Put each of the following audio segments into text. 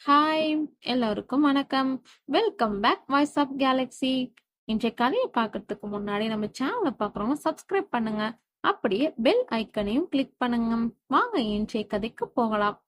Hi, எல்லோருக்கும் வணக்கம். Welcome back Voice of Galaxy. இன்றைய கதையை பார்க்கறதுக்கு முன்னாடி நம்ம சேனலை பார்க்குறவங்க சப்ஸ்கிரைப் பண்ணுங்க. அப்படியே பெல் ஐக்கனையும் கிளிக் பண்ணுங்க. வாங்க இன்றைய கதைக்கு போகலாம்.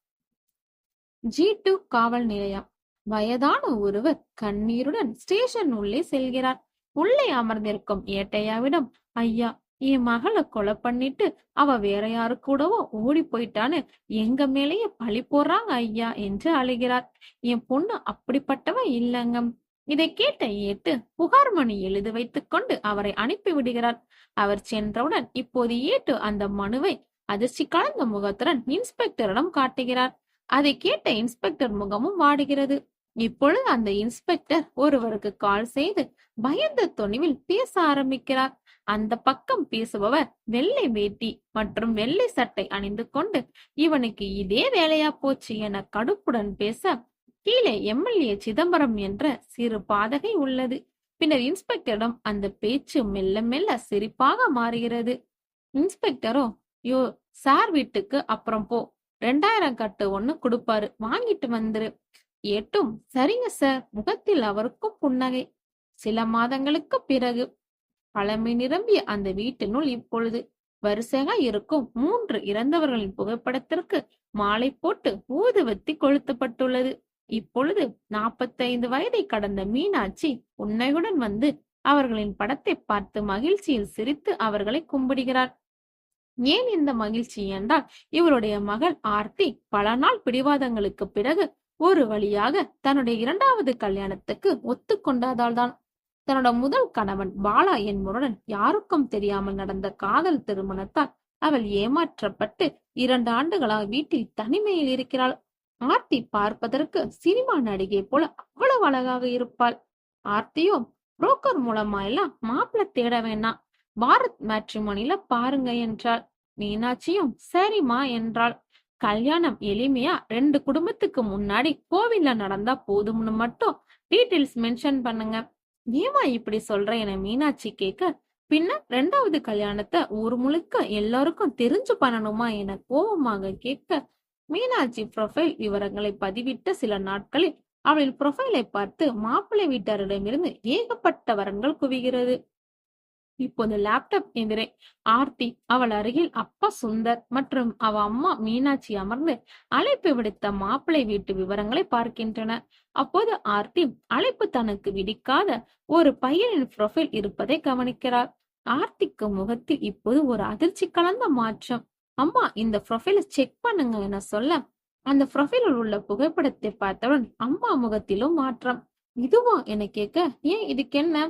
G2 காவல் நிலையம். வயதான ஒருவர் கண்ணீருடன் ஸ்டேஷன் உள்ளே செல்கிறார். உள்ளே அமர்ந்திருக்கும் ஏட்டையாவிடம், ஐயா, என் மகளை கொலை பண்ணிட்டு அவ வேற யாரு கூடவோ ஓடி போயிட்டான்னு எங்க மேலேயே பழி போடுறாங்க ஐயா என்று அழுகிறார். என் பொண்ணு அப்படிப்பட்டவ இல்லைங்க. இதை கேட்ட ஏட்டு புகார் மணி எழுதி வைத்துக் கொண்டு அவரை அனுப்பி விடுகிறார். அவர் சென்றவுடன் இப்போது ஏட்டு அந்த மனுவை அதிர்ச்சி கலந்த முகத்துடன் இன்ஸ்பெக்டரிடம் காட்டுகிறார். அதை கேட்ட இன்ஸ்பெக்டர் முகமும் வாடுகிறது. இப்பொழுது அந்த இன்ஸ்பெக்டர் ஒருவருக்கு கால் செய்து பயந்த தொனிவில் பேச ஆரம்பிக்கிறார். அந்த பக்கம் பேசுபவர் வெள்ளை வேட்டி மற்றும் வெள்ளை சட்டை அணிந்து கொண்டு, இவனுக்கு இதே வேலையா போச்சு என கடுப்புடன் பேச, கீழே எம்எல்ஏ சிதம்பரம் என்ற சிறு பாதகை உள்ளது. பின்னர் இன்ஸ்பெக்டரிடம் அந்த பேச்சு மெல்ல மெல்ல சிரிப்பாக மாறுகிறது. இன்ஸ்பெக்டரோ, யோ, சார் வீட்டுக்கு அப்புறம் போ, 2000 கட்டு ஒண்ணு கொடுப்பாரு, வாங்கிட்டு வந்துரு. ஏட்டும் சரிங்க சார். முகத்தில் அவருக்கும் புன்னகை. சில மாதங்களுக்கு பிறகு பழமை நிரம்பிய அந்த வீட்டினுள் இப்பொழுது வரிசையாக இருக்கும் 3 இறந்தவர்களின் புகைப்படத்திற்கு மாலை போட்டு ஊதுவத்தி கொளுத்தப்பட்டுள்ளது. இப்பொழுது 45 வயதை கடந்த மீனாட்சி புன்னகையுடன் வந்து அவர்களின் படத்தை பார்த்து மகிழ்ச்சியில் சிரித்து அவர்களை கும்பிடுகிறார். ஏன் இந்த மகிழ்ச்சி என்றால், இவருடைய மகள் ஆர்த்தி பல நாள் பிடிவாதங்களுக்கு பிறகு ஒரு வழியாக தன்னுடைய 2வது கல்யாணத்துக்கு ஒத்துக்கொண்டதால்தான். தன்னோட முதல் கணவன் பாலா என்பவருடன் யாருக்கும் தெரியாமல் நடந்த காதல் திருமணத்தால் அவள் ஏமாற்றப்பட்டு 2 ஆண்டுகளாக வீட்டில் தனிமையில் இருக்கிறாள். ஆர்த்தி பார்ப்பதற்கு சினிமா நடிகை போல அவ்வளவு அழகாக இருப்பாள். ஆர்த்தியோ, புரோக்கர் மூலமா எல்லாம் மாப்பிள்ளை தேட வேணாம், பாரத் மேட்ரிமோனில பாருங்க என்றாள். மீனாட்சியும் சரிமா என்றாள். கல்யாணம் எளிமையா 2 குடும்பத்துக்கு முன்னாடி கோவில்ல நடந்தா போதும்னு மட்டும் டீடைல்ஸ் மென்ஷன் பண்ணுங்க. ஏமா இப்படி சொல்ற என மீனாட்சி கேட்க, பின்ன 2வது கல்யாணத்தை ஊர் முழுக்க எல்லாருக்கும் தெரிஞ்சு பண்ணணுமா என கோபமாக கேட்க, மீனாட்சி ப்ரொஃபைல் விவரங்களை பதிவிட்ட சில நாட்களில் அவளின் ப்ரொஃபைலை பார்த்து மாப்பிள்ளை வீட்டாரிடமிருந்து ஏகப்பட்ட வரன்கள் குவிகிறது. இப்போது லேப்டாப் எதிரே ஆர்த்தி, அவள் அருகில் அப்பா சுந்தர் மற்றும் அவ அம்மா மீனாட்சி அமர்ந்து அழைப்பு விடுத்த மாப்பிள்ளை வீட்டு விவரங்களை பார்க்கின்றனர். அப்போது ஆர்த்தி அழைப்பு தனக்கு விடிக்காத ஒரு பையனின் ப்ரொஃபைல் இருப்பதை கவனிக்கிறார். ஆர்த்திக்கு முகத்தில் இப்போது ஒரு அதிர்ச்சி கலந்த மாற்றம். அம்மா, இந்த ப்ரொஃபைலை செக் பண்ணுங்க என சொல்ல, அந்த ப்ரொஃபைலில் உள்ள புகைப்படத்தை பார்த்தவுடன் அம்மா முகத்திலும் மாற்றம். இதுவா என கேட்க, ஏன் இதுக்கு என்ன?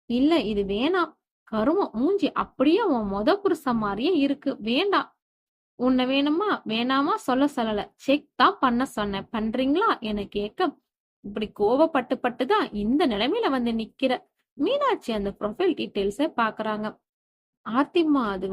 இல்ல, இது வேணாம், கருமம், மூஞ்சி அப்படியே உன் மொத புருஷன் மாதிரியே இருக்கு, வேண்டாம். உன்னை வேணுமா வேணாமா சொல்லல, செக் தான் பண்ண சொன்னேன், பண்றீங்களா என கேட்க, இப்படி கோவப்பட்டுதான் இந்த நிலைமையில வந்து நிக்கிற. மீனாட்சி அந்த ப்ரொஃபைல் டீடைல்ஸை பாக்குறாங்க. ஆர்த்திமா, அது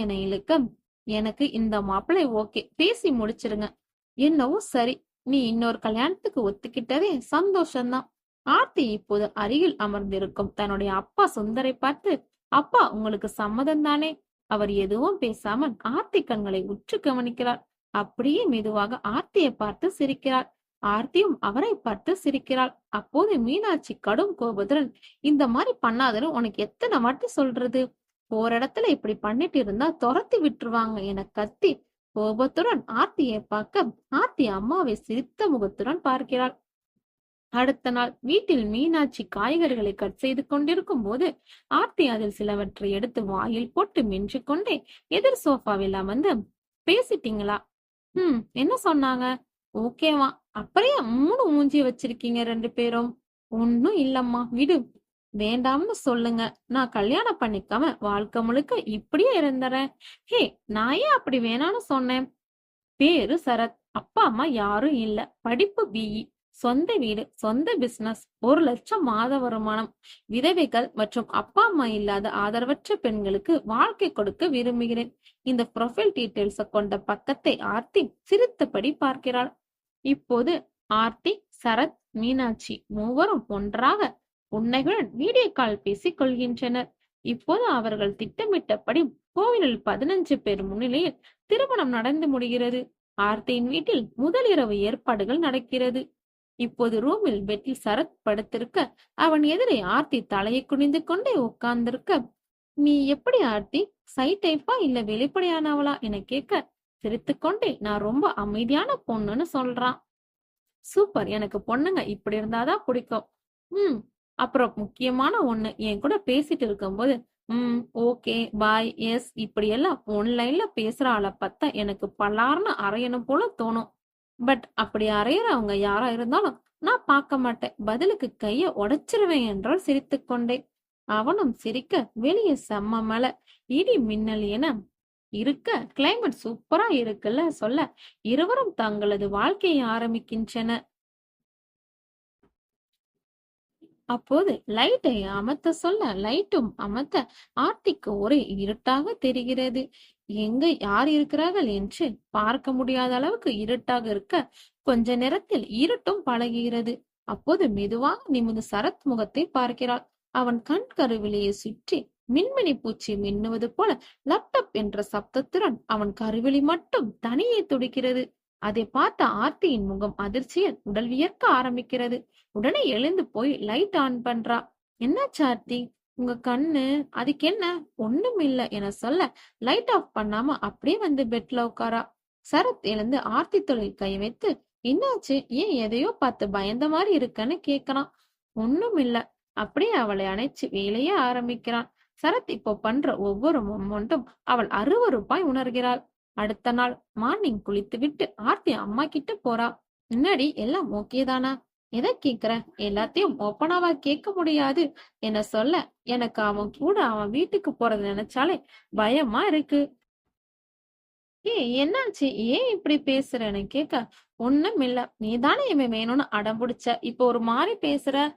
என இழுக்க, எனக்கு இந்த மாப்பிள்ளை ஓகே, பேசி முடிச்சிருங்க. என்னவோ சரி, நீ இன்னொரு கல்யாணத்துக்கு ஒத்துக்கிட்டதே சந்தோஷம்தான். ஆர்த்தி இப்போது அருகில் அமர்ந்திருக்கும் தன்னுடைய அப்பா சுந்தரை பார்த்து, அப்பா, உங்களுக்கு சம்மதம் தானே? அவர் எதுவும் பேசாமல் ஆர்த்தி கண்களை உற்று கவனிக்கிறார். அப்படியே மெதுவாக ஆர்த்தியை பார்த்து சிரிக்கிறார். ஆர்த்தியும் அவரை பார்த்து சிரிக்கிறாள். அப்போது மீனாட்சி கடும் கோபத்துடன், இந்த மாதிரி பண்ணாதன்னு உனக்கு எத்தனை வாட்டி சொல்றது? போற இடத்துல இப்படி பண்ணிட்டு இருந்தா துரத்தி விட்டுருவாங்க என கத்தி கோபத்துடன் ஆர்த்தியை பார்க்க, ஆர்த்தி அம்மாவை சிரித்த முகத்துடன் பார்க்கிறாள். அடுத்த நாள் வீட்டில் மீனாட்சி காய்கறிகளை கட் செய்து கொண்டிருக்கும் போது ஆர்த்தி அதில் சிலவற்றை எடுத்து வாயில் போட்டு மென்று கொண்டே எதிர் சோஃபாவில் அமர்ந்து, பேசிட்டீங்களா? என்ன சொன்னாங்க? ஓகேவா? அப்படியே 3 மூஞ்சி வச்சிருக்கீங்க 2 பேரும். ஒன்னும் இல்லம்மா, விடு. வேண்டாம்னு சொல்லுங்க, நான் கல்யாணம் பண்ணிக்காம வாழ்க்கை முழுக்க இப்படியே இருந்துறேன். ஹே, நான் ஏன் அப்படி வேணான்னு சொன்னேன்? பேரு சரத், அப்பா அம்மா யாரும் இல்ல, படிப்பு பிஇ, சொந்த வீடு, சொந்த பிசினஸ், 1 லட்சம் மாத வருமானம், விதவைகள் மற்றும் அப்பா அம்மா இல்லாத ஆதரவற்ற பெண்களுக்கு வாழ்க்கை கொடுக்க விரும்புகிறேன். இந்த ப்ரொஃபைல் டீடைல்ஸ் கொண்ட பக்கத்தை ஆர்த்தி சிரித்தபடி பார்க்கிறாள். இப்போது ஆர்த்தி, சரத், மீனாட்சி மூவரும் ஒன்றாக புன்னைகளுடன் வீடியோ கால் பேசிக் கொள்கின்றனர். இப்போது அவர்கள் திட்டமிட்டபடி கோவிலில் 15 பேர் முன்னிலையில் திருமணம் நடந்து முடிகிறது. ஆர்த்தியின் வீட்டில் முதல் இரவு ஏற்பாடுகள் நடக்கிறது. இப்போது ரூமில் பெட்டில் சரத் படுத்திருக்க, அவன் எதிரே ஆர்த்தி தலையை குனிந்து கொண்டே உட்கார்ந்திருக்க, நீ எப்படி ஆர்த்தி, சை டைப்பா இல்ல வெளிப்படையானவளா என கேட்க, சிரித்துக்கொண்டே நான் ரொம்ப அமைதியான பொண்ணுன்னு சொல்றான். சூப்பர், எனக்கு பொண்ணுங்க இப்படி இருந்தாதான் பிடிக்கும். ம். அப்புறம் முக்கியமான ஒண்ணு, என் கூட பேசிட்டு இருக்கும்போது ஓகே பாய் எஸ் இப்படி எல்லாம் ஒன்லைன்ல பேசுற ஆளை பார்த்தா எனக்கு பலார்னு அறையணும் போல தோணும். பட் அப்படி அறையறவங்க யாரா இருந்தாலும் நான் பார்க்க மாட்டேன், பதிலுக்கு கைய உடைச்சிருவேன் என்றால் சிரித்துக்கொண்டே. அவனும் சிரிக்க, வெளியே செம்ம மழை, இடி மின்னல் என இருக்க, கிளைமேட் சூப்பரா இருக்குல்ல சொல்ல, இருவரும் தங்களது வாழ்க்கையை ஆரம்பிக்கின்றன. அப்போது லைட்டை அமர்த்த சொல்ல, லைட்டும் அமர்த்த ஆர்த்திக்கு ஒரே இருட்டாக தெரிகிறது. எங்க யார் இருக்கிறார்கள் என்று பார்க்க முடியாத அளவுக்கு இருட்டாக இருக்க, கொஞ்ச நேரத்தில் இருட்டும் பழகுகிறது. அப்போது மெதுவாக நிமிர்ந்து சரத் முகத்தை பார்க்கிறாள். அவன் கண் கருவிலையை சுற்றி மின்மினி பூச்சி மின்னுவது போல லேப்டாப் என்ற சப்தத்துடன் அவன் கருவிழி மட்டும் தனியே துடிக்கிறது. அதை பார்த்த ஆர்த்தியின் முகம் அதிர்ச்சியில் உடல் வியர்க்க ஆரம்பிக்கிறது. உடனே எழுந்து போய் லைட் ஆன் பண்றா. என்னாச்சு ஆர்த்தி, உங்க கண்ணு? அதுக்கு என்ன? ஒண்ணும் இல்ல என சொல்ல, லைட் ஆஃப் பண்ணாம அப்படியே வந்து பெட்ல உட்காரா. சரத் எழுந்து ஆர்த்தி தொழில் கை வைத்து, என்னாச்சு, ஏன் எதையோ பார்த்து பயந்த மாதிரி இருக்கன்னு கேக்குறான். ஒண்ணும் இல்ல, அப்படியே அவளை அணைச்சு வேலையே ஆரம்பிக்கிறான். சரத் இப்போ பண்ற ஒவ்வொரு மொமெண்ட்டும் அவள் அருவருப்பாய் உணர்கிறாள். அடுத்த நாள் மார்னிங் குளித்து விட்டு ஆர்த்தி அம்மா கிட்ட போறா. முன்னாடி எல்லாம் ஓகே தானா? எதை கேக்குற? எல்லாத்தையும் ஓப்பனாவா கேட்க முடியாது என சொல்ல, எனக்கு அவன் கூட அவன் வீட்டுக்கு போறது நினைச்சாலே பயமா இருக்கு. என்னாச்சு, ஏன் இப்படி பேசுறேன்னு கேட்க, ஒண்ணும் இல்ல, நீதானே இவன் வேணும்னு அடம் பிடிச்ச, இப்ப ஒரு மாதிரி பேசுற.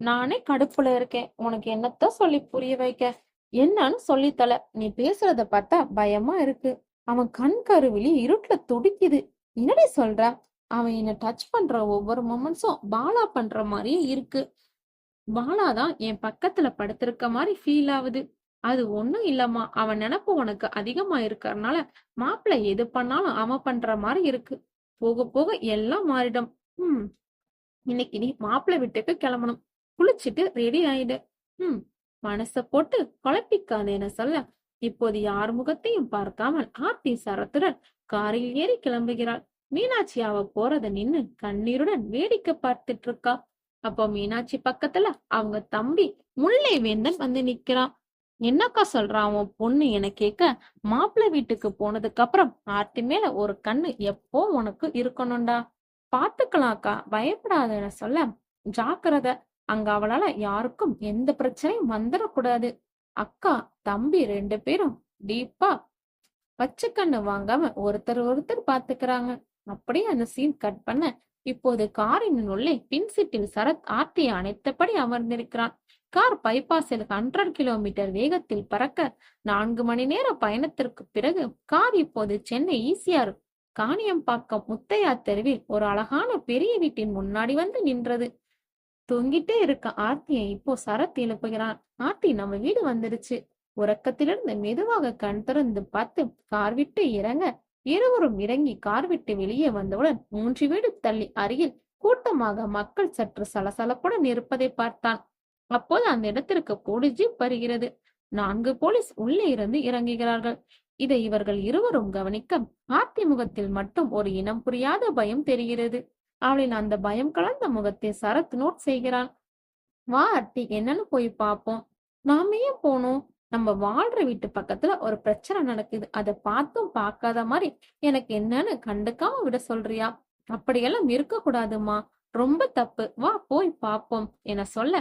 நானே கடுப்புல இருக்கேன், உனக்கு என்னத்த சொல்லி புரிய வைக்க? என்னன்னு சொல்லித்தல, நீ பேசுறத பார்த்தா பயமா இருக்கு. அவன் கண் கருவிழி இருட்டுல துடிக்குது. என்னடி சொல்ற? அவன் என்ன டச் பண்ற ஒவ்வொரு மொமெண்ட்ஸும் பாலா பண்ற மாதிரியே இருக்கு. பாலா தான் என் பக்கத்துல படுத்திருக்க மாதிரி ஃபீல் ஆகுது. அது ஒண்ணும் இல்லம்மா, அவன் நினைப்பு உனக்கு அதிகமா இருக்கறனால மாப்பிள்ளை எது பண்ணாலும் அவன் பண்ற மாதிரி இருக்கு. போக போக எல்லாம் மாறிடும். ம் இன்னைக்கு நீ மாப்பிள்ளை வீட்டுக்கு கிளம்பணும். குளிச்சுட்டு ரெடி ஆயிடு. ம் மனச போட்டு குழப்பிக்காதேன்னு சொல்ல, இப்போது யார் முகத்தையும் பார்க்காமல் ஆர்த்தி சரத்துடன் காரில் ஏறி கிளம்புகிறாள். மீனாட்சி அவ போறத நின்னு கண்ணீருடன் வேடிக்கை பார்த்துட்டு இருக்கா. அப்போ மீனாட்சி பக்கத்துல அவங்க தம்பி முல்லை வேந்தன் வந்து நிக்கிறான். என்னக்கா சொல்றான் உன் பொண்ணு என கேட்க, மாப்பிள்ளை வீட்டுக்கு போனதுக்கு அப்புறம் ஆர்த்தி மேல ஒரு கண்ணு எப்போ உனக்கு இருக்கணும்டா. பாத்துக்கலாம்க்கா, பயப்படாதன்னு சொல்ல, ஜாக்கிரதை, அங்க அவளால யாருக்கும் எந்த பிரச்சனையும் வந்துடக்கூடாது. அக்கா தம்பி 2 பேரும் டீப்பா பச்சை கண்ணு வாங்காம ஒருத்தர் ஒருத்தர் பாத்துக்கிறாங்க. அப்படியே அந்த சீன் கட் பண்ண, இப்போது காரின் உள்ளே பின் சீட்டில் சரத் ஆர்த்தியை அணைத்தபடி அமர்ந்திருக்கிறான். கார் பைபாஸில் 100 கிலோமீட்டர் வேகத்தில் பறக்க 4 மணி நேர பயணத்திற்கு பிறகு கார் இப்போது சென்னை ஈசிஆர் காணியம்பாக்கம் முத்தையா தெருவில் ஒரு அழகான பெரிய வீட்டின் முன்னாடி வந்து நின்றது. தூங்கிட்டே இருக்க ஆர்த்தியை இப்போ சரத் எழுப்புகிறான். ஆர்த்தி, நம்ம வீடு வந்துருச்சு. உறக்கத்திலிருந்து மெதுவாக கண் திறந்து பார்த்து கார் விட்டு இறங்க, இருவரும் இறங்கி கார் விட்டு வெளியே வந்தவுடன் 3 வீடு தள்ளி அருகில் கூட்டமாக மக்கள் சற்று சலசலப்புடன் இருப்பதை பார்த்தான். அப்போது அந்த இடத்திற்கு போலீஸ் ஜீப் வருகிறது. 4 போலீஸ் உள்ளே இருந்து இறங்குகிறார்கள். இதை இவர்கள் இருவரும் கவனிக்க, ஆர்த்தி முகத்தில் மட்டும் ஒரு இனம் புரியாத பயம் தெரிகிறது. அவளின் அந்த பயம் கலந்த முகத்தை சரத் நோட் செய்கிறான். வா ஆர்த்தி, என்னன்னு போய் பாப்போம். நாம ஏன் போனோம்? நம்ம வாழ்ற வீட்டு பக்கத்துல ஒரு பிரச்சனை நடக்குது, அதை பார்த்தும் பார்க்காத மாதிரி எனக்கு என்னன்னு கண்டுக்காம விட சொல்றியா? அப்படியெல்லாம் இருக்க கூடாதுமா, ரொம்ப தப்பு, வா போய் பாப்போம் என சொல்ல,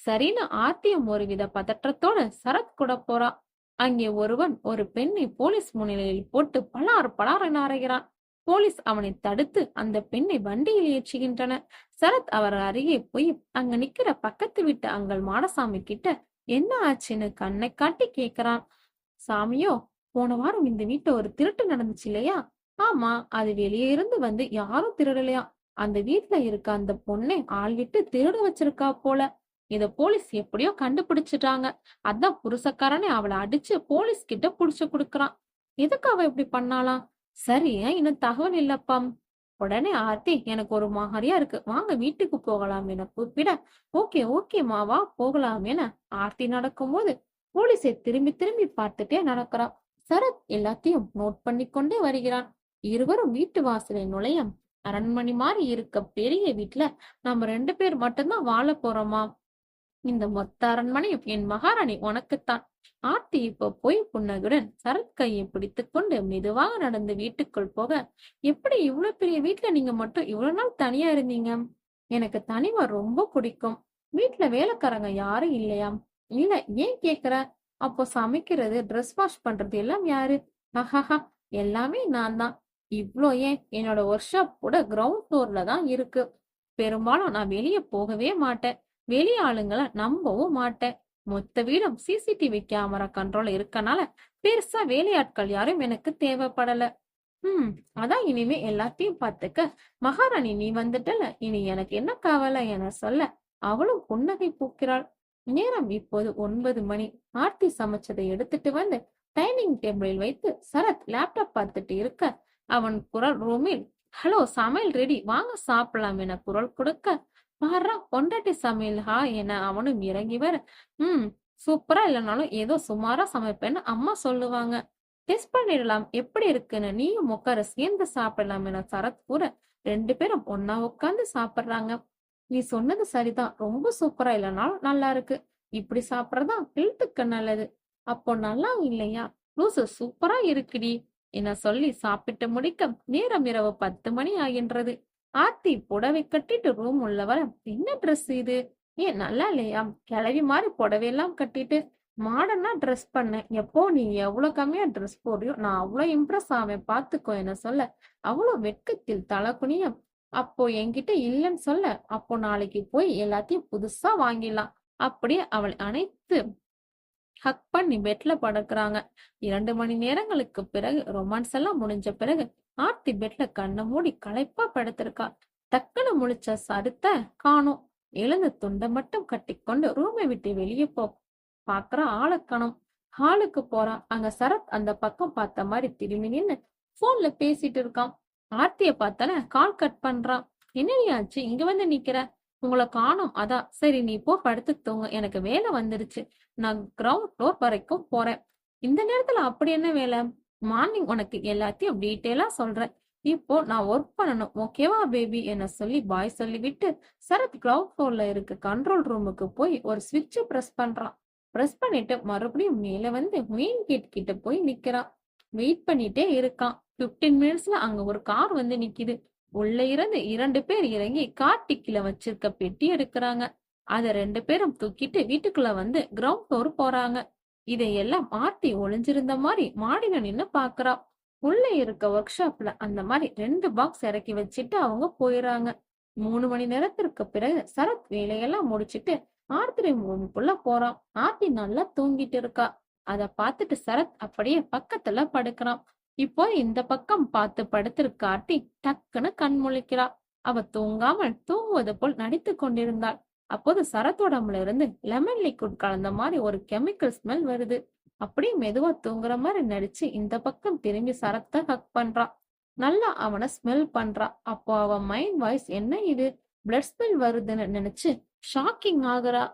சரின்னு ஆர்த்தியும் ஒருவித பதற்றத்தோட சரத் கூட போறா. அங்கே ஒருவன் ஒரு பெண்ணை போலீஸ் முன்னிலையில் போட்டு பலார் பலார் என அறைகிறான். போலீஸ் அவனை தடுத்து அந்த பெண்ணை வண்டியில் ஏற்றுகின்றனர். சரத் அவர் அருகே போய் அங்க நிக்கிற பக்கத்து வீட்டு அங்கள் மாடசாமி கிட்ட என்ன ஆச்சுன்னு கண்ணை காட்டி கேக்குறான். சாமியோ, போன வாரம் இந்த வீட்டுல ஒரு திருட்டு நடந்துச்சு இல்லையா? ஆமா, அது வெளியே இருந்து வந்து யாரும் திருடலையா. அந்த வீட்டுல இருக்க அந்த பொண்ணை ஆள் விட்டு திருட வச்சிருக்கா போல. இத போலீஸ் எப்படியோ கண்டுபிடிச்சிட்டாங்க. அதான் புருஷக்காரனே அவளை அடிச்சு போலீஸ் கிட்ட புடிச்சு குடுக்கறான். எதுக்கு அவ இப்படி பண்ணாலாம்? சரியா இன்னும் தகவல் இல்லப்பா. உடனே ஆர்த்தி எனக்கு ஒரு மாதிரியா இருக்கு, வாங்க வீட்டுக்கு போகலாம் என கூப்பிட, ஓகே ஓகேம்மா வா போகலாம் என ஆர்த்தி நடக்கும்போது போலீஸை திரும்பி திரும்பி பார்த்துட்டே நடக்கிறான். சரத் எல்லாத்தையும் நோட் பண்ணி கொண்டே வருகிறான். இருவரும் வீட்டு வாசலை நுழைய, அரண்மனை மாதிரி இருக்க பெரிய வீட்டுல நம்ம 2 பேர் மட்டும்தான் வாழ போறோமா? இந்த மொத்த அரண்மனையும் என் மகாராணி உனக்குத்தான். ஆர்த்தி இப்போ போய் புன்னகையுடன் சரத் கையை பிடித்துக் கொண்டு மெதுவாக நடந்து வீட்டுக்குள் போக, எப்படி இவ்வளவு பெரிய வீட்டுல நீங்க மட்டும் இவ்வளவு நாள் தனியா இருந்தீங்க? எனக்கு தனிமை ரொம்ப பிடிக்கும். வீட்டுல வேலைக்காரங்க யாரும் இல்லையாம்? இல்ல, ஏன் கேக்குற? அப்போ சமைக்கிறது, ட்ரெஸ் வாஷ் பண்றது எல்லாம் யாரு? ஹஹஹா, எல்லாமே நான் தான். இவ்ளோ ஏன், என்னோட ஒர்க் ஷாப் கூட கிரவுண்ட் ஃப்ளோர்ல தான் இருக்கு. பெரும்பாலும் நான் வெளியே போகவே மாட்டேன். வெளி ஆளுங்களை நம்பவும் மாட்டேன். மொத்த வீடும் சிசிடிவி கேமரா கண்ட்ரோல் இருக்கனால பெருசா வேலையாட்கள் யாரும் எனக்கு தேவைப்படல. ம் அதான் இனிமே எல்லாத்தையும் பார்த்துக்க மகாராணி நீ வந்துட்டல, இனி எனக்கு என்ன கவலை என சொல்ல அவளும் புன்னகை பூக்கிறாள். நேரம் இப்போது 9 மணி. ஆர்த்தி சமைச்சதை எடுத்துட்டு வந்து டைனிங் டேபிளில் வைத்து சரத் லேப்டாப் பார்த்துட்டு இருக்க, அவன் குரல் ரூமில், ஹலோ சமையல் ரெடி, வாங்க சாப்பிடலாம் என குரல் கொடுக்க, பாரா பொண்டாட்டி சமையல் ஹா என அவனும் இறங்கி வர, ம் சூப்பரா இல்லைனாலும் ஏதோ சுமாரா சமைப்பேன்னு அம்மா சொல்லுவாங்க, டெஸ்ட் பண்ணிடலாம் எப்படி இருக்குன்னு, நீயும் உட்கார சேர்ந்து சாப்பிடலாம் என சரத் கூற 2 பேரும் ஒன்னா உட்கார்ந்து சாப்பிடுறாங்க. நீ சொன்னது சரிதான், ரொம்ப சூப்பரா இல்லைனாலும் நல்லா இருக்கு. இப்படி சாப்பிடறதா ஹெல்த்துக்கு நல்லது. அப்போ நல்லா இல்லையா? லூசு சூப்பரா இருக்குடி என சொல்லி சாப்பிட்டு முடிக்க நேரம் இரவு 10 மணி ஆகின்றது. ஆர்த்தி புடவை கட்டிட்டு ரூம் உள்ள வர, என்ன ட்ரெஸ் இது? ஏன் நல்லா இல்லையா? கிளவி மாதிரி புடவையெல்லாம் கட்டிட்டு மாடர்னா ட்ரெஸ் பண்ண, எப்போ நீ எவ்வளவு கம்மியா ட்ரெஸ் போடுறியோ நான் அவ்வளவு இம்ப்ரெஸ் ஆவேன் பாத்துக்கோ என சொல்ல, அவ்வளவு வெட்கத்தில் தலை குனிய, அப்போ என்கிட்ட இல்லைன்னு சொல்ல, அப்போ நாளைக்கு போய் எல்லாத்தையும் புதுசா வாங்கிடலாம். அப்படியே அவள் அனைத்து ஹக் பண்ணி பெட்ல படுக்கிறாங்க. 2 மணி நேரங்களுக்கு பிறகு ரொமான்ஸ் எல்லாம் முடிஞ்ச பிறகு ஆர்த்தி பெட்ல கண்ணை மூடி களைப்பா படுத்திருக்கா. டக்குன்னு முழிச்ச சருத்த காணோம். எழுந்து துண்டை மட்டும் கட்டிக்கொண்டு ரூமை விட்டு வெளியே பாக்குற ஆளை காணோம். ஹாலுக்கு போறான். அங்க சரத் அந்த பக்கம் பார்த்த மாதிரி திரும்பி நின்னு போன்ல பேசிட்டு இருக்கான். ஆர்த்திய பார்த்தால கால் கட் பண்றான். என்னடி ஆச்சு, இங்க வந்து நிக்கிற? உங்களை காணோம், அதான். சரி நீ போ படுத்து தூங்க, எனக்கு வேலை வந்துருச்சு, நான் கிரவுண்ட் ஃப்ளோர் வரைக்கும் போறேன். இந்த நேரத்துல அப்படி என்ன வேலை? மார்னிங் உனக்கு எல்லாத்தையும் டீட்டெயிலா சொல்றேன். இப்போ நான் ஒர்க் பண்ணணும், ஓகேவா பேபி என சொல்லி பாய் சொல்லிவிட்டு சரத் கிரவுண்ட் ஃப்ளோர்ல இருக்க கண்ட்ரோல் ரூமுக்கு போய் ஒரு சுவிட்ச் பிரஸ் பண்றான். பிரஸ் பண்ணிட்டு மறுபடியும் மேல வந்து மெயின் கேட் கிட்ட போய் நிக்கிறான். வெயிட் பண்ணிட்டே இருக்கான். 15 மினிட்ஸ்ல அங்க ஒரு கார் வந்து நிக்குது. உள்ள இருந்து 2 பேர் இறங்கி கார் டிக்கில வச்சிருக்க பெட்டி எடுக்கிறாங்க. அத 2 பேரும் தூக்கிட்டு வீட்டுக்குள்ள வந்து கிரவுண்ட் ஃப்ளோர் போறாங்க. இதையெல்லாம் ஆர்த்தி ஒளிஞ்சிருந்த மாதிரி மாடியில நின்னு பாக்குறா. உள்ள இருக்க ஒர்க் ஷாப்ல அந்த மாதிரி 2 பாக்ஸ் இறக்கி வச்சுட்டு அவங்க போயிடுறாங்க. 3 மணி நேரத்திற்கு பிறகு சரத் வேலையெல்லாம் முடிச்சிட்டு ஆர்த்தி ரூமுக்குள்ள போறான். ஆர்த்தி நல்லா தூங்கிட்டு இருக்கா. அத பார்த்துட்டு சரத் அப்படியே பக்கத்துல படுக்கிறான். இப்போ இந்த பக்கம் பார்த்து படுத்திருக்க ஆர்த்தி டக்குன்னு கண் முழிக்கிறா. அவ தூங்காமல் தூங்குவது போல் நடித்து கொண்டிருந்தாள். அப்போது சரத் உடம்புல இருந்து லெமன் லிக்விட் கலந்த மாதிரி ஒரு கெமிக்கல் ஸ்மெல் வருது. அப்படியே மெதுவா தூங்குற மாதிரி நடிச்சு இந்த பக்கம் திரும்பி சரத்தை ஹக் பண்றான். நல்லா அவனை ஸ்மெல் பண்றா. அப்போ அவன் மைண்ட் வாய்ஸ், என்ன இது பிளட் ஸ்மெல் வருதுன்னு நினைச்சு ஷாக்கிங் ஆகுறா.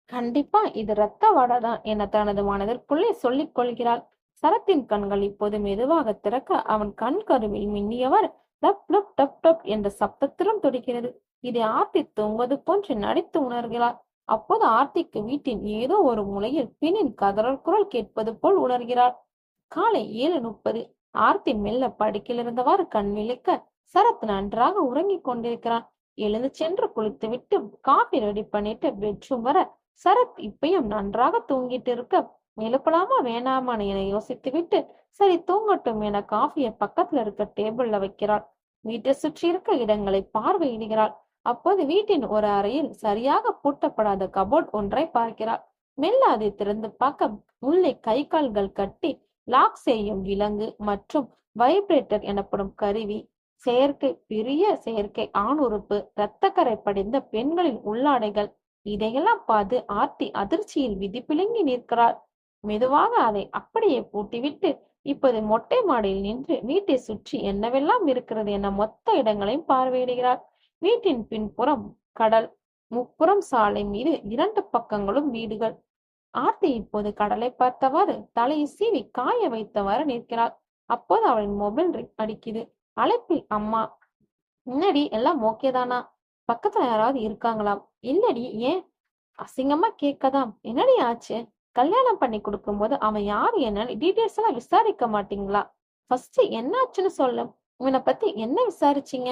கண்டிப்பா இது ரத்த வாடைதான் என தனது மனதிற்குள்ளே சொல்லிக் கொள்கிறாள். சரத்தின் கண்கள் இப்போது மெதுவாக திறக்க அவன் கண் கருவில் மின்னியவர் டப் டப் டப் டப் என்ற சப்தத்திலும் துடிக்கிறது. இதை ஆர்த்தி தூங்குவது போன்று நடித்து உணர்கிறாள். அப்போது ஆர்த்திக்கு வீட்டின் ஏதோ ஒரு மூலையில் பெண்ணின் கதறல் குரல் கேட்பது போல் உணர்கிறாள். காலை 7:30. ஆர்த்தி மெல்ல படுக்கையில் இருந்தவாறு கண் விழிக்க சரத் நன்றாக உறங்கிக் கொண்டிருக்கிறான். எழுந்து சென்று குளித்து விட்டு காபி ரெடி பண்ணிட்டு பெட்ரூம் வர சரத் இப்பயும் நன்றாக தூங்கிட்டு இருக்க, எழுப்பலாமா வேணாமான்னு என யோசித்து விட்டு சரி தூங்கட்டும் என காஃபியை பக்கத்துல இருக்க டேபிள்ல வைக்கிறாள். வீட்டை சுற்றி இருக்க இடங்களை பார்வையிடுகிறாள். அப்போது வீட்டின் ஒரு அறையில் சரியாக பூட்டப்படாத கபோர்ட் ஒன்றை பார்க்கிறாள். மெல்ல அதை திறந்து பார்க்க உள்ளே கை கால்கள் கட்டி லாக் செய்யும் விலங்கு மற்றும் வைப்ரேட்டர் எனப்படும் கருவி, பெரிய செயற்கை ஆண் உறுப்பு, இரத்தக்கரை படிந்த பெண்களின் உள்ளாடைகள், இதையெல்லாம் பார்த்து ஆர்த்தி அதிர்ச்சியில் விதிப்பிழுங்கி நிற்கிறாள். மெதுவாக அதை அப்படியே பூட்டிவிட்டு இப்போது மொட்டை மாடியில் நின்று வீட்டை சுற்றி என்னவெல்லாம் இருக்கிறது என மொத்த இடங்களையும் பார்வையிடுகிறார். வீட்டின் பின்புறம் கடல், முப்புறம் சாலை மீது 2 பக்கங்களும் வீடுகள். ஆர்த்தி இப்போது கடலை பார்த்தவாறு தலையை சீவி காய வைத்தவாறு நிற்கிறாள். அப்போது அவளின் மொபைல் ரிங் அடிக்குது. அழைப்பில் அம்மா. என்னடி எல்லாம் ஓகே தானா? பக்கத்துல யாராவது இருக்காங்களா? இல்லடி. ஏன்? அசிங்கமா கேட்கதாம். என்னடி ஆச்சு? கல்யாணம் பண்ணி கொடுக்கும்போது அவன் யாரு என்னன்னு டீட்டெயில்ஸ் எல்லாம் விசாரிக்க மாட்டீங்களா? ஃபர்ஸ்ட் என்ன ஆச்சுன்னு சொல்லு. இவனை பத்தி என்ன விசாரிச்சீங்க?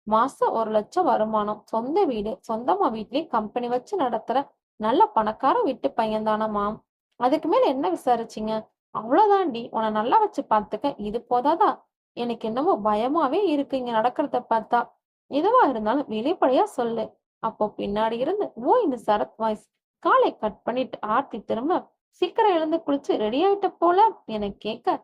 மாசம் 1 லட்சம் வருமானம், சொந்த வீடு, சொந்தமா வீட்லயே கம்பெனி வச்சு நடத்துற நல்ல பணக்கார வீட்டு பையன் தானம்மா. அதுக்கு மேல என்ன விசாரிச்சீங்க? அவ்வளவுதாண்டி. உன்னை நல்லா வச்சு பாத்துக்க இது போதாதா? எனக்கு என்னமோ பயமாவே இருக்கு இங்க நடக்கிறத பார்த்தா. எதுவா இருந்தாலும் வெளிப்படையா சொல்லு. அப்போ பின்னாடி இருந்து இந்த சரத் வாய்ஸ். காலை கட் பண்ணிட்டு ஆர்த்தி திரும்ப, சீக்கிரம் எழுந்து குளிச்சு ரெடி ஆயிட்ட போல என கேட்க,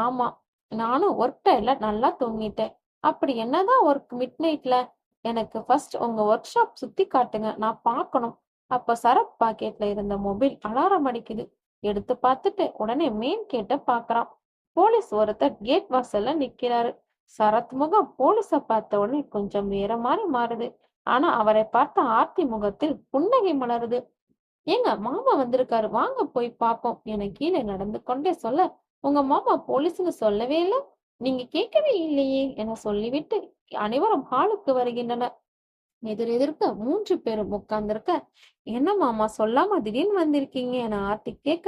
ஆமா. நானும் ஒர்க் டயர்ல நல்லா தூங்கிட்டேன். அப்படி என்னதான் ஒர்க் மிட் நைட்ல? எனக்கு ஃபர்ஸ்ட் உங்க ஒர்க் ஷாப் சுத்தி காட்டுங்க, நான் பார்க்கணும். அப்ப சரத் பாக்கெட்ல இருந்த மொபைல் அலாரம் அடிக்குது. எடுத்து பார்த்துட்டு உடனே மெயின் கேட்ட பாக்குறான். போலீஸ் ஒருத்தர் கேட் வாசல்ல நிக்கிறாரு. சரத் முகம் போலீஸ பார்த்த உடனே கொஞ்சம் வேற மாதிரி மாறுது. ஆனா அவரை பார்த்த ஆர்த்தி முகத்தில் புன்னகை மலருது. ஏங்க மாமா வந்திருக்காரு, வாங்க போய் பாப்போம் என கீழே நடந்து கொண்டே சொல்ல, உங்க மாமா போலீஸ்னு சொல்லவே இல்ல, நீங்க கேட்கவே இல்லையே என சொல்லிவிட்டு அனைவரும் ஹாலுக்கு வருகின்றனர். எதிர்க்க 3 பேரும் உட்கார்ந்திருக்க, என்ன மாமா சொல்லாம திடீர்னு வந்திருக்கீங்க என ஆர்த்தி கேட்க,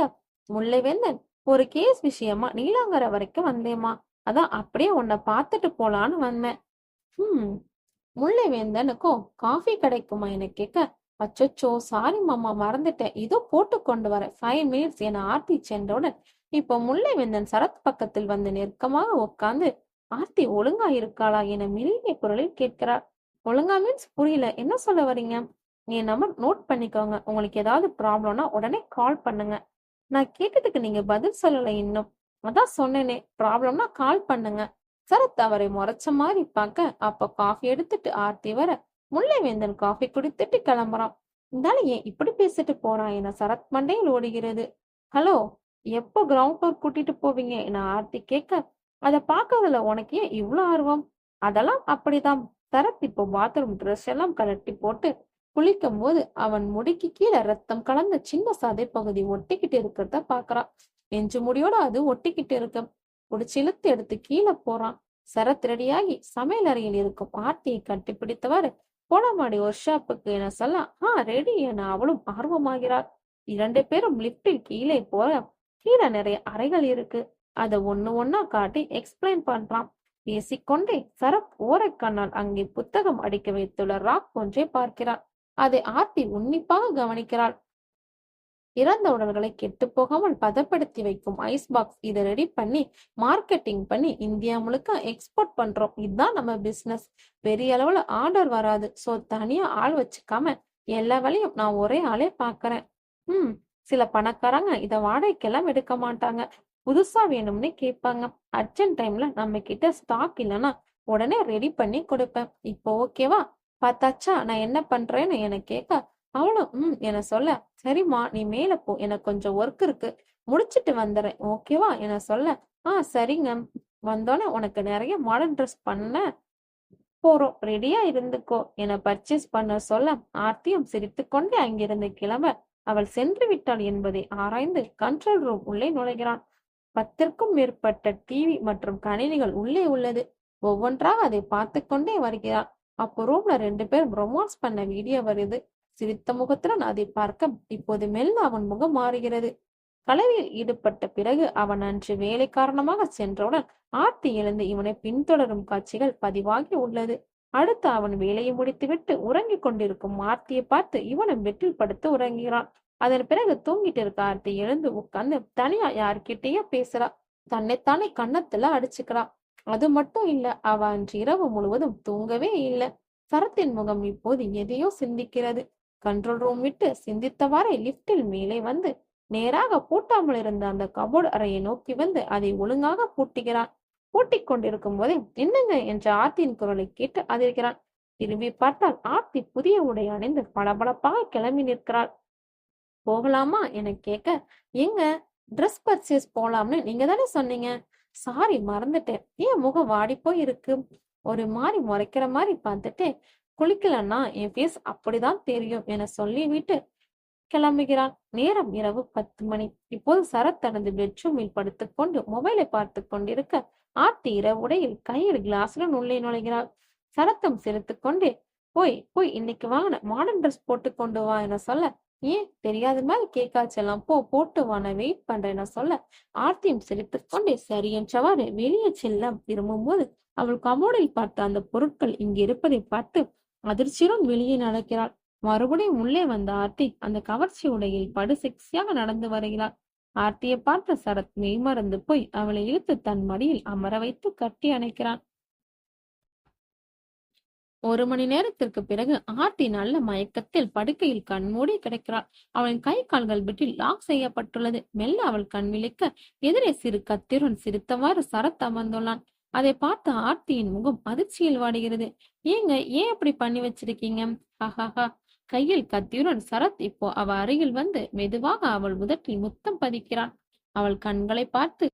முல்லைவேந்தன், ஒரு கேஸ் விஷயமா நீலாங்கரை வரைக்கும் வந்தேம்மா. அதான் அப்படியே உன்னை பார்த்துட்டு போலான்னு வந்தேன். ஹம் முல்லைவேந்தனுக்கும் காஃபி கிடைக்குமா என கேட்க, அச்சோ சாரி மாமா மறந்துட்டேன், இதோ போட்டு கொண்டு வர 5 மினிட்ஸ் என ஆர்த்தி சென்றவுடன் இப்போ முல்லைவேந்தன் சரத் பக்கத்தில் வந்து நெருக்கமாக உட்கார்ந்து, ஆர்த்தி ஒழுங்கா இருக்காளா என மெல்லிய குரலில் கேட்கிறார். ஒழுங்கா மீன்ஸ் புரியல, என்ன சொல்ல வரீங்க? என் நம்பர் நோட் பண்ணிக்கோங்க, உங்களுக்கு ஏதாவது ப்ராப்ளம்னா உடனே கால் பண்ணுங்க. நான் கேட்டதுக்கு நீங்க பதில் சொல்லல இன்னும். அதான் சொன்னேனே, ப்ராப்ளம்னா கால் பண்ணுங்க. சரத் அவரை முறைச்ச மாதிரி பார்க்க, அப்ப காஃபி எடுத்துட்டு ஆர்த்தி வர, முல்லைவேந்தன் காஃபி குடித்துட்டு கிளம்புறான். இருந்தாலும் ஏன் இப்படி பேசிட்டு போறான் என சரத் மண்டையில் ஓடுகிறது. ஹலோ, எப்போ கிரவுண்ட் ஃப்ளோர் கூட்டிட்டு போவீங்க என ஆர்த்தி கேட்க, அதை பார்க்கறதுல உனக்கு ஏன் இவ்வளவு ஆர்வம்? அதெல்லாம் அப்படிதான். சரத் இப்போ பாத்ரூம் ட்ரெஸ் எல்லாம் கலட்டி போட்டு குளிக்கும் போது அவன் முடிக்கு கீழே ரத்தம் கலந்த சின்ன சதை பகுதி ஒட்டிக்கிட்டு இருக்கிறத பாக்குறான். நெஞ்சு முடியோட அது ஒட்டிக்கிட்டு இருக்க புடிச்சு இழுத்து எடுத்து கீழே போறான். சரத் ரெடியாகி சமையல் அறையில் இருக்கும் ஆர்த்தியை கட்டிப்பிடித்தவாறு போலமாடி ஒர்க் ஷாப்புக்கு என சொல்ல, ரெடி என அவளும் ஆர்வமாகிறாள். 2 பேரும் லிப்டில் கீழே போற, கீழே நிறைய அறைகள் இருக்கு. அதை ஒண்ணு ஒன்னா காட்டி எக்ஸ்பிளைன் பண்றான். பேசிக்கொண்டே சரத் ஓரக்கண்ணால் அங்கே புத்தகம் அடிக்க வைத்துள்ள ராக் ஒன்றை பார்க்கிறான். அதை ஆர்த்தி உன்னிப்பாக கவனிக்கிறாள். இறந்த உடல்களை கெட்டு போகாமல் பதப்படுத்தி வைக்கும் ஐஸ் பாக்ஸ். இதை ரெடி பண்ணி மார்க்கெட்டிங் பண்ணி இந்தியா முழுக்க எக்ஸ்போர்ட் பண்றோம். இதுதான் நம்ம பிசினஸ். பெரிய அளவுல ஆர்டர் வராது. சோ தனியா ஆள் வச்சுக்காம எல்லா வேலையும் நான் ஒரே ஆளே பாக்குறேன். சில பணக்காரங்க இத வாடகைக்கெல்லாம் எடுக்க மாட்டாங்க. புதுசா வேணும்னு கேட்பாங்க. அர்ஜென்ட் டைம்ல நம்ம கிட்ட ஸ்டாக் இல்லைன்னா உடனே ரெடி பண்ணி கொடுப்பேன். இப்போ ஓகேவா? பார்த்தாச்சா நான் என்ன பண்றேன்னு என கேட்க, அவளும் என சொல்ல, சரிம்மா நீ மேல போ, எனக்கு கொஞ்சம் ஒர்க் இருக்கு, முடிச்சிட்டு வந்துடுறேன் ஓகேவா என சொல்ல, சரிங்க. வந்தோடனே உனக்கு நிறைய மாடர்ன் ட்ரெஸ் பண்ண போறோம், ரெடியா இருந்துக்கோ என பர்ச்சேஸ் பண்ண சொல்ல, ஆர்த்தியும் சிரித்துக்கொண்டே அங்கிருந்து கிளம்ப அவள் சென்று விட்டாள் என்பதை ஆராய்ந்து கண்ட்ரோல் ரூம் உள்ளே நுழைகிறான். 10க்கும் மேற்பட்ட டிவி மற்றும் கணினிகள் உள்ளே உள்ளது. ஒவ்வொன்றாக அதை பார்த்து கொண்டே வருகிறான். அப்போ ரூம்ல 2 பேரும் ரொமான்ஸ் பண்ண வீடியோ வருது. சிரித்த முகத்துடன் அதை பார்க்க இப்போது மெல்ல அவன் முகம் மாறுகிறது. கலவியில் ஈடுபட்ட பிறகு அவன் அன்று வேலை காரணமாக சென்றவுடன் ஆர்த்தி எழுந்து இவனை பின்தொடரும் காட்சிகள் பதிவாகி உள்ளது. அடுத்து அவன் வேலையை முடித்துவிட்டு உறங்கிக் கொண்டிருக்கும் ஆர்த்தியை பார்த்து இவனும் பெட்டில் படுத்து உறங்குகிறான். அதன் பிறகு தூங்கிட்டு இருக்க ஆர்த்தி எழுந்து உட்கார்ந்து தனியா யார்கிட்டயோ பேசுறா. தன்னைத்தானே கன்னத்துல அடிச்சுக்கிறா. அது மட்டும் இல்ல, அவ அன்று இரவு முழுவதும் தூங்கவே இல்லை. சரத்தின் முகம் இப்போது எதையோ சிந்திக்கிறது. கண்ட்ரோல் ரூம் விட்டு சிந்தித்தவாறே லிப்டில் மேலே வந்து நேராக பூட்டாமல் இருந்த அந்த கபோர்டு அறையை நோக்கி வந்து அதை ஒழுங்காக பூட்டுகிறான். பூட்டிக் கொண்டிருக்கும் போதே என்னங்க என்ற ஆர்த்தியின் குரலை கேட்டு அதிர்கிறான். திரும்பி பார்த்தால் ஆர்த்தி புதிய உடை அணிந்து பளபளப்பாக கிளம்பி நிற்கிறாள். போகலாமா என கேட்க, எங்க ட்ரெஸ் பர்ச்சேஸ் போலாம்னு நீங்க தானே சொன்னீங்க. சாரி மறந்துட்டேன். ஏன் முகம் வாடி போய் இருக்கு? ஒரு மாதிரி முறைக்கிற மாதிரி பார்த்துட்டு, குளிக்கலன்னா என் ஃபேஸ் அப்படிதான் தெரியும் என சொல்லிவிட்டு கிளம்புகிறான். நேரம் இரவு 10 மணி. இப்போது சரத் தனது பெட்ரூமில் படுத்துக்கொண்டு மொபைலை பார்த்து கொண்டிருக்க, ஆர்த்தி இரவு உடையில் கையில் கிளாஸுடன் உள்ளே நுழைகிறாள். சரத்தும் சிரித்துக் கொண்டே, போய் போய் இன்னைக்கு வாங்கின மாடர்ன் ட்ரெஸ் போட்டு கொண்டு வா என சொல்ல, ஏன் தெரியாத மாதிரி கேக்காச்செல்லாம் போ போட்டு வா நான் வெயிட் பண்றேன் சொல்ல, ஆர்த்தியும் சிரித்துக் கொண்டே சரி என்றவாறு வெளியே செல்ல திரும்பும்போது அவள் கமோடில் பார்த்த அந்த பொருட்கள் இங்கு இருப்பதை பார்த்து அதிர்ச்சியுடன் வெளியே நடக்கிறாள். மறுபடியும் உள்ளே வந்த ஆர்த்தி அந்த கவர்ச்சி உடையில் படு செக்ஸியாக நடந்து வருகிறாள். ஆர்த்தியை பார்த்த சரத் மெய்மறந்து போய் அவளை இழுத்து தன் மடியில் அமர வைத்து கட்டி அணைக்கிறான். 1 மணி நேரத்திற்கு பிறகு ஆர்த்தி நல்ல மயக்கத்தில் படுக்கையில் கண்மூடி கிடக்கிறாள். அவளின் கை கால்கள் பெட்டில் லாக் செய்யப்பட்டுள்ளது. மெல்ல அவள் கண் விழிக்க எதிரே சிறு கத்திருடன் சிரித்தவாறு சரத் அமர்ந்துள்ளான். அதை பார்த்த ஆர்த்தியின் முகம் அதிர்ச்சியில் வாடுகிறது. ஏங்க ஏன் அப்படி பண்ணி வச்சிருக்கீங்க? ஹஹஹா. கையில் கத்தியுடன் சரத் இப்போ அவ அருகில் வந்து மெதுவாக அவள் உதட்டில் முத்தம் பதிக்கிறான். அவள் கண்களை பார்த்து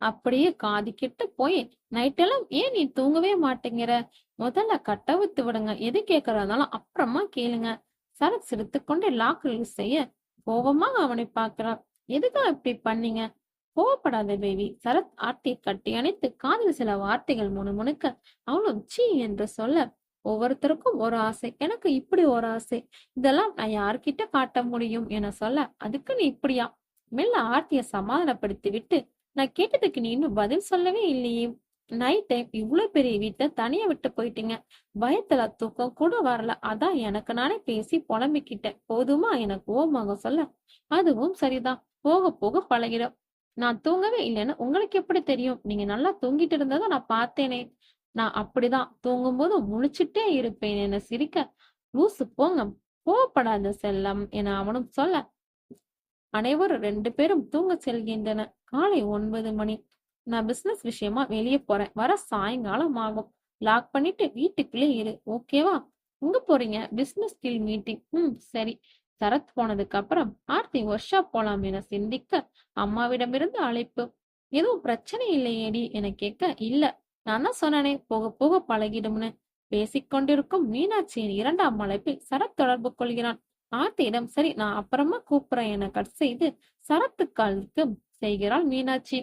அப்படியே காது கிட்ட போய், நைட்டெல்லாம் ஏன் நீ தூங்கவே மாட்டேங்கிற? முதல்ல கட்டவித்து விடுங்க. எது கேட்கறதாலும் அப்புறமா கேளுங்க. சரத் சிரித்துக்கொண்டே லாக் ரிலீஸ் செய்ய கோபமாக அவனை பார்க்கிறார். எதுக்கா இப்படி பண்ணீங்க? கோவப்படாத பேபி. சரத் ஆர்த்தியை கட்டி அணைத்து காதில் சில வார்த்தைகள் முணுமுணுக்க அவளும் சீ என்று சொல்ல, ஒவ்வொருத்தருக்கும் ஒரு ஆசை, எனக்கு இப்படி ஒரு ஆசை, இதெல்லாம் நான் யார்கிட்ட காட்ட முடியும் என சொல்ல, அதுக்கு நீ இப்படியா? மெல்ல ஆர்த்தியை சமாதானப்படுத்தி விட்டு, நான் கேட்டதுக்கு நீ இன்னும் பதில் சொல்லவே இல்லையே. நைட் டைம் இவ்வளவு பெரிய வீட்டை தனியா விட்டு போயிட்டீங்க. பயத்துல தூக்கம் கூட வரல. அதான் எனக்கு நானே பேசி புலம்பிக்கிட்டேன். போதுமா என கோபமாக சொல்ல, அதுவும் சரிதான், போக போக பழகிடும். நான் தூங்கவே இல்லைன்னு உங்களுக்கு எப்படி தெரியும்? நீங்க நல்லா தூங்கிட்டு இருந்ததை நான் பார்த்தேனே. நான் அப்படிதான் தூங்கும்போது முழிச்சிட்டே இருப்பேன் என சிரிக்க, லூசு போங்க, கோவப்படாத செல்லம் என அவனும் சொல்ல, அனைவரும் 2 பேரும் தூங்க செல்கின்றனர். காலை 9 மணி. நான் பிசினஸ் விஷயமா வெளியே போறேன். வர சாயங்காலம் ஆகும். லாக் பண்ணிட்டு வீட்டுக்குள்ளே இரு, ஓகேவா? எங்க போறீங்க? Business skill meeting. சரி. சரத் போனதுக்கு அப்புறம் ஆர்த்தி ஒர்க் ஷாப் போலாம் என சிந்திக்க, அம்மாவிடமிருந்து அழைப்பு. எதுவும் பிரச்சனை இல்லையேடி என கேட்க, இல்ல, நான் தான் சொன்னனே போக போக பழகிடும்னு. பேசிக்கொண்டிருக்கும் மீனாட்சியின் 2ஆம் அழைப்பில் சரத் தொடர்பு கொள்கிறான். ஆர்த்தியிடம் சரி நான் அப்புறமா கூப்பிடுறேன் என கட் செய்து சரத்து காலுக்கு செய்கிறாள் மீனாட்சி.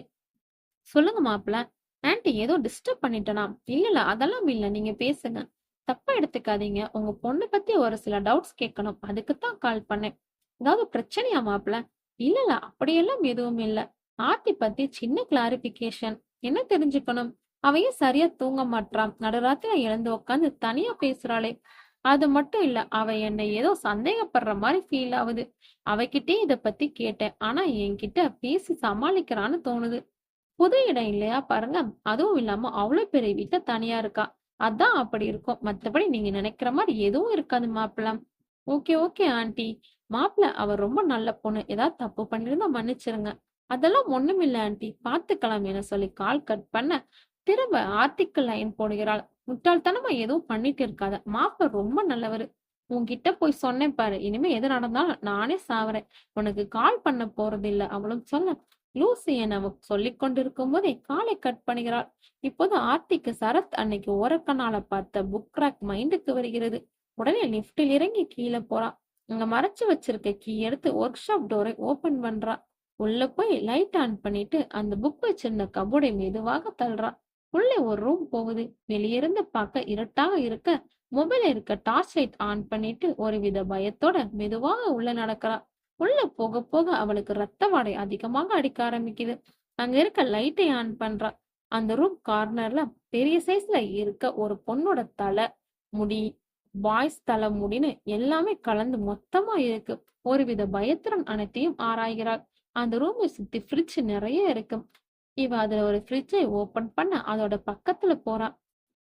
சொல்லுங்க மாப்பிள்ள, ஆன்ட்டி ஏதோ டிஸ்டர்ப் பண்ணிட்டனா? இல்ல அதெல்லாம் இல்ல, நீங்க பேசுங்க. தப்பா எடுத்துக்காதீங்க, உங்க பொண்ணு பத்தி ஒரு சில டவுட்ஸ் கேட்கணும், அதுக்குத்தான் கால் பண்ணேன். ஏதாவது பிரச்சனையா மாப்பிள்ள? இல்ல அப்படியெல்லாம் எதுவும் இல்ல. ஆர்த்தி பத்தி சின்ன கிளாரிபிகேஷன். என்ன தெரிஞ்சுக்கணும்? அவையும் சரியா தூங்க மாட்டான். நடுராத்திரி எழுந்து உட்காந்து தனியா பேசுறாளே. அது மட்டும் இல்ல, அவ என்னை ஏதோ சந்தேகப்படுற மாதிரி ஃபீல் ஆகுது. அவகிட்டே இத பத்தி கேட்டேன். ஆனா என்கிட்ட பேசி சமாளிக்கிறான்னு தோணுது. புது இடம் இல்லையா பாருங்க. அதுவும் இல்லாம அவ்வளவு பெரிய வீட்டுல தனியா இருக்கா. அதான் அப்படி இருக்கும். மத்தபடி நீங்க நினைக்கிற மாதிரி எதுவும் இருக்காது மாப்பிள்ள. Okay okay aunty. மாப்பிள்ள அவர் ரொம்ப நல்ல பொண்ணு. ஏதாவது தப்பு பண்ணிருந்தா மன்னிச்சிருங்க. அதெல்லாம் ஒண்ணுமில்ல ஆண்டி, பாத்துக்கலாம் என சொல்லி கால் கட் பண்ண, திரும்ப ஆர்த்திக்கு லைன் போடுகிறாள். முட்டாள்தனமா எதுவும் பண்ணிட்டு இருக்காத. மாப்பிள்ள ரொம்ப நல்லவரு. உன்கிட்ட போய் சொன்னேன் பாரு. இனிமே எது நடந்தாலும் நானே சாவறேன். உனக்கு கால் பண்ண போறது இல்ல அவளும் சொல்ல, லூசி என அவ சொல்லிக் கொண்டிருக்கும் போதே காலை கட் பண்ணுகிறாள். இப்போது ஆர்த்திக்கு சரத் அன்னைக்கு ஓரக்கண்ணால பார்த்த புக் ராக் மைண்டுக்கு வருகிறது. உடனே லிப்டில் இறங்கி கீழே போறா. அங்க மறைச்சு வச்சிருக்க கீ எடுத்து ஒர்க் ஷாப் டோரை ஓபன் பண்றா. உள்ள போய் லைட் ஆன் பண்ணிட்டு அந்த புக் வச்சிருந்த கபோர்டை மெதுவாக தள்ளுறா. உள்ளே ஒரு ரூம் போகுது. வெளியிருந்து பார்க்க இருட்டாக இருக்க, மொபைல் இருக்க டார்ச் லைட் ஆன் பண்ணிட்டு ஒருவித பயத்தோட மெதுவாக உள்ள நடக்கிறா. உள்ள போக போக அவளுக்கு ரத்த வாடை அதிகமாக அடிக்க ஆரம்பிக்குது. அங்க இருக்க லைட்டை ஆன் பண்றா. அந்த ரூம் கார்னர்ல பெரிய சைஸ்ல இருக்க ஒரு பொண்ணோட தலை முடி, பாய்ஸ் தலை முடின்னு எல்லாமே கலந்து மொத்தமா இருக்கு. ஒருவித பயத்துடன் அனைத்தையும் ஆராய்கிறாள். அந்த ரூமை சுத்தி ஃப்ரிட்ஜ் நிறைய இருக்கு. இவ அதுல ஒரு ஃப்ரிட்ஜை ஓபன் பண்ண அதோட பக்கத்துல போறா.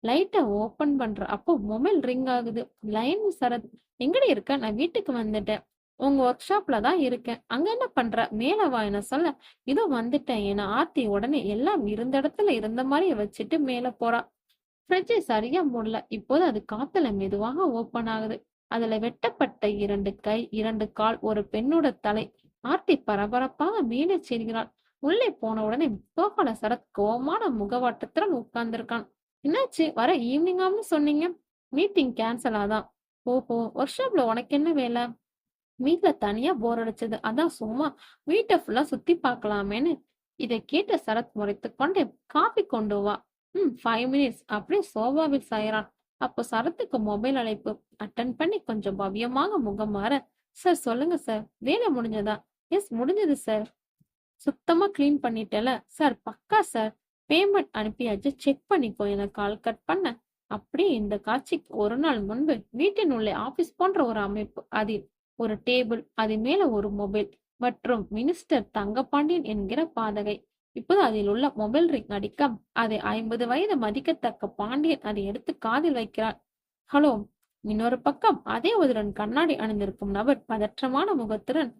லைட்டை ஓபன் பண்ற அப்போ மொபைல் ரிங் ஆகுது. லைன் சரத், எங்கடி இருக்க? நான் வீட்டுக்கு வந்துட்டேன். உங்க ஒர்க் ஷாப்ல தான் இருக்கேன். அங்க என்ன பண்ற? மேல வா என சொல்ல, இதோ வந்துட்டேன் என ஆர்த்தி உடனே எல்லாம் இருந்த இடத்துல இருந்த மாதிரி வச்சுட்டு மேல போறா. ஃப்ரிட்ஜை சரியா மூடல. இப்போது அது காத்துல மெதுவாக ஓபன் ஆகுது. அதுல வெட்டப்பட்ட 2 கை, 2 கால், ஒரு பெண்ணோட தலை. ஆர்த்தி பரபரப்பாக மேலே செல்கிறாள். உள்ளே போன உடனே சோஃபால சரத் கோவமான முகவாட்டத்துடன் உட்கார்ந்திருக்கான். என்னாச்சு? வர ஈவினிங்காம்னு சொன்னீங்க. மீட்டிங் கேன்சல் ஆதான். ஓஹோ, ஒர்க் ஷாப்ல உனக்கு என்ன வேலை? வீட்ல தனியா போர் அடிச்சது, அதான் சும்மா வீட்டை ஃபுல்லா சுத்தி பார்க்கலாமேன்னு. இதை கேட்ட சரத் முறைத்து கொண்டே, காபி கொண்டு வா. 5 மினிட்ஸ். அப்படியே சோபாவில் சாயறான். அப்போ சரத்துக்கு மொபைல் அழைப்பு. அட்டன் பண்ணி கொஞ்சம் பவ்யமாக முகம் மாற, சார் சொல்லுங்க சார், வேலை முடிஞ்சதா? எஸ் முடிஞ்சது சார். சுத்தமா கிளீன் பண்ணிட்டல சார்? பக்கா சார். பேமெண்ட் அனுப்பியாச்சு, செக் பண்ணிக்கோ என கால் கட் பண்ண. அப்படியே இந்த காட்சிக்கு ஒரு நாள் முன்பு வீட்டின் உள்ளே ஆபீஸ் போன்ற ஒரு அமைப்பு. அதில் ஒரு டேபிள், அது மேல ஒரு மொபைல் மற்றும் மினிஸ்டர் தங்கபாண்டியன் என்கிற பாதகை. இப்போது அதில் உள்ள மொபைல் ரிங் அடிக்க, அதை 50 வயது மதிக்கத்தக்க பாண்டியன் அதை எடுத்து காதில் வைக்கிறார். ஹலோ. இன்னொரு பக்கம் அதே ஒருவன் கண்ணாடி அணிந்திருக்கும் நபர் பதற்றமான முகத்துடன்,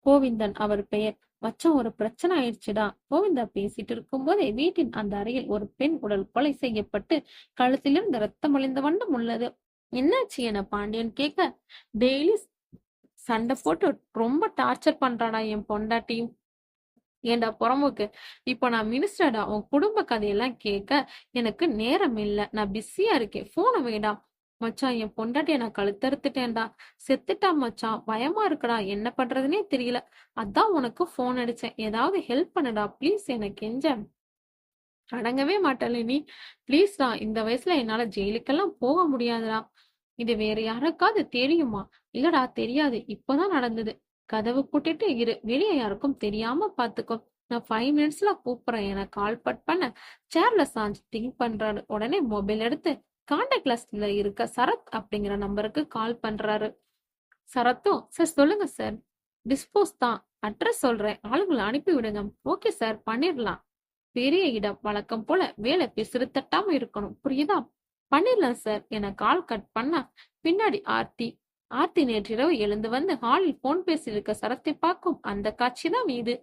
கோவிந்தன் அவர் பெயர். மச்சான், ஒரு பிரச்சனை ஆயிடுச்சுடா. கோவிந்தா பேசிட்டு இருக்கும் போதே வீட்டின் அந்த அறையில் ஒரு பெண் உடல் கொலை செய்யப்பட்டு கழுத்திலிருந்து ரத்தம் வழிந்த வண்ணம் உள்ளது. என்னாச்சு என பாண்டியன் கேட்க, டெய்லி சண்டை போட்டு ரொம்ப டார்ச்சர் பண்றாடா என் பொண்டாட்டியும். ஏண்டா புறம்போக்கு, இப்ப நான் மினிஸ்டர்டா. உன் குடும்ப கதையெல்லாம் கேட்க எனக்கு நேரம் இல்ல. நான் பிஸியா இருக்கேன். போன வேண்டாம். மச்சான், என் பொண்டாட்டிய நான் கழுத்தறுத்துட்டேன்டா. செத்துட்டா மச்சான். பயமா இருக்குடா. என்ன பண்றதுனே தெரியல. அதான் உனக்கு போன் அடிச்சேன். ஏதாவது ஹெல்ப் பண்ணுடா ப்ளீஸ் எனக்கு கெஞ்ச. அடங்கவே மாட்டல நீ. ப்ளீஸ்டா, இந்த வயசுல என்னால ஜெயிலுக்கெல்லாம் போக முடியாதுடா. இது வேற யாருக்காவது தெரியுமா? இல்லடா, தெரியாது. இப்பதான் நடந்தது. கதவு பூட்டிட்டு இரு. வெளியே யாருக்கும் தெரியாம பாத்துக்கோ. நான் 5 மினிட்ஸ்ல கூப்பிடுறேன் என கால் பட் பண்ண, சேர்ல சாஞ்சு திங்க் பண்றாரு. உடனே மொபைல் எடுத்து கான்டாக்ட் லிஸ்ட்ல இருக்க சரத் அப்படிங்கிற நம்பருக்கு கால் பண்றாரு. சரத்தும், சார் சொல்லுங்க சார். டிஸ்போஸ் தான். அட்ரஸ் சொல்றேன், ஆளுங்களை அனுப்பி விடுங்க. ஓகே சார், பண்ணிடலாம். பெரிய இடம், வழக்கம் போல வேலை பிசுறு தட்டாம இருக்கணும், புரியுதா? பண்ணிடலாம் சார் என கால் கட் பண்ணா, பின்னாடி ஆர்த்தி. ஆர்த்தி நேற்றிரவு எழுந்து வந்து ஹாலில் போன் பேசியிருக்க சரத்தை பார்க்கும் அந்த காட்சி தான் இது.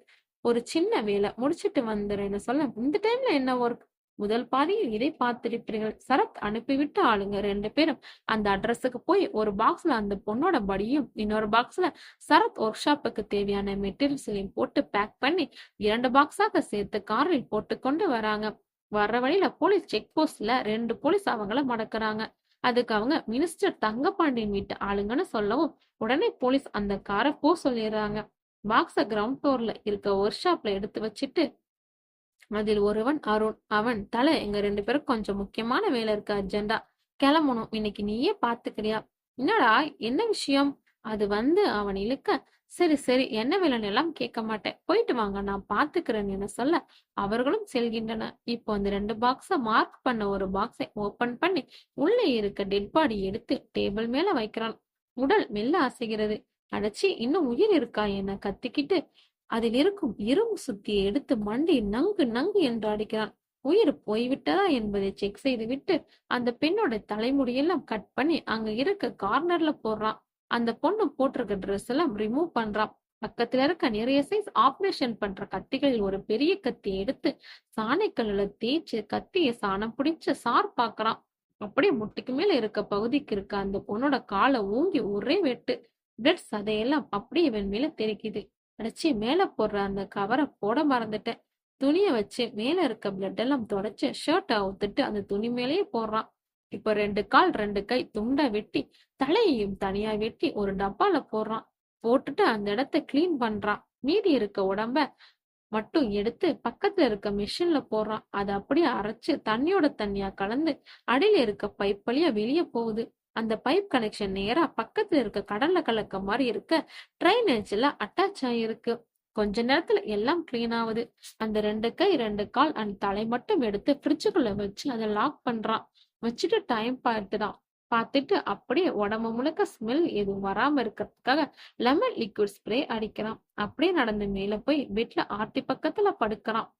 ஒரு சின்ன வேலை முடிச்சிட்டு வந்துடுறேன்னு சொல்ல, இந்த டைம்ல என்ன ஒர்க்? முதல் பாதியில் இதை பார்த்திருப்பீர்கள். சரத் அனுப்பிவிட்டு ஆளுங்க 2 பேரும் அந்த அட்ரஸுக்கு போய் ஒரு பாக்ஸ்ல அந்த பொண்ணோட படியும், இன்னொரு பாக்ஸ்ல சரத் ஒர்க் ஷாப்புக்கு தேவையான மெட்டீரியல்ஸையும் போட்டு பேக் பண்ணி 2 பாக்ஸாக சேர்த்து காரில் போட்டுக்கொண்டு வராங்க. வர்ற வழியில போலீஸ் செக் போஸ்ட்ல 2 போலீஸ் அவங்கள மடக்குறாங்க. அதுக்கு அவங்க மினிஸ்டர் தங்கபாண்டியன் வீட்டு ஆளுங்கன்னு சொல்லவும், உடனே போலீஸ் அந்த காரை போ சொல்லிடுறாங்க. பாக்ஸ கிரவுண்ட் ஃப்ளோர்ல இருக்க ஒர்க் ஷாப்ல எடுத்து வச்சுட்டு, அதில் ஒருவன் அருண். அவன் தல, எங்க 2 பேரும் கொஞ்சம் முக்கியமான வேலை இருக்கு, அர்ஜென்டா கிளம்பணும். இன்னைக்கு நீயே பாத்துக்கிறியா? என்னடா, என்ன விஷயம்? அது வந்து அவன் இழுக்க, சரி சரி, என்ன வேலைன்னு எல்லாம் கேட்க மாட்டேன், போயிட்டு வாங்க, நான் பாத்துக்கிறேன் என சொல்ல அவர்களும் செல்கின்றன. இப்போ அந்த 2 பாக்ஸ மார்க் பண்ண ஒரு பாக்ஸை ஓபன் பண்ணி உள்ளே இருக்க டெட் பாடி எடுத்து டேபிள் மேல வைக்கிறான். உடல் மெல்ல அசைகிறது. அடைச்சி, இன்னும் உயிர் இருக்கா என கத்திக்கிட்டு அதில் இருக்கும் இரும்பு சுத்தியை எடுத்து மண்டி நங்கு நங்கு என்று அடிக்கிறான். உயிர் போய்விட்டதா என்பதை செக் செய்து விட்டு அந்த பெண்ணோட தலைமுடியெல்லாம் கட் பண்ணி அங்க இருக்க கார்னர்ல போடுறான். அந்த பொண்ணு போட்டிருக்க ட்ரெஸ் எல்லாம் ரிமூவ் பண்றான். பக்கத்துல இருக்க நிறைய சைஸ் ஆபரேஷன் பண்ற கத்திகளில் ஒரு பெரிய கத்தியை எடுத்து சாணைக்கல்லுல தேய்ச்சு கத்திய சாணம் பிடிச்சு சார் பாக்குறான். அப்படியே முட்டிக்கு மேல இருக்க பகுதிக்கு இருக்க அந்த பொண்ணோட காலை ஊங்கி ஒரே வெட்டு. பிளட் சதையெல்லாம் அப்படியே இவன் மேல தெரிக்குது. அடைச்சி, மேல போடுற அந்த கவரை போட மறந்துட்டேன். துணிய வச்சு மேல இருக்க பிளட் எல்லாம் தொடச்சு ஷர்ட் அவுத்துட்டு அந்த துணி மேலேயே போடுறான். இப்ப 2 கால் 2 கை துண்டா வெட்டி தலையையும் தனியா வெட்டி ஒரு டப்பால போடுறான். போட்டுட்டு அந்த இடத்த கிளீன் பண்றான். மீதி இருக்க உடம்ப மட்டும் எடுத்து பக்கத்துல இருக்க மிஷின்ல போடுறான். அதை அப்படியே அரைச்சு தண்ணியோட தண்ணியா கலந்து அடியில இருக்க பைப் வழியா வெளியே போகுது. அந்த பைப் கனெக்ஷன் நேரா பக்கத்துல இருக்க கடல்ல கலக்க மாதிரி இருக்க ட்ரைனேஜ்ல அட்டாச் ஆயிருக்கு. கொஞ்ச நேரத்துல எல்லாம் கிளீன் ஆகுது. அந்த 2 கை 2 கால் அந்த தலை மட்டும் எடுத்து ஃப்ரிட்ஜுக்குள்ள வச்சு அதை லாக் பண்றான். வச்சுட்டு டைம் பார்த்துட்டு அப்படியே உடம்பு முழுக்க ஸ்மெல் எதுவும் வராம இருக்கிறதுக்காக லெமன் லிக்விட் ஸ்ப்ரே அடிக்கிறான். அப்படியே நடந்து மேல போய் பெட்ல ஆர்த்தி பக்கத்துல படுக்கிறான்.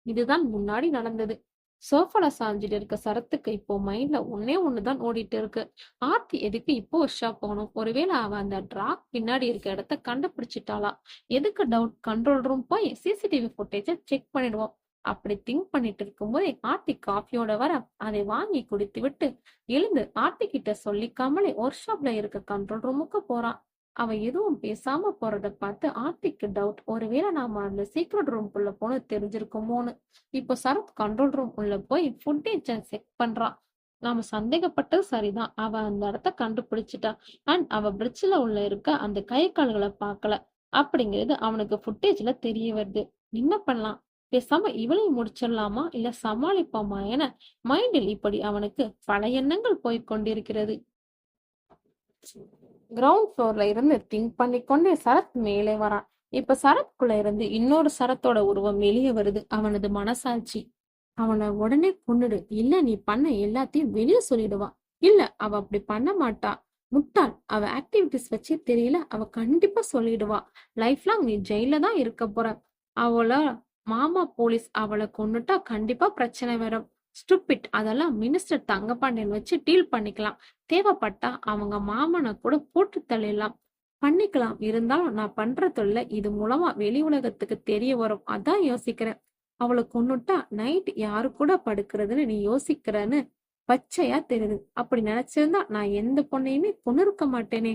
இதுதான் முன்னாடி நடந்தது. சோஃபால சாஞ்சிட்டு இருக்க சரத்துக்கு இப்போ மைண்ட்ல ஒன்னே ஒண்ணுதான் ஓடிட்டு இருக்கு. ஆர்த்தி எதுக்கு இப்போ உஷா போகணும்? ஒருவேளை அவ அந்த ட்ராக் பின்னாடி இருக்க இடத்த கண்டுபிடிச்சிட்டாளா? எதுக்கு டவுட்? கண்ட்ரோல் ரூம் போய் சிசிடிவி ஃபுட்டேஜ செக் பண்ணிடுவோம். அப்படி திங்க் பண்ணிட்டு இருக்கும் போதே ஆர்த்தி காஃபியோட வர அதை வாங்கி குடித்து விட்டு எழுந்து ஆர்த்தி கிட்ட சொல்லிக்காமலே ஒர்க் ஷாப்ல இருக்க கண்ட்ரோல் ரூமுக்கு போறான். அவ எதுவும் பேசாம போறத பார்த்து ஆர்த்திக்கு டவுட். ஒருவேளை நாம அந்த சீக்ரெட் ரூம்குள்ள போன தெரிஞ்சிருக்குமோன்னு. இப்போ சரத் கண்ட்ரோல் ரூம் உள்ள போய் ஃபுட்டேஜ செக் பண்றான். நாம சந்தேகப்பட்டது சரிதான். அவ அந்த இடத்த கண்டுபிடிச்சிட்டா. அண்ட் அவ பிரிட்ஜ்ல உள்ள இருக்க அந்த கை கால்களை பார்க்கல அப்படிங்கிறது அவனுக்கு ஃபுட்டேஜ்ல தெரிய வருது. என்ன பண்ணலாம்? பேசாம இவளையும் முடிச்சிடலாமா இல்ல சமாளிப்போமா என மைண்டில் இப்படி அவனுக்கு பல எண்ணங்கள் போய்க் கொண்டிருக்கிறது. கிரவுண்ட் ஃப்ளோர்ல இருந்து திங்க் பண்ணிக்கொண்டே சரத் மேலே வரான். இப்ப சரத்குள்ள இருந்து இன்னொரு சரத்தோட உருவம் வெளியே வருது. அவனது மனசாட்சி அவனை உடனே கொன்னுடு, இல்ல நீ பண்ண எல்லாத்தையும் வெளியே சொல்லிடுவா. இல்ல அவ அப்படி பண்ண மாட்டா, முட்டாள். அவ ஆக்டிவிட்டிஸ் வச்சே தெரியல, அவ கண்டிப்பா சொல்லிடுவா. லைஃப் லாங் நீ ஜெயில தான் இருக்க போற. அவள மாமா போலீஸ் அவளை கொன்னுட்டா கண்டிப்பா பிரச்சனை வரும். ஸ்டூபிட், அதெல்லாம் மினிஸ்டர் தங்கப்பாண்டியன் வச்சு டீல் பண்ணிக்கலாம். தேவைப்பட்டா அவங்க மாமனை கூட போட்டு தள்ளிடலாம். பண்ணிக்கலாம். இருந்தாலும் நான் பண்ற தொல்லை இது மூலமா வெளி உலகத்துக்கு தெரிய வரும். அதான் யோசிக்கிறேன். அவளை கொன்னுட்டா நைட் யாரு கூட படுக்கிறதுன்னு நீ யோசிக்கிறன்னு பச்சையா தெரியுது. அப்படி நினைச்சிருந்தா நான் எந்த பொண்ணையுமே கொன்னிருக்க மாட்டேனே.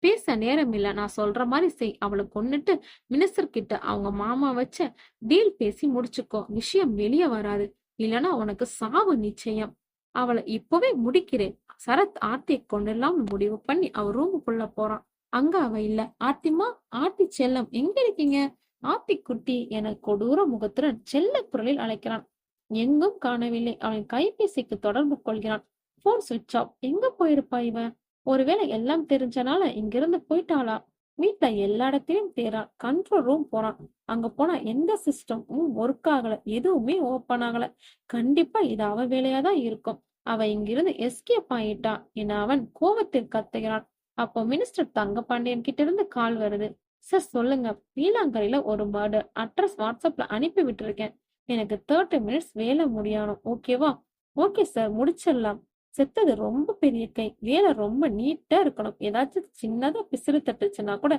பேச நேரம் இல்ல, நான் சொல்ற மாதிரி செய். அவளை கொன்னுட்டு மினிஸ்டர் கிட்ட அவங்க மாமா வச்ச டீல் பேசி முடிச்சுக்கோ. விஷயம் வெளியே வராது. இல்லனா உனக்கு சாவு நிச்சயம். அவளை இப்பவே முடிக்கிறேன். சரத் ஆர்த்தியை கொண்டுலாம் முடிவு பண்ணி அவ ரூமுக்குள்ள போறான். அங்க அவ இல்ல. ஆர்த்திமா, ஆர்த்தி செல்லம், எங்க இருக்கீங்க? ஆர்த்தி குட்டி என கொடூர முகத்துடன் செல்ல குரலில் அழைக்கிறான். எங்கும் காணவில்லை. அவன் கைபேசிக்கு தொடர்பு கொள்கிறான். போன் சுவிட்ச் ஆஃப். எங்க போயிருப்பா இவ? ஒருவேளை எல்லாம் தெரிஞ்சனால இங்கிருந்து போயிட்டாளா? வீட்டுல எல்லா இடத்திலும் தேறான். கண்ட்ரோல் ரூம் போறான். அங்க போனா எந்த சிஸ்டமும் ஒர்க் ஆகல, எதுவுமே ஓபன் ஆகல. கண்டிப்பா இது அவ வேலையாதான் இருக்கும். அவ இங்கிருந்து எஸ்கேப் ஆயிட்டா என அவன் கோவத்தில் கத்துகிறான். அப்போ மினிஸ்டர் தங்கபாண்டியன் கிட்ட இருந்து கால் வருது. சார் சொல்லுங்க, பீலாங்கரையில ஒரு மர்டர். அட்ரஸ் வாட்ஸ்அப்ல அனுப்பி விட்டுருக்கேன். எனக்கு 30 மினிட்ஸ் வேலை முடியணும். ஓகேவா? ஓகே சார், முடிச்சிடலாம். செத்தது ரொம்ப பெரிய கை. வேலை ரொம்ப நீட்டா இருக்கணும். ஏதாச்சும் சின்னதா பிசிறு தட்டுச்சுன்னா கூட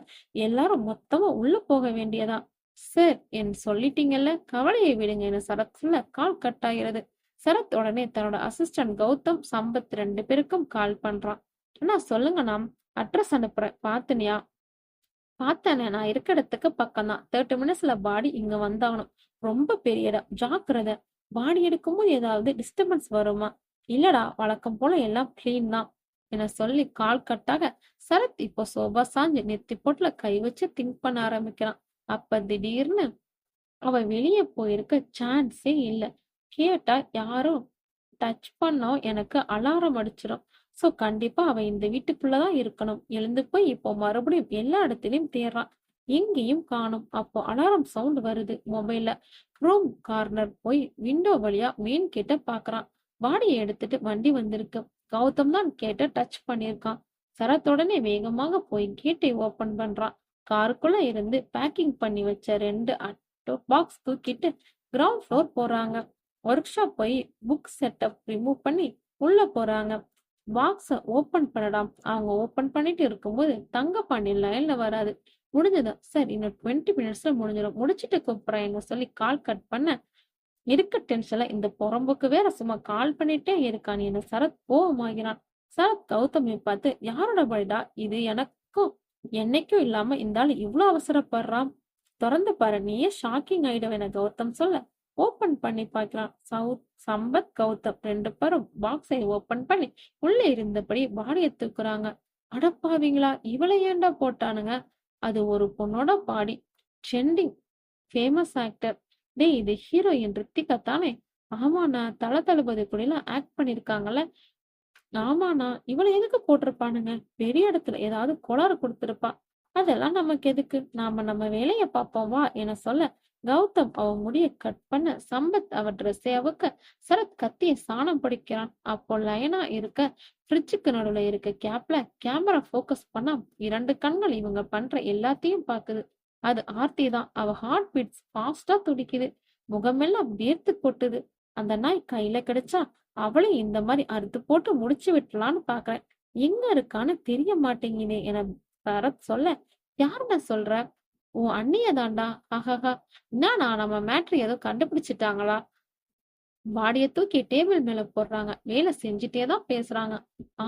எல்லாரும் மொத்தமா உள்ள போக வேண்டியதா? சார் என் சொல்லிட்டீங்கல்ல, கவலையை விடுங்க என சரத் சொல்ல கால் கட் ஆகிறது. சரத் உடனே தன்னோட அசிஸ்டன்ட் கௌதம், சம்பத் 2 பேருக்கும் கால் பண்றான். அண்ணா சொல்லுங்க, நாம் அட்ரஸ் அனுப்புறேன், பாத்துனியா? பார்த்தேனே, நான் இருக்க இடத்துக்கு பக்கம் தான். 30 மினிட்ஸ்ல பாடி இங்க வந்தாகணும். ரொம்ப பெரிய இடம், ஜாக்கிரதை. பாடி எடுக்கும்போது ஏதாவது டிஸ்டர்பன்ஸ் வருமா? இல்லடா, வழக்கம் போல எல்லாம் கிளீன் தான் என சொல்லி கால் கட்டாக சரத் இப்போ சோபா சாஞ்சு நெத்தி போட்டுல கை வச்சு திங்க் பண்ண ஆரம்பிக்கிறான். அப்ப திடீர்னு அவ வெளியே போயிருக்க சான்ஸே இல்ல. கேட்டா யாரும் டச் பண்ணோம் எனக்கு அலாரம் அடிச்சிடும். சோ கண்டிப்பா அவ இந்த வீட்டுக்குள்ளதான் இருக்கணும். எழுந்து போய் இப்போ மறுபடியும் எல்லா இடத்துலயும் தேடுறான். எங்கேயும் காணும். அப்போ அலாரம் சவுண்ட் வருது மொபைல்ல. ரூம் கார்னர் போய் விண்டோ வழியா மெயின் கேட்ட பாக்குறான். பாடியை எடுத்துட்டு வண்டி வந்திருக்கு. கௌதம் தான் கேட்ட டச் பண்ணிருக்கான். சரத்துடனே வேகமாக போய் கேட்டை ஓபன் பண்றான். காருக்குள்ள இருந்து பேக்கிங் பண்ணி வச்ச 2 அட்டோ பாக்ஸ் தூக்கிட்டு கிரவுண்ட் ஃப்ளோர் போறாங்க. ஒர்க் ஷாப் போய் புக் செட்டப் ரிமூவ் பண்ணி உள்ள போறாங்க. பாக்ஸ ஓபன் பண்ணடாம். அவங்க ஓபன் பண்ணிட்டு இருக்கும்போது தங்கப்பாண்டி லைன்ல வராது. முடிஞ்சதா சார், இன்னும் 20 மினிட்ஸ்ல முடிஞ்சிடும், முடிச்சிட்டு கூப்பிடுறேன் சொல்லி கால் கட் பண்ண இருக்க டென்ஷன்ல இந்த புறம்போக்கு வேற சும்மா கால் பண்ணிட்டே இருக்கான் என சரத் கோவமாகிறான். சரத் கௌதமி பார்த்து, யாரோட பலிடா இது? எனக்கும் என்னைக்கும் இல்லாம இந்த ஆள் இவ்வளவு அவசரப்படுறான். திறந்து பாரு, நீயே ஷாக்கிங் ஆயிடுவேன் என கௌதம் சொல்ல ஓபன் பண்ணி பார்க்கிறான். சம்பத் கௌதம் 2 பேரும் பாக்ஸை ஓபன் பண்ணி உள்ள இருந்தபடி பாடியை தூக்குறாங்க. அடப்பாவீங்களா, இவளை ஏண்டா போட்டானுங்க? அது ஒரு பொண்ணோட பாடி. Trending famous actor. டேய், இது ஹீரோயின் ரித்திகா தானே? ஆமாண்ணா, தளபதி கூட எல்லாம் ஆக்ட் பண்ணிருக்காங்கல்ல. ஆமாண்ணா, இவளை எதுக்கு போட்டிருப்பானுங்க? பெரிய இடத்துல ஏதாவது கோளாறு கொடுத்திருப்பா. அதெல்லாம் நமக்கு எதுக்கு? நாம நம்ம வேலைய பார்ப்போம் வா என சொல்ல கௌதம் அவ முடிய கட் பண்ண சம்பத் அவ ட்ரெஸ்ஸை அவுக்க சரத் கத்திய சாணம் பிடிக்கிறான். அப்போ லைனா இருக்க ஃப்ரிட்ஜுக்கு நடுவுல இருக்க கேப்ல கேமரா போக்கஸ் பண்ணா 2 கண்கள் இவங்க பண்ற எல்லாத்தையும் பாக்குது. அது ஆர்த்தி தான். அவ ஹார்ட் பீட்ஸ் ஃபாஸ்டா துடிக்குது. முகமெல்லாம் வேர்த்து கொட்டுது. அந்த நாய் கையில கிடைச்சா அவளையும் இந்த மாதிரி அறுத்து போட்டு முடிச்சு விட்டலான்னு பாக்குறேன். எங்க இருக்கான்னு தெரிய மாட்டேங்குதே என சரத் சொல்ல, யாருன்னு சொல்ற? உன் அண்ணிய தாண்டா. ஆஹாஹா, என்னண்ணா நம்ம மேட்ரு ஏதோ கண்டுபிடிச்சிட்டாங்களா? பாடிய தூக்கி டேபிள் மேல போடுறாங்க. வேலை செஞ்சுட்டே தான் பேசுறாங்க.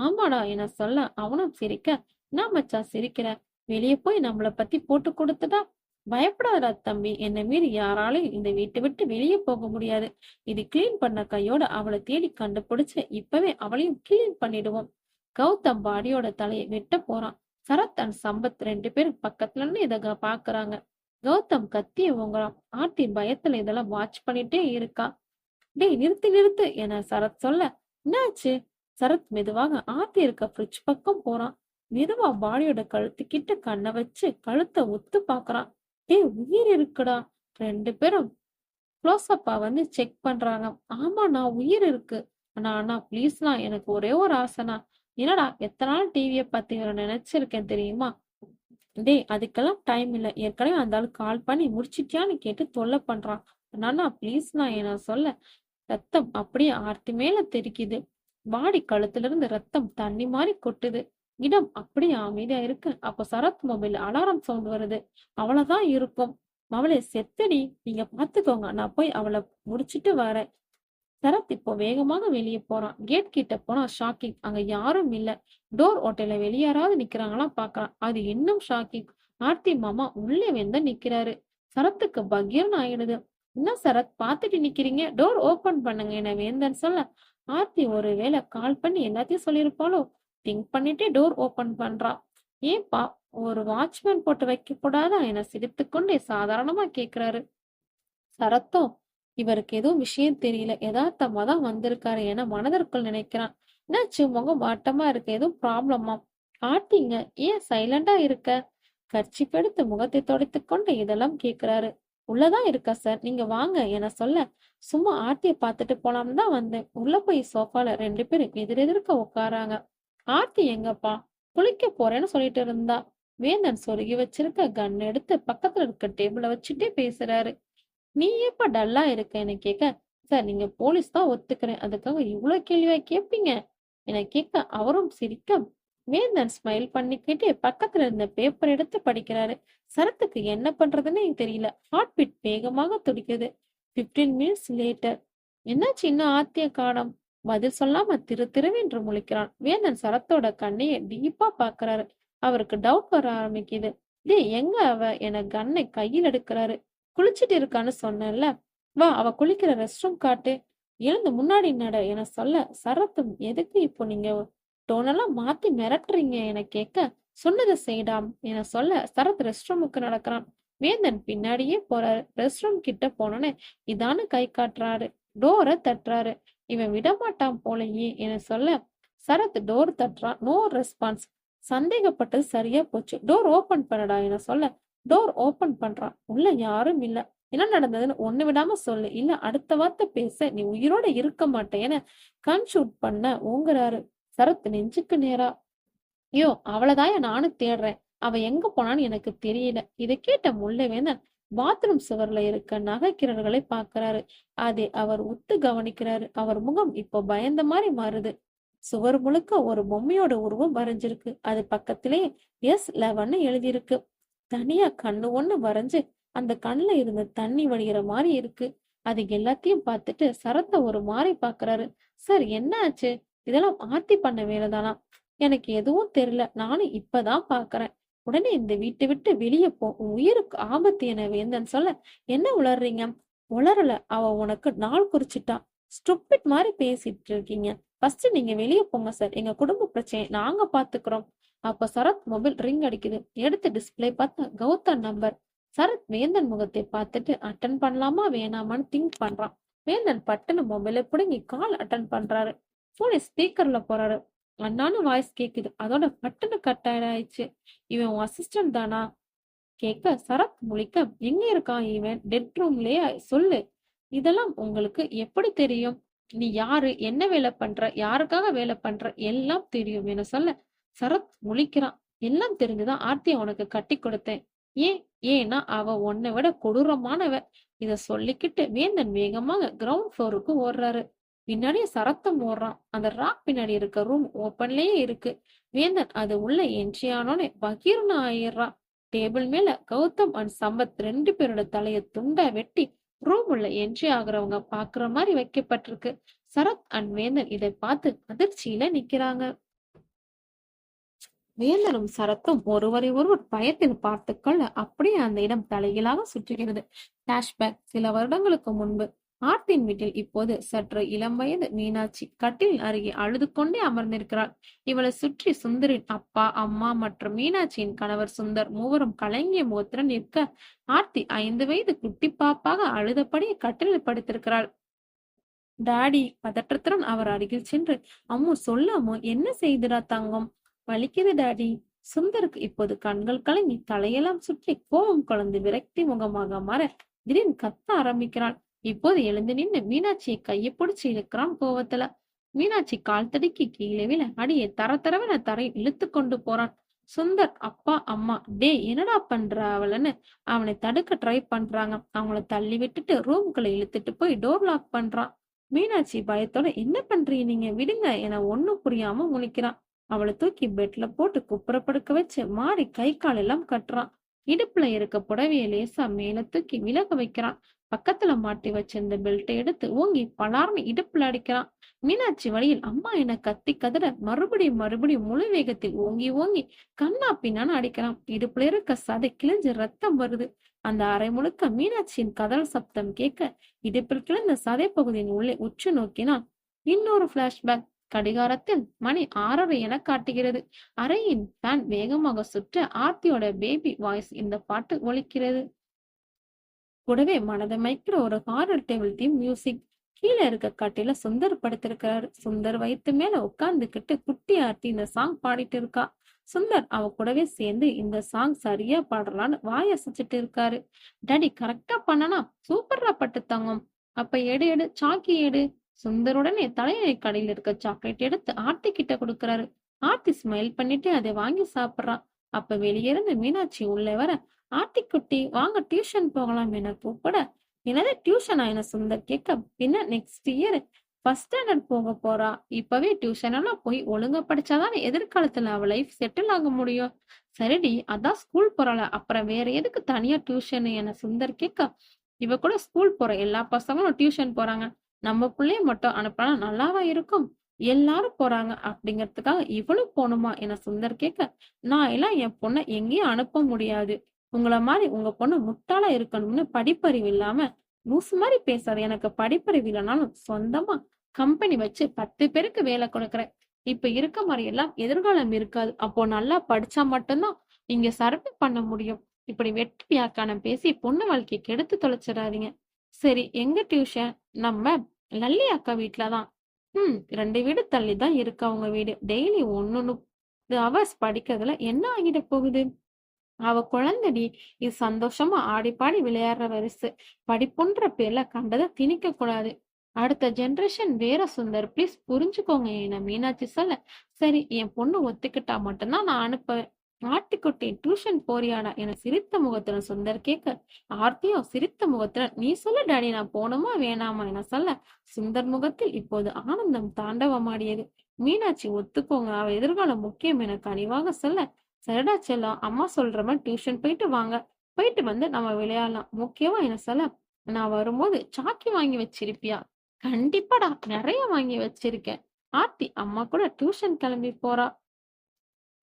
ஆமாடா என சொல்ல அவனும் சிரிக்க, என்ன மச்சான் சிரிக்கிற? வெளியே போய் நம்மள பத்தி போட்டு கொடுத்துட்டா? பயப்படாதடா தம்பி, என்னை மீறி யாராலையும் இந்த வீட்டை விட்டு வெளியே போக முடியாது. இது கிளீன் பண்ண கையோட அவளை தேடி கண்டுபிடிச்சு இப்பவே அவளையும் கிளீன் பண்ணிடுவோம். கௌதம் பாடியோட தலையை வெட்ட போறான். சரத் அண்ட் சம்பத் 2 பேரும் பக்கத்துல இருந்து இத பாக்குறாங்க. கௌதம் கத்திய ஓங்குறான். ஆர்த்தி பயத்துல இதெல்லாம் வாட்ச் பண்ணிட்டே இருக்கா. டேய் நிறுத்து நிறுத்து என சரத் சொல்ல, என்னாச்சு? சரத் மெதுவாக ஆர்த்தி இருக்க ஃப்ரிட்ஜ் பக்கம் போறான். மெதுவா பாடியோட கழுத்து கிட்ட கண்ணை வச்சு கழுத்தை ஒத்து பாக்குறான். டேய் உயிர் இருக்குடா. 2 பேரும் க்ளோஸ்அப்பா வந்து செக் பண்றாங்க. ஆமாண்ணா உயிர் இருக்கு. அண்ணா ப்ளீஸ்ண்ணா, எனக்கு ஒரே ஒரு ஆசைண்ணா. என்னடா எத்தனை நாள் டிவியை பார்த்து இவரை நினைச்சிருக்கேன் தெரியுமா? டேய் அதுக்கெல்லாம் டைம் இல்ல. ஏற்கனவே அந்த ஆளு கால் பண்ணி முடிச்சிட்டியான்னு கேட்டு தொல்லை பண்றான். அண்ணா ப்ளீஸ்ண்ணா என சொல்ல, ரத்தம் அப்படியே ஆர்த்தி மேல தெறிக்குது. பாடி கழுத்துல இருந்து ரத்தம் தண்ணி மாதிரி கொட்டுது. இடம் அப்படியே அமைதியா இருக்கு. அப்ப சரத் மொபைல் அலாரம் சவுண்ட் வருது. அவ்வளவுதான் இருக்கும். அவளை செத்தடி, நீங்க பாத்துக்கோங்க, நான் போய் அவளை முடிச்சிட்டு வரேன். சரத் இப்போ வேகமாக வெளியே போறான். கேட் கிட்ட போனா ஷாக்கிங், அங்க யாரும் இல்ல. டோர் ஓட்டையில வெளியாராவது நிக்கிறாங்களா பாக்குறான். அது இன்னும் ஷாக்கிங். ஆர்த்தி மாமா உள்ளே வந்து நிக்கிறாரு. சரத்துக்கு பகீர்னு ஆயிடுது. என்ன சரத் பாத்துட்டு நிக்கிறீங்க, டோர் ஓபன் பண்ணுங்க என வேந்தன் சொல்ல, ஆர்த்தி ஒருவேளை கால் பண்ணி எல்லாத்தையும் சொல்லியிருப்பாளோ திங்க் பண்ணிட்டே டோர் ஓபன் பண்றா. ஏன்பா ஒரு வாட்ச்மேன் போட்டு வைக்க கூடாதா என சிரித்துக்கொண்டே சாதாரணமா கேக்குறாரு. சரத்தோ இவருக்கு எதுவும் விஷயம் தெரியல, யதார்த்தமா தான் வந்திருக்காரு என மனதிற்குள் நினைக்கிறான். என்னாச்சு முகம் வாட்டமா இருக்கு, எதுவும் ப்ராப்ளமா? ஆட்டிங்க ஏன் சைலண்டா இருக்க? கர்ச்சிப் எடுத்து முகத்தை துடைத்துக் கொண்டு இதெல்லாம் கேக்குறாரு. உள்ளதான் இருக்கா சார், நீங்க வாங்க என சொல்ல, சும்மா ஆர்த்தியை பார்த்துட்டு போலாம்னு தான் வந்தேன். உள்ள போய் சோஃபால 2 பேரும் எதிரெதிர்க்க உட்காராங்க. ஆர்த்தி எங்கப்பா? குளிக்க போறேன்னு சொல்லிட்டு இருந்தா. வேந்தன் சொருகி வச்சிருக்க கன் எடுத்து பக்கத்துல இருக்க டேபிள வச்சுட்டே பேசுறாரு. நீ எப்ப டல்லா இருக்கேன்னு கேட்க, சார் நீங்க போலீஸ் தான் ஒத்துக்கிறேன், அதுக்காக இவ்வளவு கேள்வியா கேட்பீங்க என கேட்க அவரும் சிரிக்க, வேந்தன் ஸ்மைல் பண்ணிக்கிட்டே பக்கத்துல இருந்த பேப்பர் எடுத்து படிக்கிறாரு. சரத்துக்கு என்ன பண்றதுன்னு தெரியல. ஹார்ட் பீட் வேகமாக துடிக்குது. 15 மினிட்ஸ் லேட்டர். என்னாச்சு இன்னும் ஆத்திய காணோம்? பதில் சொல்லாம திருவென்று முழிக்கிறான். வேந்தன் சரத்தோட கண்ணைய டீப்பா பாக்குறாரு. அவருக்கு டவுட் வர ஆரம்பிக்குது. டேய் எங்க அவ என கண்ணை கையில் எடுக்கிறாரு. குளிச்சிட்டு இருக்கான்னு சொன்னேன்ல, வா அவ குளிக்கிற ரெஸ்ட் ரூம் காட்டு, எழுந்து முன்னாடி நட என சொல்ல, சரத்தும் எதுக்கு இப்போ நீங்க டோனெல்லாம் மாத்தி மிரட்டுறீங்க என கேட்க, சொன்னதை செய்டாம் என சொல்ல சரத் ரெஸ்ட் ரூமுக்கு நடக்கிறான். வேந்தன் பின்னாடியே போறாரு. ரெஸ்ட் ரூம் கிட்ட போனோன்னே இதான்னு கை காட்டுறாரு. டோரை தட்டுறாரு. இவன் விடமாட்டான் போலயே என சொல்ல, சரத் டோர் தட்டுறான். No response. சந்தேகப்பட்டது சரியா போச்சு. டோர் ஓபன் பண்ணடா என சொல்ல, டோர் ஓபன் பண்றான். உள்ள யாரும் இல்ல. என்ன நடந்ததுன்னு ஒண்ணு விடாம சொல்லு, இல்ல அடுத்த வார்த்தை பேச நீ உயிரோட இருக்க மாட்டேன்னு கன் ஷூட் பண்ண ஓங்குறாரு. சரத் நெஞ்சுக்கு நேரா, ஐயோ அவளதாய நானும் தேடுறேன், அவ எங்க போனான்னு எனக்கு தெரியல. இதை கேட்ட முல்லைவேந்தன் பாத்ரூம் சுவர்ல இருக்க நகைக்கிரர்களை பாக்குறாரு. அதை அவர் உத்து கவனிக்கிறாரு. அவர் முகம் இப்போ பயந்த மாதிரி மாறுது. சுவர் முழுக்க ஒரு பொம்மையோட உருவம் வரைஞ்சிருக்கு. அது பக்கத்திலே S11 எழுதியிருக்கு. தனியா கண்ணு ஒண்ணு வரைஞ்சு அந்த கண்ணுல இருந்த தண்ணி வடிகிற மாதிரி இருக்கு. அது எல்லாத்தையும் பார்த்துட்டு சரத்த ஒரு மாதிரி பாக்குறாரு. சார் என்ன ஆச்சு? இதெல்லாம் ஆர்த்தி பண்ண வேலைதானா? எனக்கு எதுவும் தெரியல, நானும் இப்பதான் பாக்குறேன். உடனே இந்த வீட்டை விட்டு வெளியே போ, உன் உயிருக்கு ஆபத்து என வேந்தன் சொல்ல, என்ன உளறீங்க? உளறல, அவ உனக்கு நாள் குறிச்சிட்டா. ஸ்டூபிட் மாதிரி பேசிட்டு இருக்கீங்க. ஃபர்ஸ்ட் நீங்க வெளியே போங்க சார், எங்க குடும்ப பிரச்சனை நாங்க பாத்துக்கிறோம். அப்ப சரத் மொபைல் ரிங் அடிக்குது. எடுத்து டிஸ்பிளே பார்த்தா கௌதம் நம்பர். சரத் வேந்தன் முகத்தை பார்த்துட்டு அட்டன் பண்ணலாமா வேணாமான்னு திங்க் பண்றான். வேந்தன் பட்டுன்னு மொபைலை பிடுங்கி கால் அட்டன் பண்றாரு. போனை ஸ்பீக்கர்ல போறாரு. அண்ணான்னு வாய்ஸ் கேக்குது. அதோட பட்டுன்னு கட் ஆயிடுச்சு. இவன் உன் அசிஸ்டன்ட் தானா கேட்க, சரத் முழிக்க, எங்க இருக்கான் இவன்? டெட் ரூம்லயே, சொல்லு. இதெல்லாம் உங்களுக்கு எப்படி தெரியும்? நீ யாரு, என்ன வேலை பண்ற, யாருக்காக வேலை பண்ற, எல்லாம் தெரியும் என சொல்ல, சரத் முழிக்கிறான். எல்லாம் தெரிஞ்சுதான் ஆர்த்தியை உனக்கு கட்டி கொடுத்தேன். ஏன்னா அவ உன்னை விட கொடூரமானவ. இத சொல்லிக்கிட்டு வேந்தன் வேகமாக கிரவுண்ட் ஃப்ளோருக்கு ஓடுறாரு. பின்னாடியே சரத்தம் ஓடுறான். அந்த ராக் பின்னாடி இருக்க ரூம் ஓப்பன்லயே இருக்கு. வேந்தன் அது உள்ள என்ட்ரி ஆனோனே பகீர்னு ஆயிடுறான். டேபிள் மேல கௌதம் அண்ட் சம்பத் 2 பேரோட தலைய துண்டா வெட்டி ரூம் உள்ள என்ட்ரி ஆகுறவங்க பாக்குற மாதிரி வைக்கப்பட்டிருக்கு. சரத் அண்ட் வேந்தன் இதை பார்த்து அதிர்ச்சியில நிக்கிறாங்க. வேந்தனும் சரத்தும் ஒருவரை ஒருவர் பயத்தில் பார்த்துக்கொள்ள அப்படியே அந்த இடம் தலைகீழாக சுற்றுகிறது. பிளாஷ்பேக். சில வருடங்களுக்கு முன்பு ஆர்த்தியின் வீட்டில் இப்போது சற்று இளம் வயது மீனாட்சி கட்டிலின் அருகே அழுது கொண்டே அமர்ந்திருக்கிறாள். இவளை சுற்றி சுந்தரின் அப்பா, அம்மா மற்றும் மீனாட்சியின் கணவர் சுந்தர் மூவரும் கலங்கிய முகத்துடன் நிற்க, ஆர்த்தி 5 வயது குட்டி பாப்பாக அழுதபடியே கட்டிலில் படுத்திருக்கிறாள். டாடி பதற்றத்துடன் அவர் அருகில் சென்று, அம்மு சொல்லு அம்மு, என்ன செய்துடா தங்கம்? வலிக்குது டாடி. சுந்தருக்கு இப்போது கண்கள் கலங்கி தலையெல்லாம் சுற்றி கோபம் கலந்து விரக்தி முகமாக மாற திடீர்னு கத்த ஆரம்பிக்கிறாள். இப்போது எழுந்து நின்று மீனாட்சியை கையை பிடிச்சு இழுக்கிறான் கோவத்துல. மீனாட்சி கால் தடுக்கி கீழே விழ அடியே தரதரவென தரையில் இழுத்து கொண்டு போறான். சுந்தர் அப்பா, அம்மா, டே என்னடா பண்ற அவளன்னு அவனை தடுக்க ட்ரை பண்றாங்க. அவங்கள தள்ளி விட்டுட்டு ரூம்குள்ள இழுத்துட்டு போய் டோர் லாக் பண்றான். மீனாட்சி பயத்தோட என்ன பண்றீங்க நீங்க, விடுங்க என ஒண்ணும் புரியாம முழிக்கிறான். அவளை தூக்கி பெட்ல போட்டு குப்புற படுக்க வச்சு மாறி கை கால் எல்லாம் கட்டுறான். இடுப்புல இருக்க புடவைய லேசா மேல தூக்கி விலக வைக்கிறான். பக்கத்துல மாட்டி வச்சிருந்த பெல்ட்டை எடுத்து ஓங்கி பலார்னு இடுப்புல அடிக்கிறான். மீனாட்சி வழியில் அம்மா என கத்தி கதற மறுபடியும் மறுபடியும் முழு வேகத்தில் ஓங்கி ஓங்கி கண்ணா பின்னான்னு அடிக்கிறான். இடுப்புல இருக்க சதை கிழிஞ்சு ரத்தம் வருது. அந்த அறை முழுக்க மீனாட்சியின் கதல் சப்தம் கேட்க இடுப்பில் கிடந்த சதை பகுதியின் உள்ளே உற்று நோக்கினான். இன்னொரு பிளாஷ்பேக். கடிகாரத்தில் மணி 6:30 என காட்டுகிறது. அறையின் ஃபேன் வேகமாக சுற்ற ஆர்த்தியோட பேபி வாய்ஸ் இந்த பாட்டு ஒலிக்கிறது. கூடவே மனதை மைக்கிற ஒரு ஹாரர் டேபிள் தீம் மியூசிக். கீழே இருக்க கட்டில சுந்தர் படுத்திருக்கிறாரு. சுந்தர் வயித்து மேல உட்கார்ந்துகிட்டு குட்டி ஆர்த்தி இந்த சாங் பாடிட்டு இருக்கா. சுந்தர் அவ கூடவே சேர்ந்து இந்த சாங் சரியா பாடலான்னு வாய் அசைச்சிட்டு இருக்காரு. டாடி கரெக்டா பண்ணனா, சூப்பரா பட்டு தங்கம். அப்ப எடு எடு சாக்கி எடு. சுந்தருடனே தலையணை கடையில் இருக்க சாக்லேட் எடுத்து ஆர்த்தி கிட்ட கொடுக்கறாரு. ஆர்த்தி ஸ்மைல் பண்ணிட்டு அதை வாங்கி சாப்பிடுறான். அப்ப வெளியிருந்து மீனாட்சி உள்ளே வர, ஆர்த்திக்குட்டி வாங்க டியூஷன் போகலாம் என கூப்பிட, என்னது டியூஷனா என சுந்தர் கேட்க, பின்ன நெக்ஸ்ட் இயர் ஃபர்ஸ்ட் ஸ்டாண்டர்ட் போக போறா. இப்பவே டியூஷன் எல்லாம் போய் ஒழுங்கா படிச்சாதானே எதிர்காலத்துல அவ லைஃப் செட்டில் ஆக முடியும். சரிடி, அதான் ஸ்கூல் போறாள, அப்புறம் வேற எதுக்கு தனியா டியூஷன் என சுந்தர் கேட்க, இவ கூட ஸ்கூல் போற எல்லா பசங்களும் டியூஷன் போறாங்க, நம்ம பிள்ளைய மட்டும் அனுப்பினா நல்லாவா இருக்கும்? எல்லாரும் போறாங்க அப்படிங்கறதுக்காக இவளும் போகணுமா என சுந்தர் கேட்க, நான் எல்லாம் என் பொண்ணை எங்கேயும் அனுப்ப முடியாது. உங்கள மாதிரி உங்க பொண்ணு முட்டாளா இருக்கணும்னு படிப்பறிவு இல்லாம லூசு மாதிரி பேசாது. எனக்கு படிப்பறிவு இல்லைனாலும் சொந்தமா கம்பெனி வச்சு 10 பேருக்கு வேலை கொடுக்குறேன். இப்ப இருக்க மாதிரி எல்லாம் எதிர்காலம் இருக்காது. அப்போ நல்லா படிச்சா மட்டும்தான் நீங்க சர்வே பண்ண முடியும். இப்படி வெட்டி வியாக்கானம் பேசி பொண்ணு வாழ்க்கையை கெடுத்து தொலைச்சிடாதீங்க. சரி, எங்க டியூஷன்? நம்ம லல்லி அக்கா வீட்டுலதான். 2 வீடு தள்ளி தான் இருக்கு அவங்க வீடு. டெய்லி 1 ஹவர்ஸ் படிக்கிறதுல என்ன ஆகிட போகுது? அவ குழந்தைடி, இது சந்தோஷமா ஆடி பாடி விளையாடுற வயசு. படிப்புன்ற பேர்ல கண்டதை திணிக்க கூடாது. அடுத்த ஜெனரேஷன் வேற சுந்தர், பிளீஸ் புரிஞ்சுக்கோங்க என மீனாட்சி சொல்ல, சரி என் பொண்ணு ஒத்துக்கிட்டா மட்டும்தான் நான் அனுப்புவேன். ஆர்த்திக்குட்டி டியூஷன் போறியாடா என சிரித்த முகத்துடன் சுந்தர் கேட்க, ஆர்த்தியும் சிரித்த முகத்துடன் நீ சொல்ல டாடி, நான் போகணுமா வேணாமா என சொல்ல, சுந்தர் முகத்தில் இப்போது ஆனந்தம் தாண்டவமாடியது. மீனாட்சி ஒத்துக்கோங்க, அவ எதிர்காலம் முக்கியம் என கனிவாக சொல்ல, சரிடா செல்லம், அம்மா சொல்ற மாதிரி டியூஷன் போயிட்டு வாங்க, போயிட்டு வந்து நம்ம விளையாடலாம், முக்கியமா என சொல்ல, நான் வரும்போது சாக்கி வாங்கி வச்சிருப்பியா? கண்டிப்பாடா, நிறைய வாங்கி வச்சிருக்கேன். ஆர்த்தி அம்மா கூட டியூஷன் கிளம்பி போறா.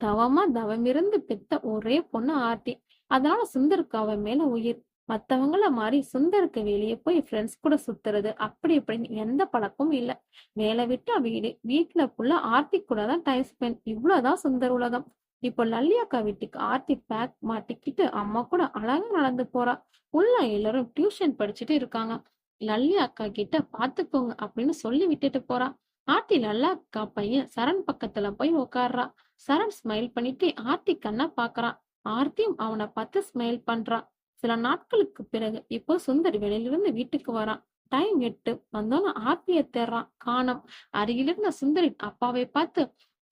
தவமா தவமிருந்து பெத்த ஒரே பொண்ணு ஆர்த்தி. அதனால சுந்தருக்கு அவன் மேல உயிர். மத்தவங்கள மாதிரி சுந்தருக்கு வெளியே போய் ஃப்ரெண்ட்ஸ் கூட சுத்துறது அப்படி இப்படின்னு எந்த பழக்கமும் இல்ல. வேலை விட்டா வீடு, வீட்டுல ஃபுல்லா ஆர்த்தி கூட தான் டைம் ஸ்பெண்ட். இவ்வளவுதான் சுந்தர் உலகம். இப்போ லல்லி அக்கா வீட்டுக்கு ஆர்த்தி பேக் மாட்டிக்கிட்டு அம்மா கூட அழகா நடந்து போறா. உள்ள எல்லாரும் டியூஷன் படிச்சுட்டு இருக்காங்க. லல்லி அக்கா கிட்ட பாத்துக்கோங்க அப்படின்னு சொல்லி விட்டுட்டு போறா. ஆர்த்தி லல்லா அக்கா பையன் சரண் பக்கத்துல போய் உட்கார்றா. சரண் ஸ்மைல் பண்ணிட்டு ஆர்த்தி கண்ணா பாக்குறான். ஆர்த்தியும் அவனை பார்த்து ஸ்மைல் பண்றான். சில நாட்களுக்கு பிறகு இப்போ சுந்தர் வெளியிலிருந்து வீட்டுக்கு வரான். டைம் 8 வந்தோன்னு ஆர்த்தியை தேடுறான், காணோம். அருகிலிருந்த சுந்தரின் அப்பாவை பார்த்து,